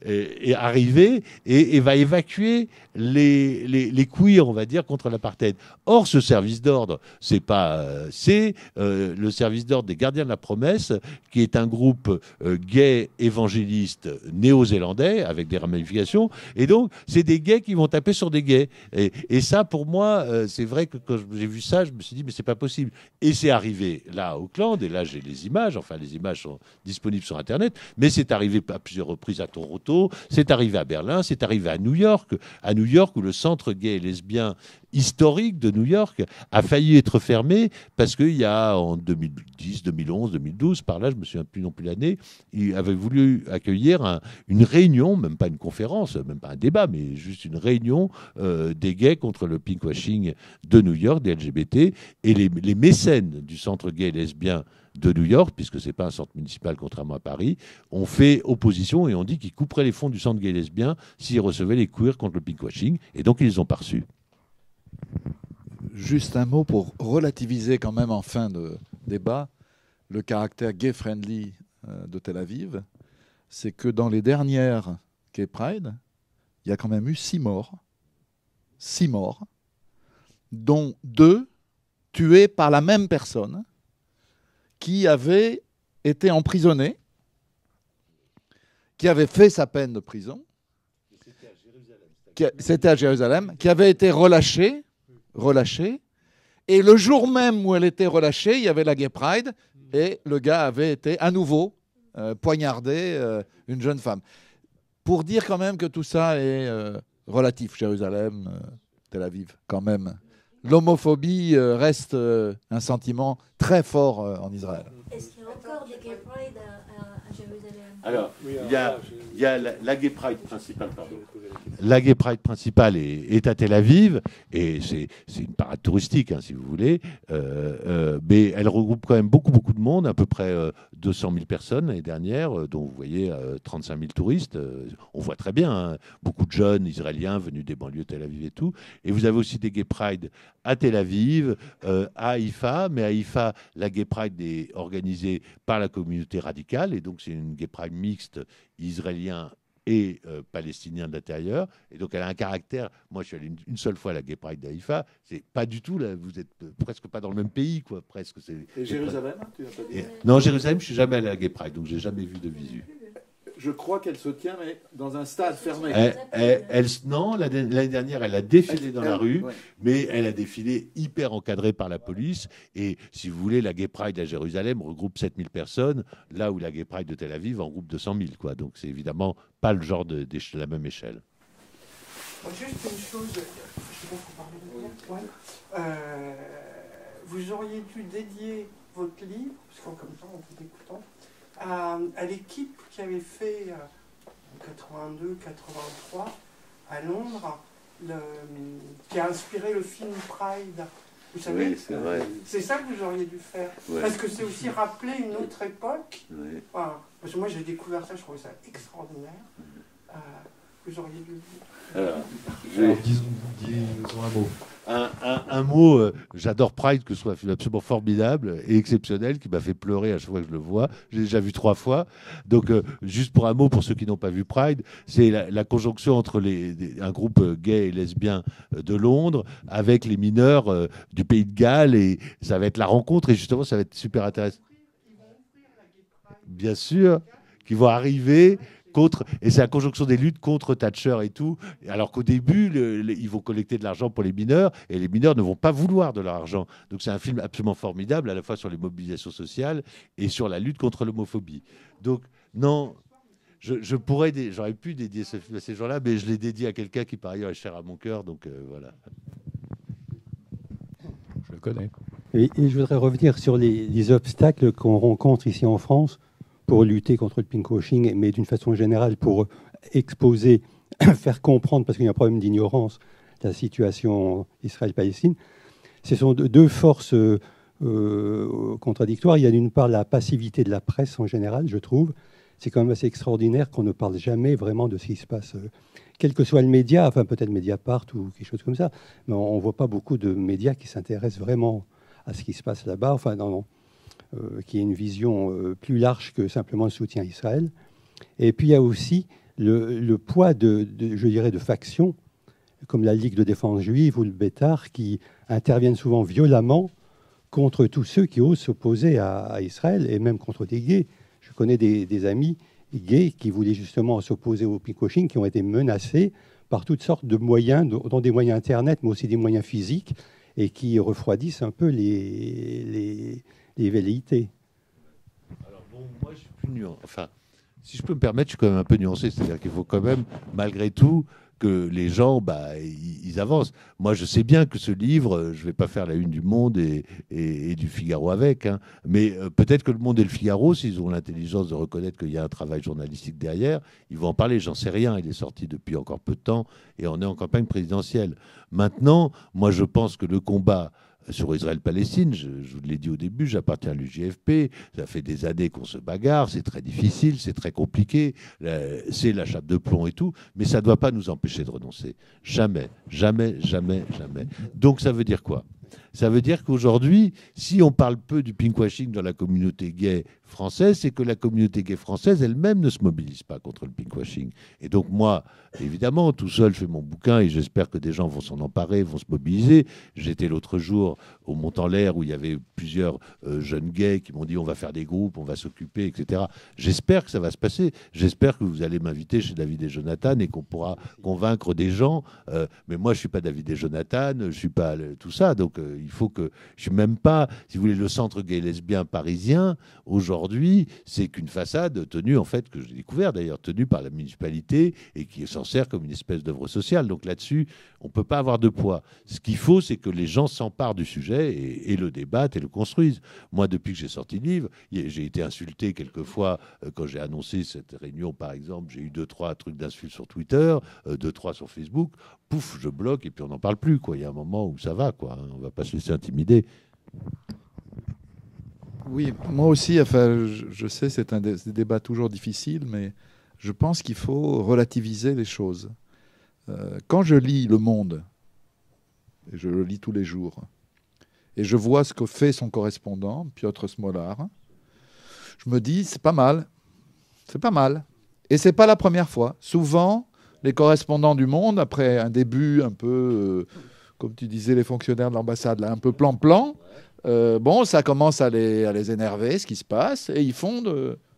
est arrivé et va évacuer les queers, on va dire, contre l'apartheid. Or, ce service d'ordre, c'est le service d'ordre des Gardiens de la Promesse, qui est un groupe gay évangéliste néo-zélandais avec des ramifications. Et donc, c'est des gays qui vont taper sur des gays. Et ça, pour moi, c'est vrai que quand j'ai vu ça, je me suis dit, mais c'est pas possible. Et c'est arrivé là à Auckland, et là j'ai les images, enfin les images sont disponibles sur Internet, mais c'est arrivé à plusieurs reprises à Toronto, c'est arrivé à Berlin, c'est arrivé à New York où le centre gay et lesbien historique de New York a failli être fermé parce qu'il y a en 2010, 2011, 2012, par là, je me souviens plus non plus l'année, il avait voulu accueillir une réunion, même pas une conférence, même pas un débat, mais juste une réunion des gays contre le pinkwashing de New York, des LGBT, et les mécènes du centre gay et lesbien de New York, puisque ce n'est pas un centre municipal contrairement à Paris, ont fait opposition et ont dit qu'ils couperaient les fonds du centre gay et lesbien s'ils recevaient les queers contre le pinkwashing, et donc ils les ont pas reçus. Juste un mot pour relativiser quand même en fin de débat le caractère gay-friendly de Tel Aviv. C'est que dans les dernières Gay Pride, il y a quand même eu 6 morts. 6 morts, dont 2 tués par la même personne qui avait été emprisonnée, qui avait fait sa peine de prison. C'était à Jérusalem, qui avait été relâchée, et le jour même où elle était relâchée, il y avait la Gay Pride, et le gars avait été à nouveau poignardé, une jeune femme. Pour dire quand même que tout ça est relatif, Jérusalem, Tel Aviv, quand même. L'homophobie reste un sentiment très fort en Israël. Est-ce qu'il y a encore des Gay Pride à Jérusalem? Alors, il y a la Gay Pride principale, pardon. La Gay Pride principale est à Tel Aviv, et c'est une parade touristique, hein, si vous voulez, mais elle regroupe quand même beaucoup de monde, à peu près 200 000 personnes l'année dernière, dont vous voyez 35 000 touristes. On voit très bien, hein, beaucoup de jeunes israéliens venus des banlieues de Tel Aviv et tout. Et vous avez aussi des Gay Pride à Tel Aviv, à Haïfa, mais à Haïfa, la Gay Pride est organisée par la communauté radicale, et donc c'est une Gay Pride mixte israélien et palestinien d'intérieur, et donc elle a un caractère. Moi, je suis allé une seule fois à la Gay Pride d'Haïfa. C'est pas du tout là. Vous êtes presque pas dans le même pays, quoi. Presque. Et Jérusalem, tu n'as pas dit? Non, Jérusalem, je suis jamais allé à la Gay Pride, donc j'ai jamais vu de visu. Je crois qu'elle se tient mais dans un stade fermé. Non, l'année dernière, elle a défilé dans la rue, ouais. Mais elle a défilé hyper encadrée par la police. Et si vous voulez, la Gay Pride à Jérusalem regroupe 7000 personnes, là où la Gay Pride de Tel Aviv en regroupe 200 000. Quoi. Donc c'est évidemment pas le genre de la même échelle. Juste une chose, je sais pas si vous parlez de vous auriez dû dédier votre livre, parce qu'en comme ça, en vous écoutant, à l'équipe qui avait fait en 82-83 à Londres, qui a inspiré le film Pride. Vous savez, oui, c'est vrai. C'est ça que vous auriez dû faire. Ouais. Parce que c'est aussi rappeler une autre époque. Ouais. Voilà. Parce que moi, j'ai découvert ça, je trouvais ça extraordinaire. Vous auriez dû... Alors, disons un mot. Un mot, j'adore Pride, que ce soit absolument formidable et exceptionnel, qui m'a fait pleurer à chaque fois que je le vois. J'ai déjà vu 3 fois. Donc, juste pour un mot, pour ceux qui n'ont pas vu Pride, c'est la conjonction entre un groupe gay et lesbien de Londres avec les mineurs du Pays de Galles. Et ça va être la rencontre, et justement, ça va être super intéressant. Bien sûr, qui vont arriver... Et c'est la conjonction des luttes contre Thatcher et tout. Alors qu'au début, ils vont collecter de l'argent pour les mineurs, et les mineurs ne vont pas vouloir de leur argent. Donc c'est un film absolument formidable, à la fois sur les mobilisations sociales et sur la lutte contre l'homophobie. Donc non, j'aurais pu dédier ce film à ces gens-là, mais je l'ai dédié à quelqu'un qui par ailleurs est cher à mon cœur. Donc voilà. Je le connais. Et je voudrais revenir sur les obstacles qu'on rencontre ici en France pour lutter contre le pinkwashing, mais d'une façon générale pour exposer, faire comprendre, parce qu'il y a un problème d'ignorance, la situation Israël-Palestine. Ce sont 2 forces contradictoires. Il y a d'une part la passivité de la presse en général, je trouve. C'est quand même assez extraordinaire qu'on ne parle jamais vraiment de ce qui se passe, quel que soit le média, enfin peut-être Mediapart ou quelque chose comme ça, mais on ne voit pas beaucoup de médias qui s'intéressent vraiment à ce qui se passe là-bas, enfin qui est une vision plus large que simplement le soutien à Israël. Et puis il y a aussi le poids je dirais, de factions, comme la Ligue de défense juive ou le Bétar, qui interviennent souvent violemment contre tous ceux qui osent s'opposer à Israël, et même contre des gays. Je connais des amis gays qui voulaient justement s'opposer au pinkwashing, qui ont été menacés par toutes sortes de moyens, dont des moyens Internet, mais aussi des moyens physiques, et qui refroidissent un peu les velléités. Alors bon, moi je suis plus nuancé. Enfin, si je peux me permettre, je suis quand même un peu nuancé. C'est-à-dire qu'il faut quand même, malgré tout, que les gens, ils avancent. Moi, je sais bien que ce livre, je ne vais pas faire la une du Monde et du Figaro avec, hein, mais peut-être que le Monde et le Figaro, s'ils ont l'intelligence de reconnaître qu'il y a un travail journalistique derrière, ils vont en parler. J'en sais rien. Il est sorti depuis encore peu de temps et on est en campagne présidentielle. Maintenant, moi, je pense que le combat sur Israël-Palestine, je vous l'ai dit au début, j'appartiens à l'UJFP, ça fait des années qu'on se bagarre, c'est très difficile, c'est très compliqué, c'est la chape de plomb et tout, mais ça ne doit pas nous empêcher de renoncer. Jamais, jamais, jamais, jamais. Donc ça veut dire quoi ? Ça veut dire qu'aujourd'hui, si on parle peu du pinkwashing dans la communauté gay française, c'est que la communauté gay française elle-même ne se mobilise pas contre le pinkwashing. Et donc moi, évidemment, tout seul, je fais mon bouquin et j'espère que des gens vont s'en emparer, vont se mobiliser. J'étais l'autre jour au Mont-en-l'Air où il y avait plusieurs jeunes gays qui m'ont dit on va faire des groupes, on va s'occuper, etc. J'espère que ça va se passer. J'espère que vous allez m'inviter chez David et Jonathan et qu'on pourra convaincre des gens. Mais moi, je ne suis pas David et Jonathan, je ne suis pas tout ça. Donc il faut que... Je ne suis même pas, si vous voulez, le centre gay lesbien parisien. Aujourd'hui, c'est qu'une façade tenue, en fait, que j'ai découvert d'ailleurs, tenue par la municipalité et qui s'en sert comme une espèce d'œuvre sociale. Donc là-dessus, on ne peut pas avoir de poids. Ce qu'il faut, c'est que les gens s'emparent du sujet et le débattent et le construisent. Moi, depuis que j'ai sorti le livre, j'ai été insulté quelquefois quand j'ai annoncé cette réunion, par exemple. J'ai eu 2-3 trucs d'insultes sur Twitter, 2-3 sur Facebook. Pouf, je bloque et puis on n'en parle plus, quoi. Il y a un moment où ça va, quoi. On ne va pas se laisser intimider. Oui, moi aussi, enfin, je sais, c'est un débat toujours difficile, mais je pense qu'il faut relativiser les choses. Quand je lis Le Monde, et je le lis tous les jours, et je vois ce que fait son correspondant, Piotr Smolar, je me dis, c'est pas mal. C'est pas mal. Et c'est pas la première fois. Souvent, les correspondants du Monde, après un début un peu, comme tu disais, les fonctionnaires de l'ambassade, là, un peu plan-plan, bon, ça commence à les énerver, ce qui se passe, et ils font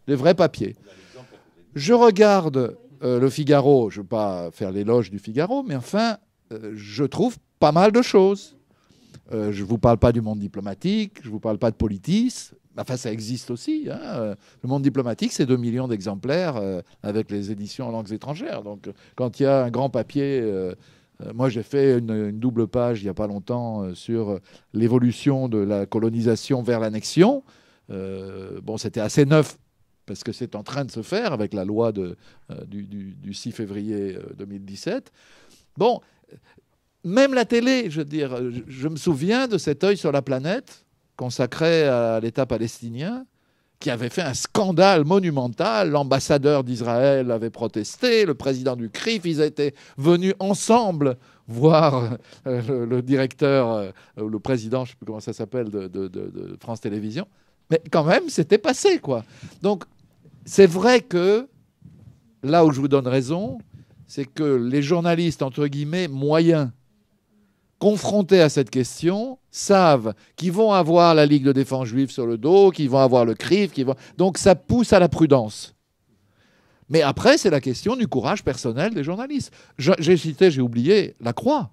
des vrais papiers. Je regarde le Figaro, je ne veux pas faire l'éloge du Figaro, mais enfin, je trouve pas mal de choses. Je ne vous parle pas du Monde diplomatique, je ne vous parle pas de Politis, enfin ça existe aussi. Hein. Le Monde diplomatique, c'est 2 millions d'exemplaires avec les éditions en langues étrangères. Donc quand il y a un grand papier... moi, j'ai fait une double page il n'y a pas longtemps sur l'évolution de la colonisation vers l'annexion. Bon, c'était assez neuf parce que c'est en train de se faire avec la loi du 6 février 2017. Bon, même la télé, je veux dire, je me souviens de cet œil sur la planète consacré à l'État palestinien qui avait fait un scandale monumental. L'ambassadeur d'Israël avait protesté, le président du CRIF, ils étaient venus ensemble voir le directeur, le président, je ne sais plus comment ça s'appelle, de France Télévisions. Mais quand même, c'était passé, quoi. Donc, c'est vrai que, là où je vous donne raison, c'est que les journalistes, entre guillemets, moyens, confrontés à cette question, savent qu'ils vont avoir la Ligue de défense juive sur le dos, qu'ils vont avoir le CRIF, donc ça pousse à la prudence. Mais après, c'est la question du courage personnel des journalistes. J'ai oublié La Croix.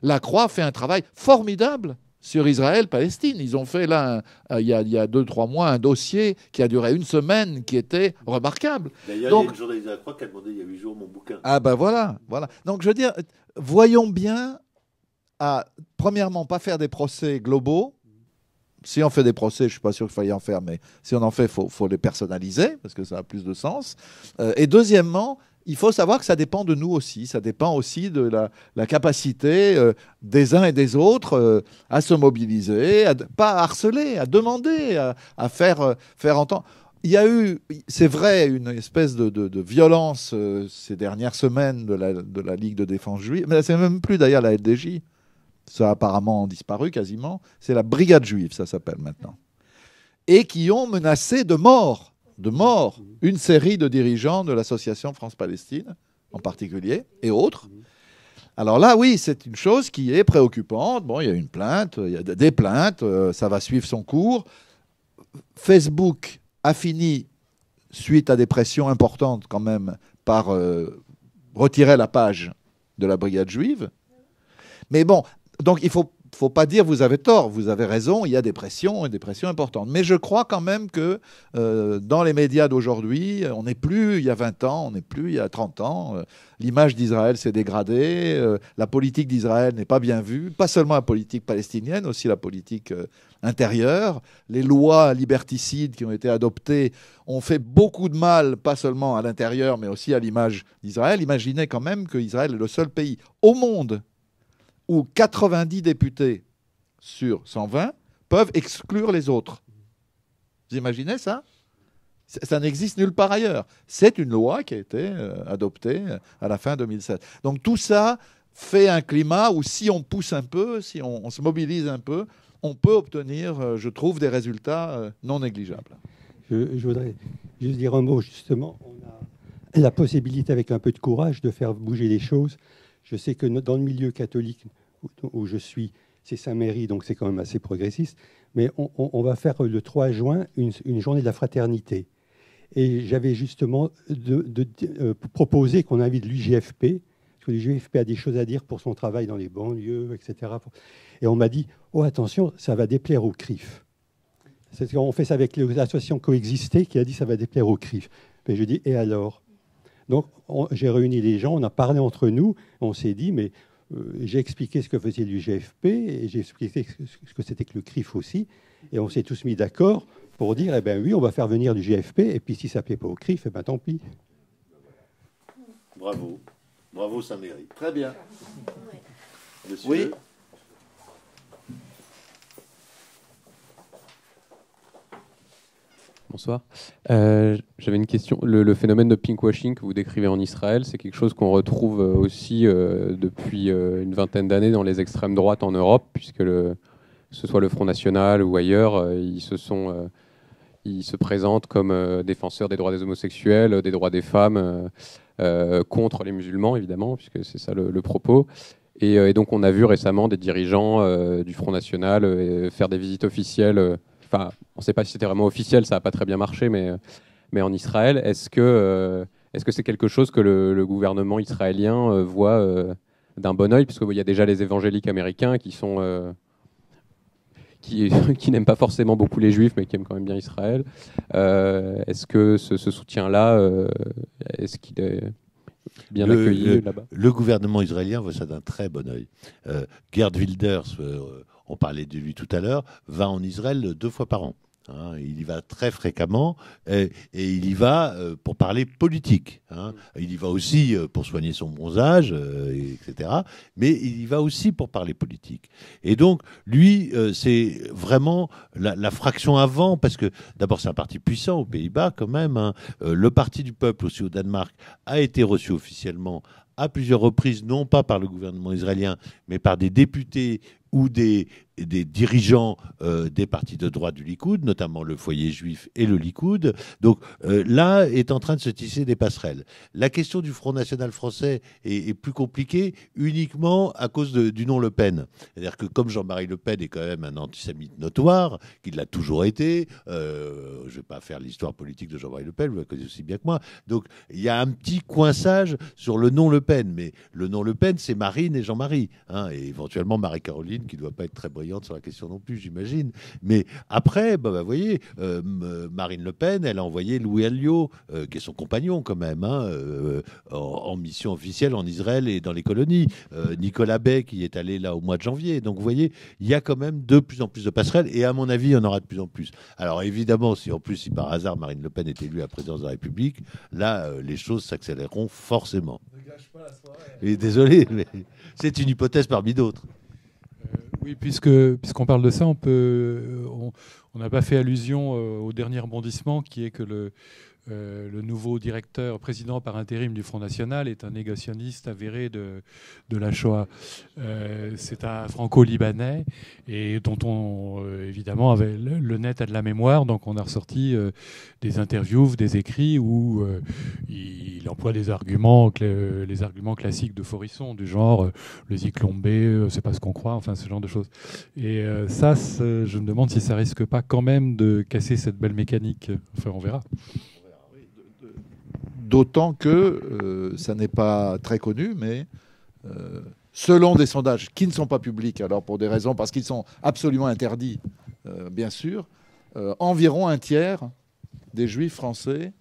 La Croix fait un travail formidable sur Israël-Palestine. Ils ont fait là, il y a 2-3 mois, un dossier qui a duré 1 semaine, qui était remarquable. D'ailleurs, il y a une journaliste de La Croix qui a demandé il y a 8 jours mon bouquin. Ah ben voilà. Donc je veux dire, voyons bien à, premièrement, pas faire des procès globaux. Si on fait des procès, je ne suis pas sûr qu'il faille en faire, mais si on en fait, il faut les personnaliser, parce que ça a plus de sens. Et deuxièmement, il faut savoir que ça dépend de nous aussi. Ça dépend aussi de la capacité des uns et des autres à se mobiliser, pas à harceler, à demander, à faire entendre. Il y a eu, c'est vrai, une espèce de violence ces dernières semaines de la Ligue de défense juive, mais c'est même plus d'ailleurs la LDJ. Ça a apparemment disparu quasiment. C'est la Brigade juive, ça s'appelle maintenant. Et qui ont menacé de mort de mort, une série de dirigeants de l'association France-Palestine, en particulier, et autres. Alors là, oui, c'est une chose qui est préoccupante. Bon, il y a une plainte, il y a des plaintes, ça va suivre son cours. Facebook a fini, suite à des pressions importantes quand même, par retirer la page de la Brigade juive. Mais bon, donc il faut pas dire vous avez tort, vous avez raison, il y a des pressions et des pressions importantes. Mais je crois quand même que dans les médias d'aujourd'hui, on n'est plus il y a 20 ans, on n'est plus il y a 30 ans. L'image d'Israël s'est dégradée, la politique d'Israël n'est pas bien vue, pas seulement la politique palestinienne, aussi la politique intérieure. Les lois liberticides qui ont été adoptées ont fait beaucoup de mal, pas seulement à l'intérieur, mais aussi à l'image d'Israël. Imaginez quand même qu'Israël est le seul pays au monde où 90 députés sur 120 peuvent exclure les autres. Vous imaginez ça? Ça n'existe nulle part ailleurs. C'est une loi qui a été adoptée à la fin 2007. Donc tout ça fait un climat où si on pousse un peu, si on se mobilise un peu, on peut obtenir, je trouve, des résultats non négligeables. Je voudrais juste dire un mot, justement. On a la possibilité, avec un peu de courage, de faire bouger les choses. Je sais que dans le milieu catholique où je suis, c'est Saint-Méry, donc c'est quand même assez progressiste, mais on va faire le 3 juin une journée de la fraternité. Et j'avais justement proposé qu'on invite l'UJFP, parce que l'UJFP a des choses à dire pour son travail dans les banlieues, etc. Et on m'a dit, oh attention, ça va déplaire aux CRIF. On fait ça avec l'association Coexister qui a dit ça va déplaire aux CRIF. Mais je dis, et alors? Donc, j'ai réuni les gens, on a parlé entre nous, on s'est dit, mais j'ai expliqué ce que faisait l'UGFP et j'ai expliqué ce que c'était que le CRIF aussi, et on s'est tous mis d'accord pour dire, eh bien oui, on va faire venir l'UGFP, et puis si ça ne plaît pas au CRIF, eh bien tant pis. Bravo. Bravo, ça mérite. Très bien. Monsieur. Oui. Bonsoir. J'avais une question. Le phénomène de pinkwashing que vous décrivez en Israël, c'est quelque chose qu'on retrouve aussi depuis une vingtaine d'années dans les extrêmes droites en Europe, puisque que ce soit le Front National ou ailleurs, ils se présentent comme défenseurs des droits des homosexuels, des droits des femmes, contre les musulmans, évidemment, puisque c'est ça le propos. Et donc on a vu récemment des dirigeants du Front National faire des visites officielles. Enfin, on ne sait pas si c'était vraiment officiel, ça n'a pas très bien marché, mais en Israël, est-ce que c'est quelque chose que le gouvernement israélien voit d'un bon oeil? Parce qu'il y a déjà les évangéliques américains qui n'aiment pas forcément beaucoup les juifs, mais qui aiment quand même bien Israël. Est-ce que ce soutien-là, est-ce qu'il est bien accueilli là-bas? Le gouvernement israélien voit ça d'un très bon oeil. Geert Wilders, on parlait de lui tout à l'heure, va en Israël 2 fois par an. Il y va très fréquemment et il y va pour parler politique. Il y va aussi pour soigner son bronzage, etc. Mais il y va aussi pour parler politique. Et donc, lui, c'est vraiment la fraction avant, parce que d'abord, c'est un parti puissant aux Pays-Bas quand même. Le Parti du peuple aussi au Danemark a été reçu officiellement à plusieurs reprises, non pas par le gouvernement israélien, mais par des députés ou des dirigeants des partis de droite du Likoud, notamment le foyer juif et le Likoud. Donc là est en train de se tisser des passerelles. La question du Front National français est plus compliquée uniquement à cause du nom Le Pen. C'est-à-dire que comme Jean-Marie Le Pen est quand même un antisémite notoire, qu'il l'a toujours été, je ne vais pas faire l'histoire politique de Jean-Marie Le Pen, vous la connaissez aussi bien que moi. Donc il y a un petit coinçage sur le nom Le Pen, mais le nom Le Pen, c'est Marine et Jean-Marie, et éventuellement Marie-Caroline, qui ne doit pas être très brillante sur la question non plus, j'imagine. Mais après, vous voyez, Marine Le Pen, elle a envoyé Louis Alliot, qui est son compagnon quand même, en mission officielle en Israël et dans les colonies. Nicolas Bay, qui est allé là au mois de janvier. Donc vous voyez, il y a quand même de plus en plus de passerelles, et à mon avis, il y en aura de plus en plus. Alors évidemment, si par hasard Marine Le Pen est élue à la présidence de la République, là, les choses s'accéléreront forcément. Ne gâche pas la soirée. Et désolé, mais c'est une hypothèse parmi d'autres. Oui, puisqu'on parle de ça, on n'a pas fait allusion au dernier rebondissement qui est que le nouveau président par intérim du Front National est un négationniste avéré de la Shoah. C'est un franco-libanais et dont on, évidemment, avait le net a de la mémoire, donc on a ressorti des interviews, des écrits où il emploie les arguments classiques de Forisson, du genre le Zyklon B, c'est pas ce qu'on croit, enfin ce genre de choses. Et je me demande si ça risque pas quand même de casser cette belle mécanique. Enfin, on verra. D'autant que ça n'est pas très connu, mais selon des sondages qui ne sont pas publics, alors pour des raisons, parce qu'ils sont absolument interdits, bien sûr, environ un tiers des juifs français,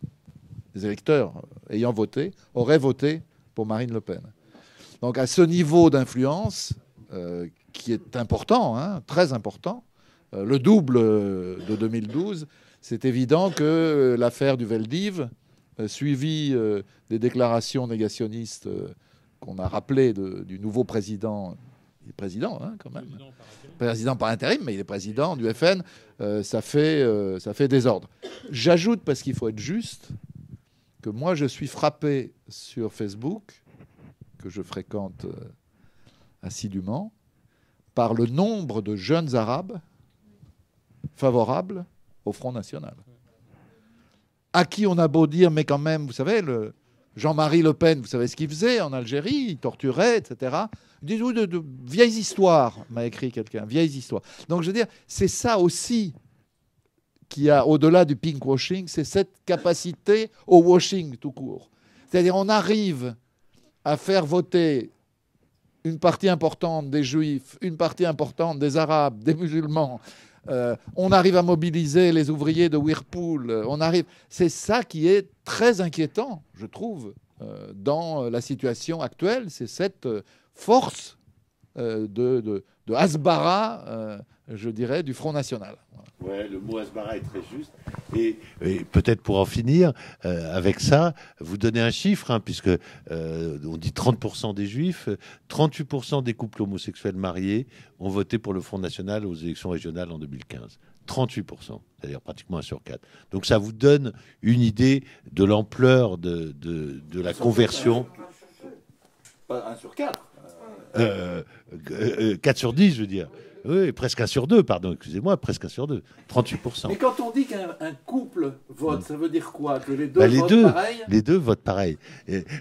des électeurs ayant voté, auraient voté pour Marine Le Pen. Donc à ce niveau d'influence, qui est important, hein, très important, le double de 2012, c'est évident que l'affaire du Veldiv, suivi des déclarations négationnistes qu'on a rappelées du nouveau président, il est président hein, quand même, président par intérim, mais il est président du FN, ça fait désordre. J'ajoute, parce qu'il faut être juste, que moi je suis frappé sur Facebook, que je fréquente assidûment, par le nombre de jeunes Arabes favorables au Front National. À qui on a beau dire, mais quand même, vous savez, Jean-Marie Le Pen, vous savez ce qu'il faisait en Algérie, il torturait, etc. Des de vieilles histoires, m'a écrit quelqu'un, vieilles histoires. Donc je veux dire, c'est ça aussi qui a, au-delà du pinkwashing, c'est cette capacité au washing tout court. C'est-à-dire on arrive à faire voter une partie importante des Juifs, une partie importante des Arabes, des musulmans. On arrive à mobiliser les ouvriers de Whirlpool. C'est ça qui est très inquiétant, je trouve, dans la situation actuelle. C'est cette force de Hasbara, je dirais, du Front National. Ouais, le mot Hasbara est très juste. Et peut-être pour en finir avec ça, vous donnez un chiffre, hein, puisque on dit 30% des Juifs, 38% des couples homosexuels mariés ont voté pour le Front National aux élections régionales en 2015. 38%, c'est-à-dire pratiquement 1 sur 4. Donc ça vous donne une idée de l'ampleur de la conversion. Pas 1 sur 4. 4 sur 10, je veux dire. Oui, presque 1 sur 2, pardon, excusez-moi, presque 1 sur 2, 38%. Mais quand on dit qu'un couple vote, ça veut dire quoi? Que les deux votent pareil? Les deux votent pareil.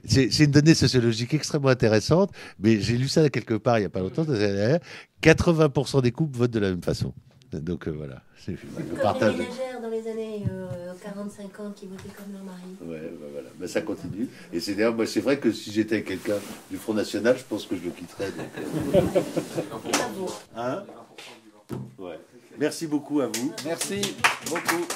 C'est une donnée sociologique extrêmement intéressante, mais j'ai lu ça quelque part il n'y a pas longtemps. 80% des couples votent de la même façon. Donc voilà. C'est comme les ménagères dans les années 40-50 qui votaient comme leur mari. Ouais, voilà. Ben, ça continue. Et c'est d'ailleurs, c'est vrai que si j'étais avec quelqu'un du Front National, je pense que je le quitterais. Hein? Ouais. Merci beaucoup à vous. Merci beaucoup.